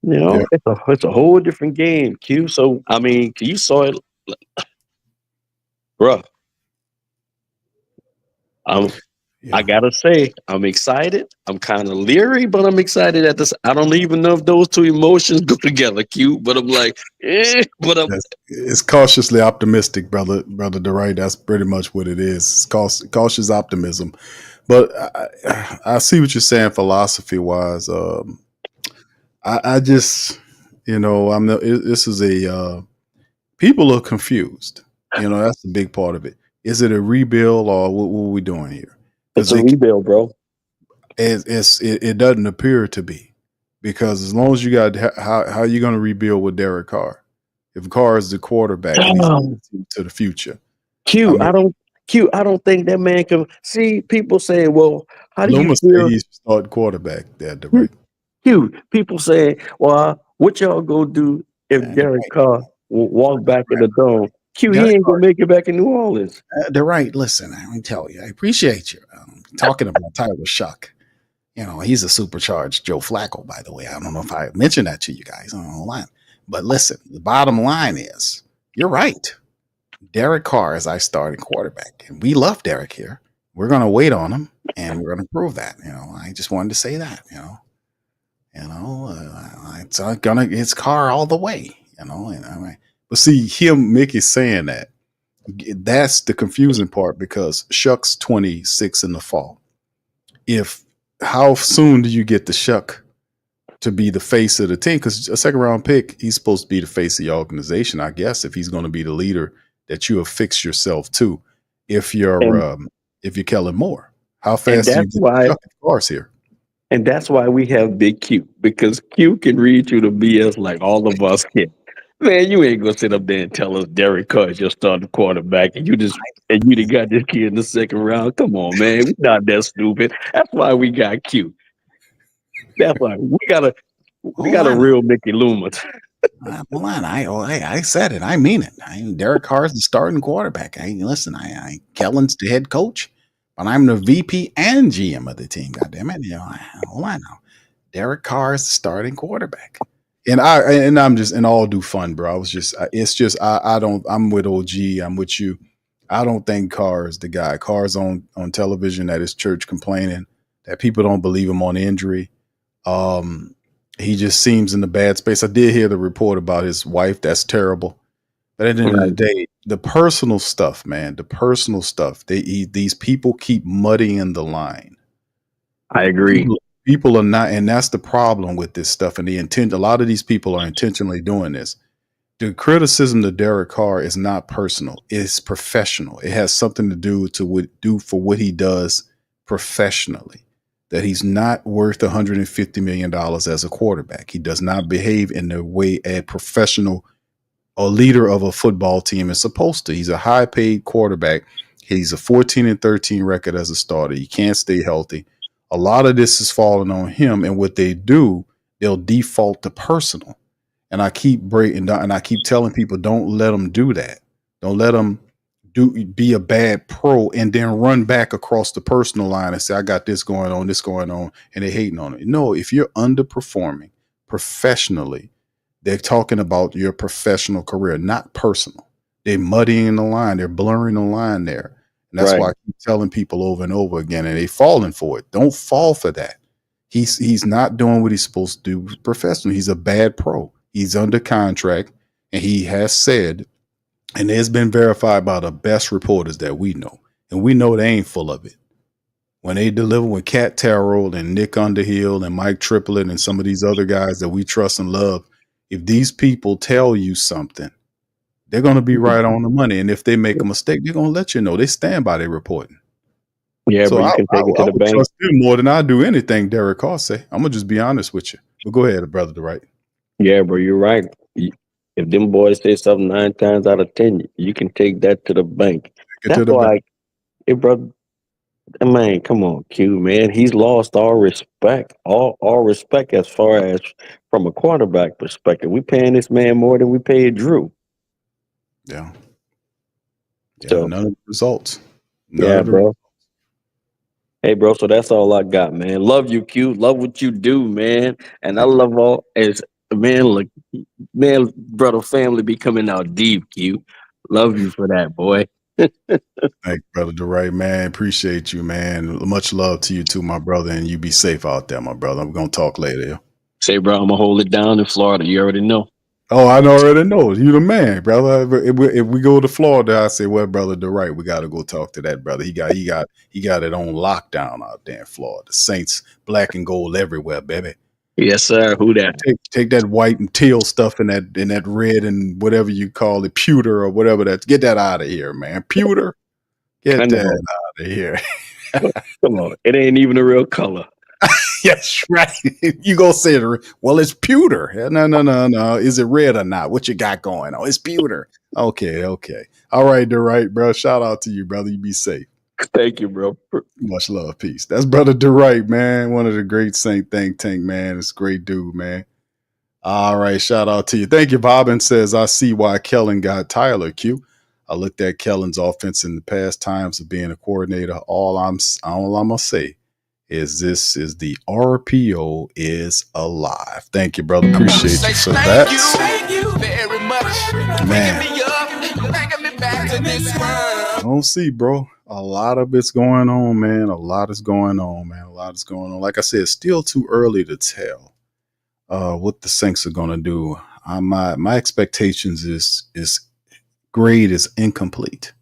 Speaker 14: You know, it's a whole different game, Q. So, I mean, you saw it, bro. I gotta say, I'm excited. I'm kind of leery, but I'm excited at this. I don't even know if those two emotions go together, Q. But I'm like,
Speaker 4: it's cautiously optimistic, brother DeWright. That's pretty much what it is. It's cautious optimism. But I see what you're saying philosophy wise. I just, you know, this is people are confused. You know, that's the big part of it. Is it a rebuild, or what are we doing here?
Speaker 14: It's a rebuild, bro.
Speaker 4: It doesn't appear to be, because as long as you got how are you going to rebuild with Derek Carr? If Carr is the quarterback to the future,
Speaker 14: I don't think that man can see. People say, well, how do
Speaker 4: Loomis
Speaker 14: you feel?
Speaker 4: He's starting quarterback there, right?
Speaker 14: People say, well, what y'all gonna do if Derek Carr will walk back in the dome? He ain't gonna make it back in New Orleans.
Speaker 11: DeWright, listen, I me tell you, I appreciate you talking about Tyler Shuck. You know, he's a supercharged Joe Flacco, by the way. I don't know if I mentioned that to you guys on the line. But listen, the bottom line is, you're right. Derek Carr is our starting quarterback. And we love Derek here. We're going to wait on him, and we're going to prove that. You know, I just wanted to say that, it's Carr all the way, But see, Mickey saying that's the confusing part, because Shuck's 26 in the fall. How soon do you get the Shuck to be the face of the team? Because a second round pick, he's supposed to be the face of your organization, I guess, if he's going to be the leader that you have fixed yourself to. If you're Kellen Moore, how fast do you get the Shuck of course here?
Speaker 14: And that's why we have Big Q, because Q can read you the BS like all of us can. Man, you ain't gonna sit up there and tell us Derek Carr is your starting quarterback, and you done got this kid in the second round. Come on, man, we not that stupid. That's why we got Q. That's why we got a real Mickey Loomis.
Speaker 11: Hold on, I said it. I mean it. Derek Carr's the starting quarterback. Listen. Kellen's the head coach, but I'm the VP and GM of the team. God damn it! Hold on now. Derek Carr is the starting quarterback. And I'm just in all due fun, bro. I'm with OG. I'm with you. I don't think Carr is the guy. Carr's on television at his church complaining that people don't believe him on injury. He just seems in the bad space. I did hear the report about his wife. That's terrible. But at the end of the day, the personal stuff, man, these people keep muddying the line.
Speaker 14: I agree.
Speaker 11: People are not, and that's the problem with this stuff. And a lot of these people are intentionally doing this. The criticism of Derek Carr is not personal; it's professional. It has something to do for what he does professionally. That he's not worth $150 million as a quarterback. He does not behave in the way a professional or leader of a football team is supposed to. He's a high-paid quarterback. He's a 14-13 record as a starter. He can't stay healthy. A lot of this is falling on him, and what they do, they'll default to personal. And I keep breaking down, and I keep telling people, don't let them do that. Don't let them be a bad pro and then run back across the personal line and say, I got this going on, and they're hating on it. No, if you're underperforming professionally, they're talking about your professional career, not personal. They're muddying the line. They're blurring the line there. And that's why I keep telling people over and over again, and they're falling for it. Don't fall for that. He's not doing what he's supposed to do professionally. He's a bad pro. He's under contract, and he has said, and it's been verified by the best reporters that we know, and we know they ain't full of it. When they deliver with Cat Terrell and Nick Underhill and Mike Triplett and some of these other guys that we trust and love, if these people tell you something, they're going to be right on the money. And if they make a mistake, they're going to let you know. They stand by their reporting.
Speaker 14: Yeah, so but you can take it to the bank.
Speaker 11: Trust them more than I do anything Derek Carr say. I'm going to just be honest with you. But go ahead, brother, to right.
Speaker 14: Yeah, bro, you're right. If them boys say something 9 times out of 10, you can take that to the bank. That's why, hey, brother, man, come on, Q, man. He's lost all respect, all respect as far as from a quarterback perspective. We paying this man more than we paid Drew.
Speaker 11: Yeah. So, none of the results.
Speaker 14: Bro. Hey, bro, so that's all I got, man. Love you, Q. Love what you do, man. And I love all as man, look, man, brother, family be coming out deep, Q. Love you for that, boy.
Speaker 11: Thanks, brother DeRay, man. Appreciate you, man. Much love to you too, my brother, and you be safe out there, my brother. We're gonna talk later. Yeah?
Speaker 14: Say, bro, I'm gonna hold it down in Florida. You already know.
Speaker 11: Oh, I already know. You the man, brother. If we go to Florida, I say, well, brother DeRay, we got to go talk to that brother. He got it on lockdown out there in Florida. Saints black and gold everywhere, baby.
Speaker 14: Yes, sir. Who that?
Speaker 11: Take that white and teal stuff and that red and whatever you call it, pewter or whatever that. Get that out of here, man. Pewter. Get that out of here.
Speaker 14: Come on. It ain't even a real color.
Speaker 11: Yes, right. You gonna say it? Well, it's pewter. No. Is it red or not? What you got going on? It's pewter. Okay. All right, DeRay, bro. Shout out to you, brother. You be safe.
Speaker 14: Thank you, bro.
Speaker 11: Much love, peace. That's brother DeRay, man. One of the great Saint think tank, man. It's a great dude, man. All right, shout out to you. Thank you. Bobbin says, I see why Kellen got Tyler, Q. I looked at Kellen's offense in the past times of being a coordinator. All I'm gonna say is this is the RPO is alive. Thank you, brother. Appreciate you for that.
Speaker 6: Thank you very much.
Speaker 11: Man.
Speaker 6: Picking me up, bringing me back to this world.
Speaker 11: I don't see, bro. A lot of it's going on, man. A lot is going on, man. A lot is going on. Like I said, it's still too early to tell what the Saints are gonna do. My expectations is grade is incomplete.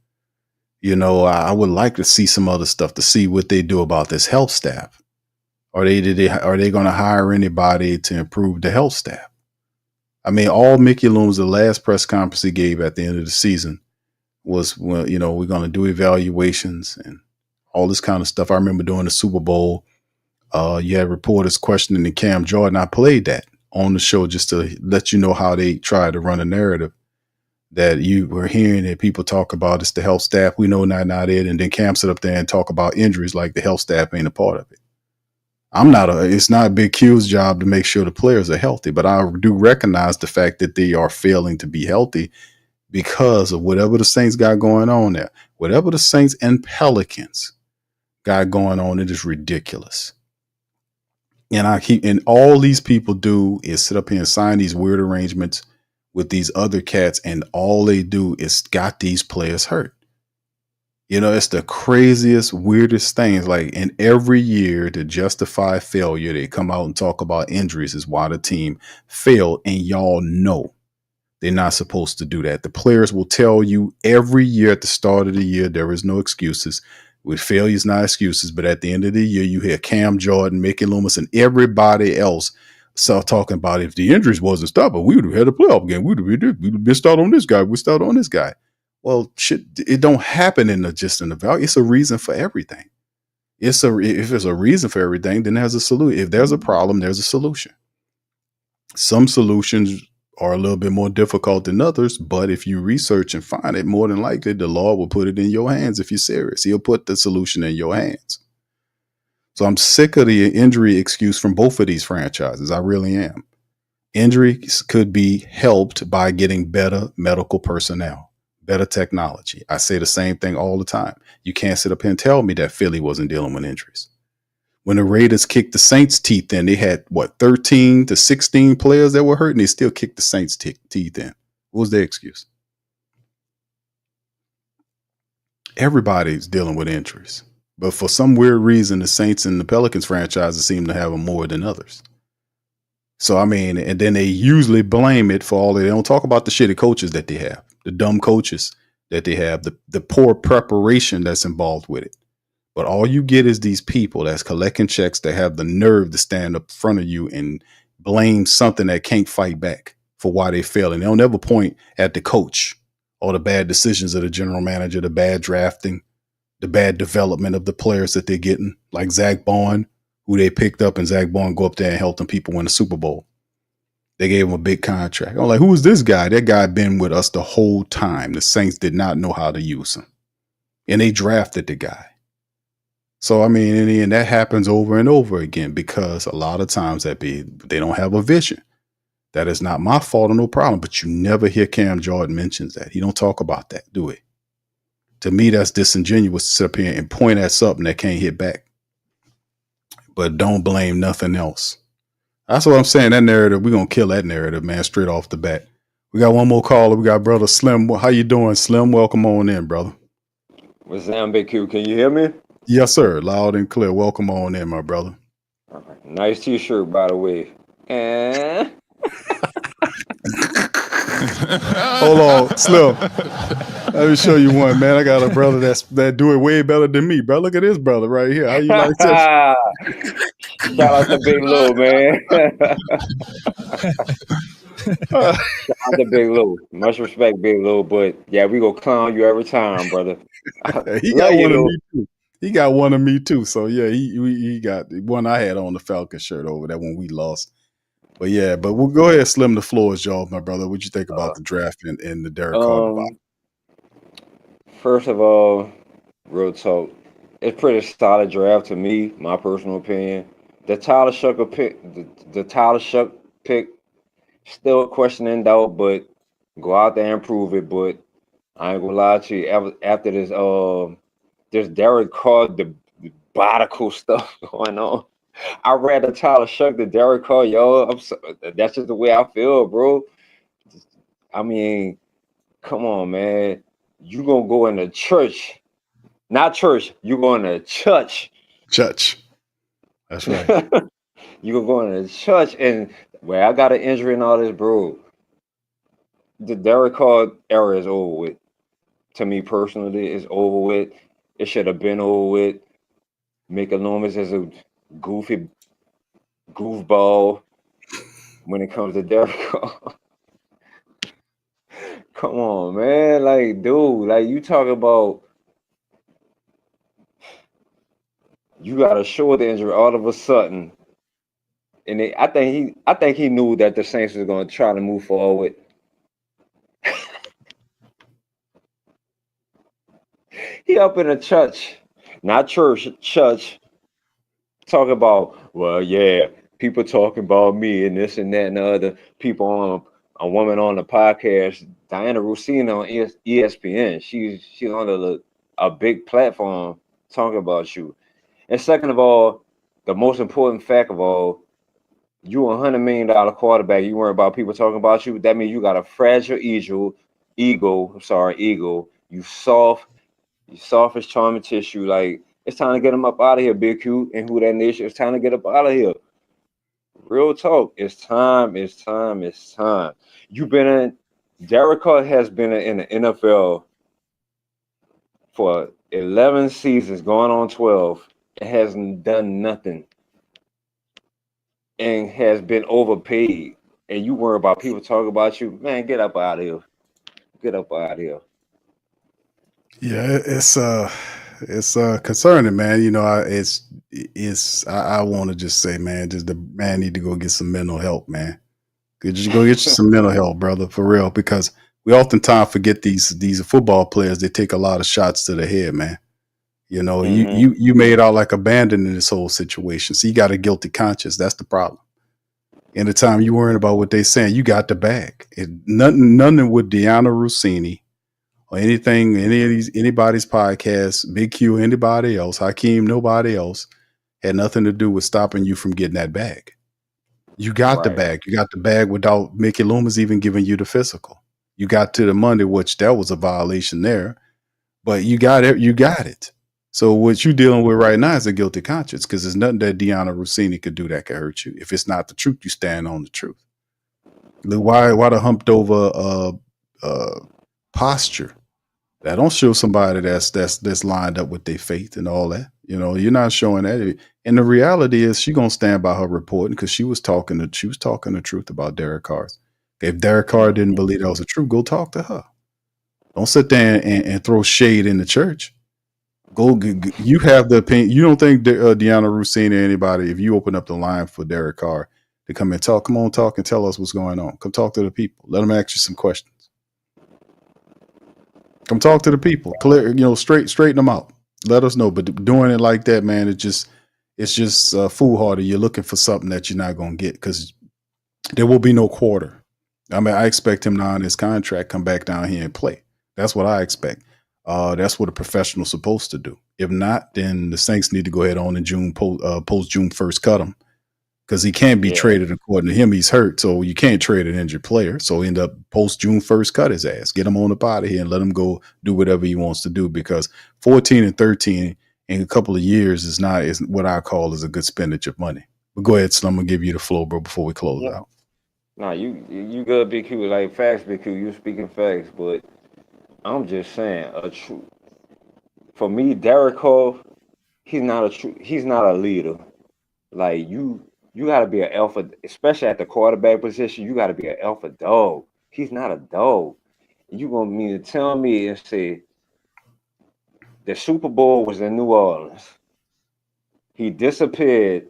Speaker 11: You know, I would like to see some other stuff to see what they do about this health staff. Are they going to hire anybody to improve the health staff? I mean, all Mickey Loomis, the last press conference he gave at the end of the season was, well, you know, we're going to do evaluations and all this kind of stuff. I remember during the Super Bowl, you had reporters questioning Cam Jordan. I played that.
Speaker 4: on the show just to let you know how they try to run a narrative that you were hearing that people talk about. It's the health staff. We know not it. And then Cam sit up there and talk about injuries like the health staff ain't a part of it. It's not Big Q's job to make sure the players are healthy, but I do recognize the fact that they are failing to be healthy because of whatever the Saints got going on there. Whatever the Saints and Pelicans got going on, it is ridiculous. And all these people do is sit up here and sign these weird arrangements with these other cats, and all they do is got these players hurt. It's the craziest, weirdest things. Like, in every year to justify failure, they come out and talk about injuries is why the team failed. And y'all know they're not supposed to do that. The players will tell you every year at the start of the year, there is no excuses. With failures, not excuses. But at the end of the year, you hear Cam Jordan, Mickey Loomis, and everybody else start talking about if the injuries wasn't stopped, we would have had a playoff game. We'd have been started on this guy. We started on this guy. Well, shit, it don't happen in the value. It's a reason for everything. If there's a reason for everything, then there's a solution. If there's a problem, there's a solution. Some solutions are a little bit more difficult than others, but if you research and find it, more than likely the Lord will put it in your hands. If you're serious, He'll put the solution in your hands. So I'm sick of the injury excuse from both of these franchises. I really am. Injuries could be helped by getting better medical personnel, better technology. I say the same thing all the time. You can't sit up here and tell me that Philly wasn't dealing with injuries. When the Raiders kicked the Saints' teeth in, they had 13 to 16 players that were hurt, and they still kicked the Saints' teeth in. What was their excuse? Everybody's dealing with injuries. But for some weird reason, the Saints and the Pelicans franchises seem to have them more than others. So, and then they usually blame it for they don't talk about the shitty coaches that they have, the dumb coaches that they have, the poor preparation that's involved with it. But all you get is these people that's collecting checks that have the nerve to stand up in front of you and blame something that can't fight back for why they fail. And they'll never point at the coach or the bad decisions of the general manager, the bad drafting, the bad development of the players that they're getting, like Zach Bond, who they picked up, and Zach Bond go up there and help them people win the Super Bowl. They gave him a big contract. I'm like, who is this guy? That guy been with us the whole time. The Saints did not know how to use him. And they drafted the guy. So, in the end, that happens over and over again because a lot of times they don't have a vision. That is not my fault or no problem, but you never hear Cam Jordan mentions that. He don't talk about that, do we? To me, that's disingenuous to sit up here and point at something that can't hit back. But don't blame nothing else. That's what I'm saying. That narrative, we're going to kill that narrative, man, straight off the bat. We got one more caller. We got brother Slim. How you doing, Slim? Welcome on in, brother.
Speaker 15: What's down, Big Q? Can you hear me?
Speaker 4: Yes, sir. Loud and clear. Welcome on in, my brother.
Speaker 15: All right. Nice t-shirt, by the way.
Speaker 4: Hold on, Slim. Let me show you one, man. I got a brother that do it way better than me, bro. Look at this brother right here. How you like that?
Speaker 15: Shout out to Big Lou, man. Shout out to Big Lou. Much respect, Big Lou. But yeah, we gonna clown you every time, brother.
Speaker 4: He got one of me too. He got one of me too. So yeah, he got one I had on the Falcon shirt over that when we lost. But yeah, but we'll go ahead, Slim. The floor is y'all, my brother. What you think about the draft and the Derek Carr?
Speaker 15: First of all, real talk, it's pretty solid draft to me, my personal opinion. The Tyler Shuck pick, still a question in doubt, but go out there and prove it. But I ain't gonna lie to you, after this Derek Carr debatical stuff going on, I rather Tyler Shuck than Derek Carr, yo. That's just the way I feel, bro. Come on, man. You gonna go in the church, not church. You going to church.
Speaker 4: Church. That's right.
Speaker 15: You gonna go in the church, and I got an injury and all this, bro. The Derek Carr era is over with. To me personally, it's over with. It should have been over with. Mickey Loomis is a goofball when it comes to Derek Carr. Come on, man. Like, dude, you talk about you got a shoulder injury all of a sudden. And I think he knew that the Saints was going to try to move forward. He up in a church, not church, talking about, well, yeah, people talking about me and this and that and the other. People on a woman on the podcast, Diana Rossini on ESPN. She's on a big platform talking about you. And second of all, the most important fact of all, you $100 million quarterback. You worry about people talking about you. That means you got a fragile ego. You soft as charming tissue. Like, it's time to get him up out of here, Big Q and Who That Nation. It's time to get up out of here. Real talk. It's time. Derek Carr has been in the NFL for 11 seasons, going on 12. It hasn't done nothing and has been overpaid. And you worry about people talking about you. Man, get up out of here. Get up out of here.
Speaker 4: Yeah, it's concerning, man. You know, I want to just say, man, just the man need to go get some mental help, man. Just go get you some mental help, brother, for real. Because we oftentimes forget these football players. They take a lot of shots to the head, man. You know, you made out like abandoned in this whole situation. So you got a guilty conscience. That's the problem. And the time you worrying about what they saying, you got the bag. Nothing with Deanna Rossini or anything, anybody's podcast, Big Q, anybody else, Hakeem, nobody else, had nothing to do with stopping you from getting that bag. You got the bag. You got the bag without Mickey Loomis even giving you the physical. You got to the money, which that was a violation there, but you got it. You got it. So what you're dealing with right now is a guilty conscience, because there's nothing that Deanna Rossini could do that could hurt you. If it's not the truth, you stand on the truth. Why the humped over posture? That don't show somebody that's lined up with their faith and all that. You know, you're not showing that. And the reality is, she's gonna stand by her reporting, because she was talking the truth about Derek Carr. If Derek Carr didn't believe that was the truth, go talk to her. Don't sit there and throw shade in the church. You have the opinion. You don't think Deanna Rossini or anybody, if you open up the line for Derek Carr to come and talk, come on, talk and tell us what's going on. Come talk to the people. Let them ask you some questions. Come talk to the people. Clear, straighten them out. Let us know. But doing it like that, man, it's just foolhardy. You're looking for something that you're not going to get, because there will be no quarter. I mean, I expect him now in his contract come back down here and play. That's what I expect. That's what a professional's supposed to do. If not, then the Saints need to go ahead on in June, post June 1st, cut him, because he can't be traded. According to him, he's hurt, so you can't trade an injured player. So end up post June 1st, cut his ass, get him on up out of here, and let him go do whatever he wants to do. Because 14 and 13 in a couple of years is what I call is a good spendage of money. But go ahead, Slim. I'm gonna give you the floor, bro, before we close out.
Speaker 15: Nah, you good, Big Q. Like, facts, Big Q. You speaking facts, but I'm just saying a truth. For me, Derek Carr, he's not a leader. Like, you got to be an alpha, especially at the quarterback position. You got to be an alpha dog. He's not a dog. You gonna mean to tell me and say the Super Bowl was in New Orleans? He disappeared.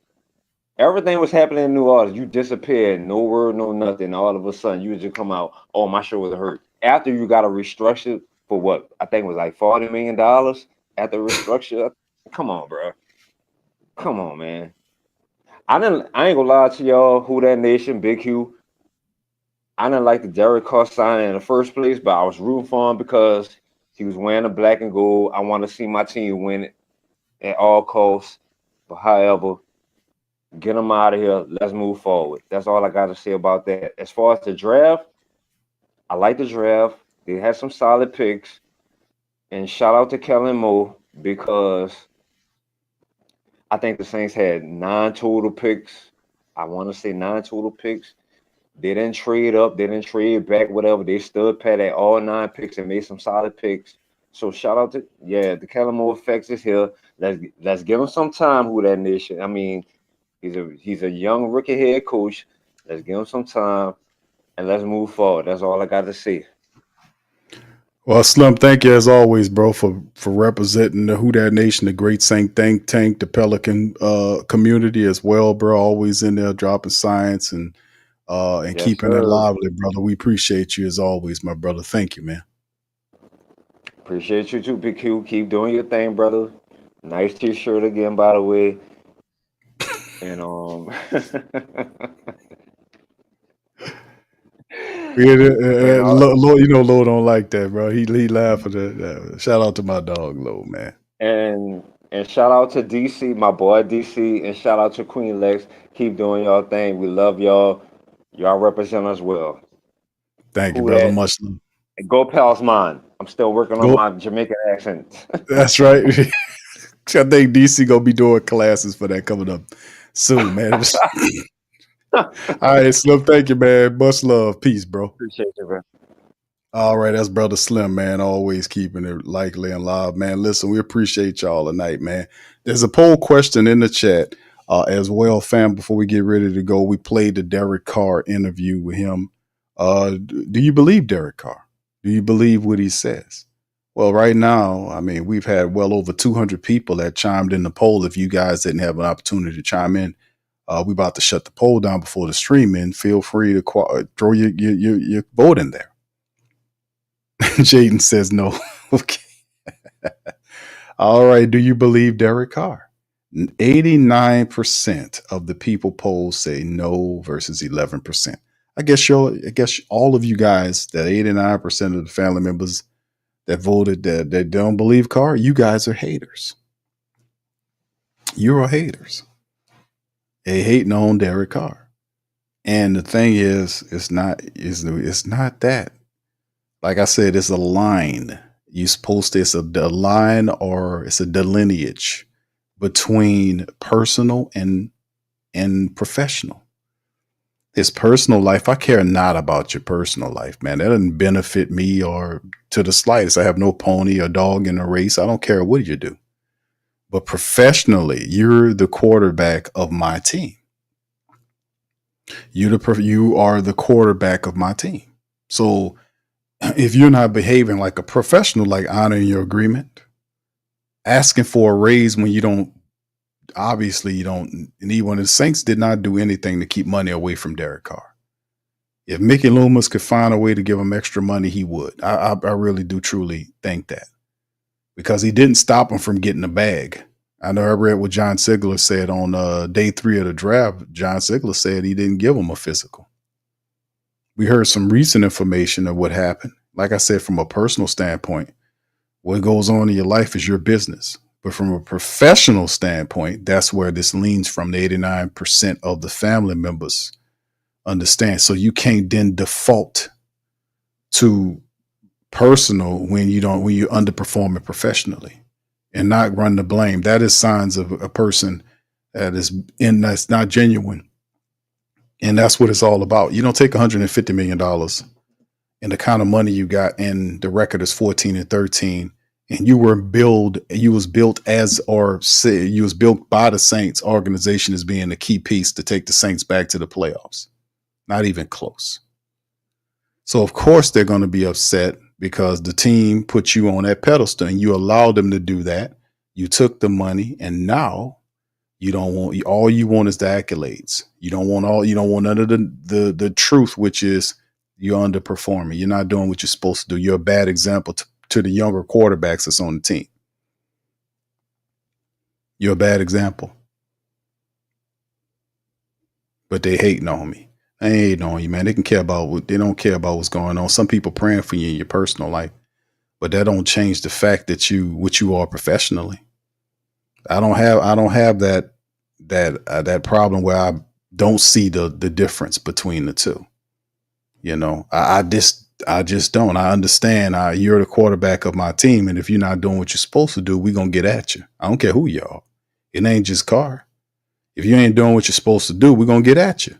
Speaker 15: Everything was happening in New Orleans. You disappeared. No word, no nothing. All of a sudden, you just come out, oh, my shoulder hurt. After you got a restructure for what? I think it was like $40 million at the restructure. Come on, bro. Come on, man. I ain't gonna lie to y'all, Who That Nation, Big Q. I didn't like the Derek Carr signing in the first place, but I was rooting for him because he was wearing the black and gold. I want to see my team win it at all costs. But however, get him out of here. Let's move forward. That's all I got to say about that. As far as the draft, I like the draft. They had some solid picks. And shout out to Kellen Moore, because I think the Saints had 9 total picks. I want to say 9 total picks. They didn't trade up. They didn't trade back, whatever. They stood pat at all 9 picks and made some solid picks. So shout out to, the Kellen Moore effects is here. Let's give him some time, Who That Nation. I mean, he's a young rookie head coach. Let's give him some time and let's move forward. That's all I got to say.
Speaker 4: Well, Slim, thank you as always, bro, for representing the Who Dat Nation, the Great Saint Think Tank, the Pelican community as well, bro. Always in there dropping science and
Speaker 15: Yes,
Speaker 4: keeping it
Speaker 15: sir.
Speaker 4: lively, brother. We appreciate you as always, my brother. Thank you, man.
Speaker 15: Appreciate you too, PQ. Keep doing your thing, brother. Nice t-shirt again, by the way. And
Speaker 4: Yeah,
Speaker 15: and
Speaker 4: Lord, Lord don't like that, bro. He laugh at that. Shout out to my dog, Lord, man.
Speaker 15: and shout out to DC, my boy DC, and shout out to Queen Lex. Keep doing y'all thing. We love y'all. Y'all represent us well.
Speaker 4: Thank you,
Speaker 15: Who
Speaker 4: brother.
Speaker 15: that?
Speaker 4: Much love.
Speaker 15: And go pals mine. I'm still working on
Speaker 4: Go.
Speaker 15: my Jamaican accent.
Speaker 4: That's right. I think DC gonna be doing classes for that coming up soon, man. All right, Slim. Thank you, man. Much love. Peace, bro.
Speaker 15: Appreciate you, bro.
Speaker 4: All right, that's brother Slim, man. Always keeping it likely and live, man. Listen, we appreciate y'all tonight, man. There's a poll question in the chat as well, fam. Before we get ready to go, we played the Derek Carr interview with him. Do you believe Derek Carr? Do you believe what he says? Well, right now, I mean, we've had well over 200 people that chimed in the poll. If you guys didn't have an opportunity to chime in, we about to shut the poll down before the stream in. Feel free to throw your vote in there. Jaden says no. Okay. All right. Do you believe Derek Carr? 89% of the people polled say no versus 11%. I guess all of you guys, that 89% of the family members that voted that don't believe Carr, you guys are haters. You're haters. They hating on Derek Carr. And the thing is, it's not that. Like I said, it's a line. You're supposed to, it's a line or it's a delineage between personal and professional. His personal life, I care not about your personal life, man. That doesn't benefit me or to the slightest. I have no pony or dog in a race. I don't care what you do. But professionally, you're the quarterback of my team. You are the quarterback of my team. So if you're not behaving like a professional, like honoring your agreement, asking for a raise when you don't need one. The Saints did not do anything to keep money away from Derek Carr. If Mickey Loomis could find a way to give him extra money, he would. I really do truly think that, because he didn't stop him from getting a bag. I know I read what John Sigler said on day 3 of the draft. John Sigler said he didn't give him a physical. We heard some recent information of what happened. Like I said, from a personal standpoint, what goes on in your life is your business. But from a professional standpoint, that's where this leans from. The 89% of the family members understand. So you can't then default to personal when you're underperforming professionally and not run the blame. That is signs of a person that's not genuine. And that's what it's all about. You don't take $150 million and the kind of money you got, and the record is 14-13, and you was built by the Saints organization as being a key piece to take the Saints back to the playoffs. Not even close. So of course they're going to be upset because the team put you on that pedestal and you allowed them to do that. You took the money, and now all you want is the accolades. You don't want none of the truth, which is you're underperforming. You're not doing what you're supposed to do. You're a bad example to the younger quarterbacks that's on the team. You're a bad example. But they hating on me. They ain't hating on you, man. They don't care about what's going on. Some people praying for you in your personal life, but that don't change the fact that what you are professionally. I don't have that problem where I don't see the difference between the two. I just don't. I understand you're the quarterback of my team, and if you're not doing what you're supposed to do, we're going to get at you. I don't care who you are. It ain't just Carr. If you ain't doing what you're supposed to do, we're going to get at you.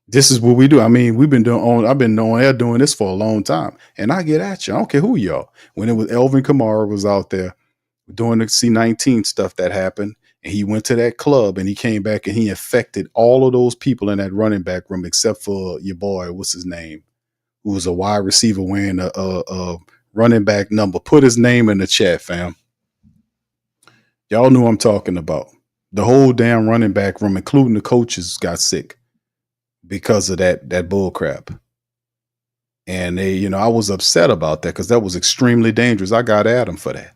Speaker 4: This is what we do. I mean, I've been on air doing this for a long time, and I get at you. I don't care who you are. When it was Elvin Kamara was out there doing the C-19 stuff that happened, and he went to that club and he came back and he infected all of those people in that running back room except for your boy, what's his name, who was a wide receiver wearing a running back number. Put his name in the chat, fam. Y'all knew I'm talking about. The whole damn running back room, including the coaches, got sick because of that bull crap. And they, I was upset about that because that was extremely dangerous. I got at him for that.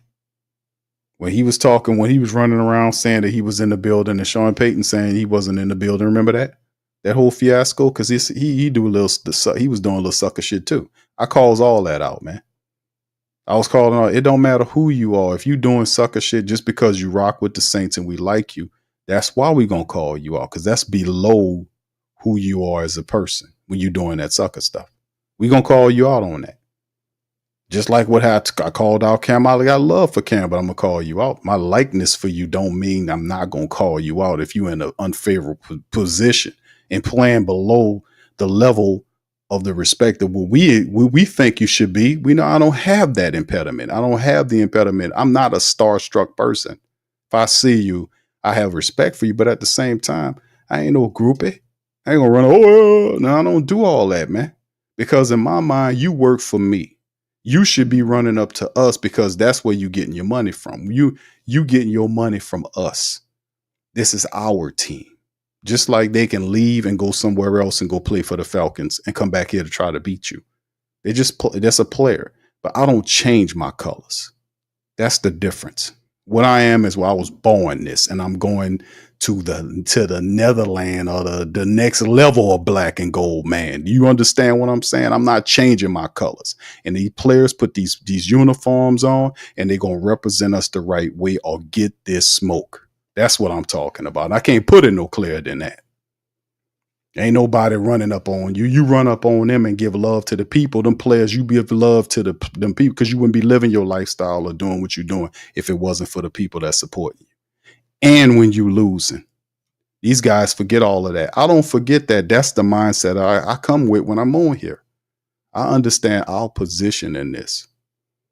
Speaker 4: When he was running around saying that he was in the building, and Sean Payton saying he wasn't in the building. Remember that whole fiasco? Because he was doing a little sucker shit too. I calls all that out, man. I was calling out. It don't matter who you are. If you doing sucker shit just because you rock with the Saints and we like you, that's why we gonna call you out, because that's below who you are as a person when you doing that sucker stuff. We gonna call you out on that. Just like what I called out Cam. I got love for Cam, but I'm gonna call you out. My likeness for you don't mean I'm not gonna call you out if you're in an unfavorable position and playing below the level of the respect of what we think you should be. I don't have that impediment. I don't have the impediment. I'm not a starstruck person. If I see you, I have respect for you, but at the same time, I ain't no groupie. I ain't gonna run. No, I don't do all that, man. Because in my mind, you work for me. You should be running up to us because that's where you getting your money from. You getting your money from us. This is our team. Just like they can leave and go somewhere else and go play for the Falcons and come back here to try to beat you. That's a player. But I don't change my colors. That's the difference. What I am is I was born this, and I'm going to the Netherland or the next level of black and gold, man. Do you understand what I'm saying? I'm not changing my colors. And these players put these uniforms on, and they're going to represent us the right way or get this smoke. That's what I'm talking about. I can't put it no clearer than that. Ain't nobody running up on you. You run up on them and give love to the people. Them players, you give love to them people, because you wouldn't be living your lifestyle or doing what you're doing if it wasn't for the people that support you. And when you losing, these guys forget all of that. I don't forget that. That's the mindset I come with when I'm on here. I understand our position in this.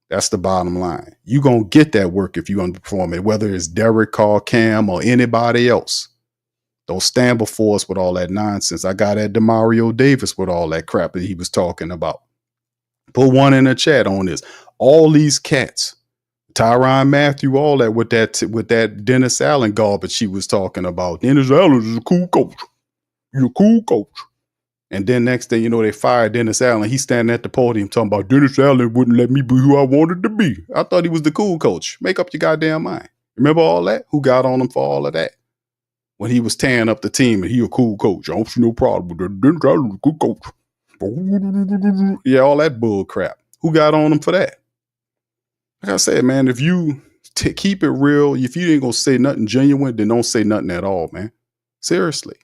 Speaker 4: That's the bottom line. You going to get that work if you underperform it, whether it's Derek Carr, Cam, or anybody else. Don't stand before us with all that nonsense. I got at Demario Davis with all that crap that he was talking about. Put one in the chat on this. All these cats, Tyrann Mathieu, all that with that Dennis Allen garbage he was talking about. Dennis Allen is a cool coach. You're a cool coach. And then next thing you know, they fired Dennis Allen. He's standing at the podium talking about Dennis Allen wouldn't let me be who I wanted to be. I thought he was the cool coach. Make up your goddamn mind. Remember all that? Who got on him for all of that? When he was tearing up the team and he a cool coach. I don't see no problem with that. Dennis Allen is a cool coach. Yeah, all that bull crap. Who got on him for that? Like I said, man, if you keep it real, if you ain't going to say nothing genuine, then don't say nothing at all, man. Seriously.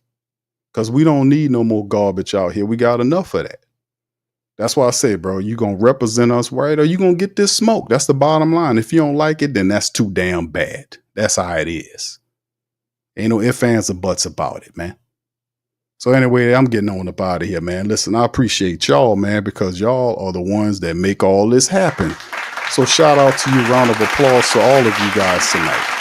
Speaker 4: Because we don't need no more garbage out here. We got enough of that. That's why I say, bro, you going to represent us right, or you going to get this smoke. That's the bottom line. If you don't like it, then that's too damn bad. That's how it is. Ain't no ifs, ands, or buts about it, man. So anyway, I'm getting on up out of here, man. Listen, I appreciate y'all, man, because y'all are the ones that make all this happen. So shout out to you. Round of applause to all of you guys tonight.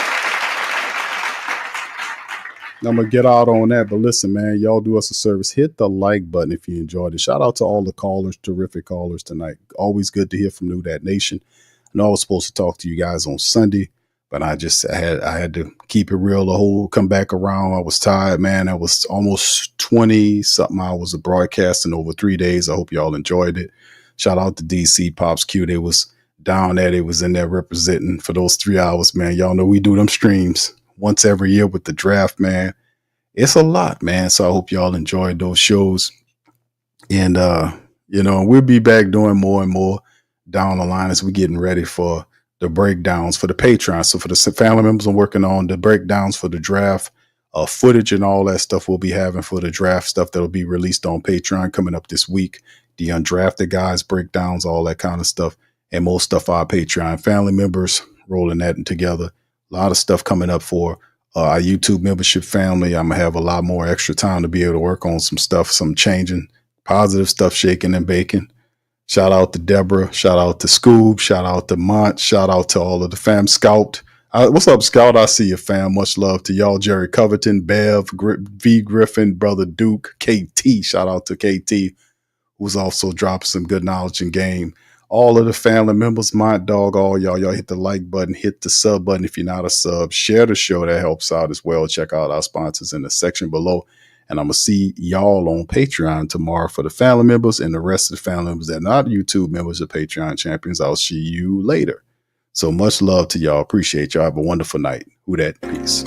Speaker 4: I'm going to get out on that. But listen, man, y'all do us a service. Hit the like button if you enjoyed it. Shout out to all the callers, terrific callers tonight. Always good to hear from New That Nation. I know I was supposed to talk to you guys on Sunday, but I had to keep it real, come back around. I was tired, man. I was almost 20-something hours of broadcasting over 3 days. I hope y'all enjoyed it. Shout out to DC, Pops Q. They was down there. They was in there representing for those 3 hours, man. Y'all know we do them streams once every year with the draft, man. It's a lot, man. So I hope y'all enjoyed those shows. And, we'll be back doing more and more down the line as we're getting ready for the breakdowns for the Patreon. So for the family members, I'm working on the breakdowns for the draft, footage and all that stuff we'll be having for the draft stuff that'll be released on Patreon coming up this week. The Undrafted guys, breakdowns, all that kind of stuff, and most stuff for our Patreon family members, rolling that together. A lot of stuff coming up for our YouTube membership family. I'm going to have a lot more extra time to be able to work on some stuff, some changing, positive stuff, shaking and baking. Shout out to Deborah. Shout out to Scoob. Shout out to Mont. Shout out to all of the fam. Scout. What's up, Scout? I see you, fam. Much love to y'all. Jerry Covington, Bev, V. Griffin, Brother Duke, KT. Shout out to KT, who's also dropped some good knowledge and game all of the family members, my dog, all y'all hit the like button, hit the sub button if you're not a sub, share the show, that helps out as well. Check out our sponsors in the section below. And I'm going to see y'all on Patreon tomorrow for the family members, and the rest of the family members that are not YouTube members or Patreon champions. I'll see you later. So much love to y'all. Appreciate y'all. Have a wonderful night. Who dat? Peace.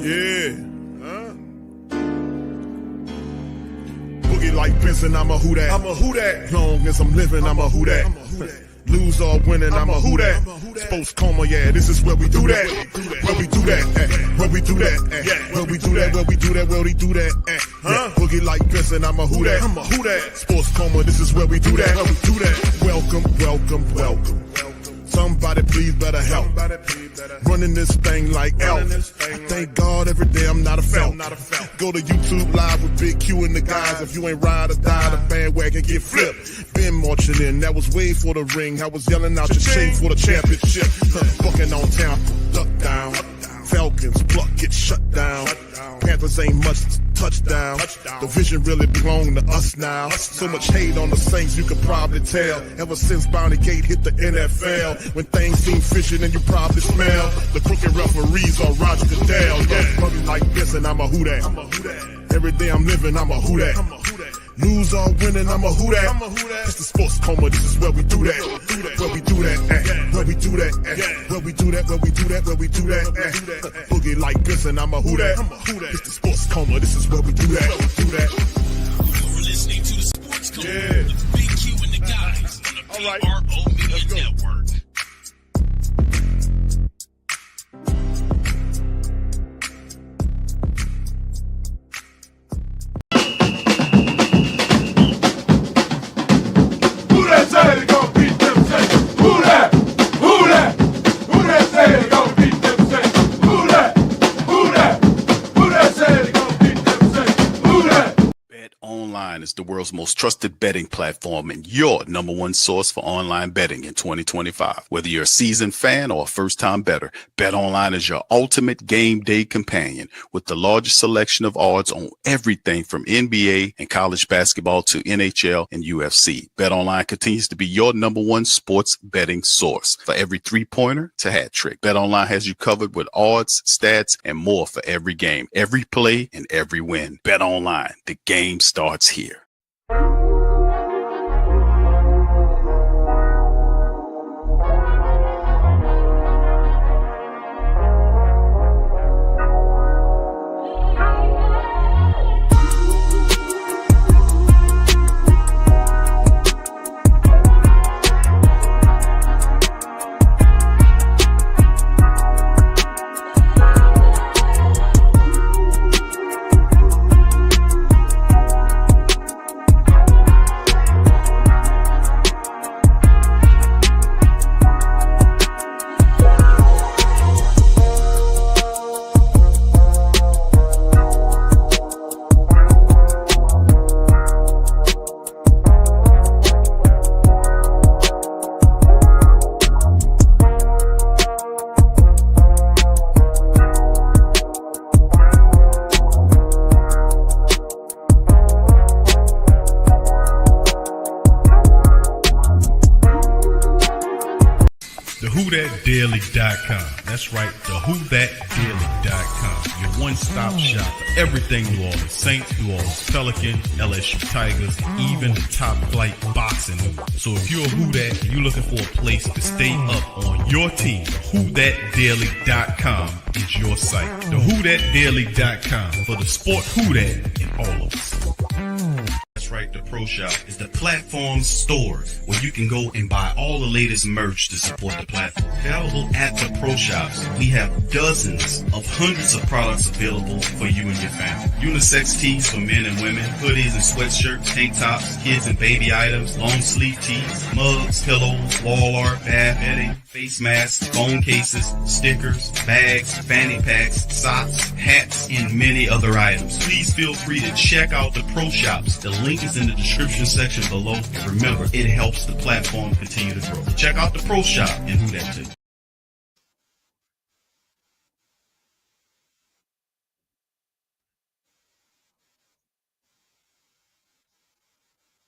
Speaker 2: Yeah. Boogie like Benson, I'm a who that. I'm a who that. Long as I'm living, I'm a who that. Lose or winning, I'm a who that. Sports Coma, yeah, this is where we do that. Where we do that, where we do that, where we do that, where we do that, where we do that. Boogie like Benson, I'm a who that. I'm a who that. Sports Coma, this is where we do that. Where we do that. Welcome, welcome, welcome. Somebody please better help. Running this thing like Elf. I thank God every day I'm not a felt. Go to YouTube Live with Big Q and the guys. If you ain't ride or die, the bandwagon get flipped. Been marching in, that was way for the ring. I was yelling out your shade for the championship. Bucking on town, duck down. Falcons, pluck, get shut down. Panthers ain't much touchdown. The vision really belong to us now. So much hate on the Saints, you could probably tell. Ever since Bounty Gate hit the NFL, when things seem fishy and you probably smell the crooked referees on Roger Goodell. Yeah, money like this and I'm a who that. Every day I'm living, I'm a who that. Lose or winning, I'm a who that. It's the Sports Coma, this is where we do that. Where we do that, where we do that, where we do that, where we do that, where we do that. Boogie like this and I'm a who that. It's the Sports Coma, this is where we do that.
Speaker 3: You're listening to the Sports Coma with Big Q and the guys on the PRO Media Network.
Speaker 1: Is the world's most trusted betting platform and your number one source for online betting in 2025. Whether you're a seasoned fan or a first-time bettor, BetOnline is your ultimate game day companion with the largest selection of odds on everything from NBA and college basketball to NHL and UFC. BetOnline continues to be your number one sports betting source for every three-pointer to hat trick. BetOnline has you covered with odds, stats, and more for every game, every play, and every win. BetOnline, the game starts here.
Speaker 16: WhoThatDaily.com. That's right, WhoThatDaily.com. Your one-stop shop for everything New Orleans Saints, New Orleans Pelicans, LSU Tigers, even the top flight boxing news. So if you're a Who Dat and you're looking for a place to stay up on your team, WhoThatDaily.com is your site. The WhoThatDaily.com for the sport Who Dat in all of us. That's right, the Pro Shop is the platform store where you can go and buy all the latest merch to support the platform. Available at the Pro Shops, we have dozens of hundreds of products available for you and your family. Unisex tees for men and women, hoodies and sweatshirts, tank tops, kids and baby items, long sleeve tees, mugs, pillows, wall art, bath bedding, face masks, phone cases, stickers, bags, fanny packs, socks, hats, and many other items. Please feel free to check out the Pro Shops. The link is in the description section below. And remember, it helps the platform continue to grow. Check out the Pro Shop and Who Dat too.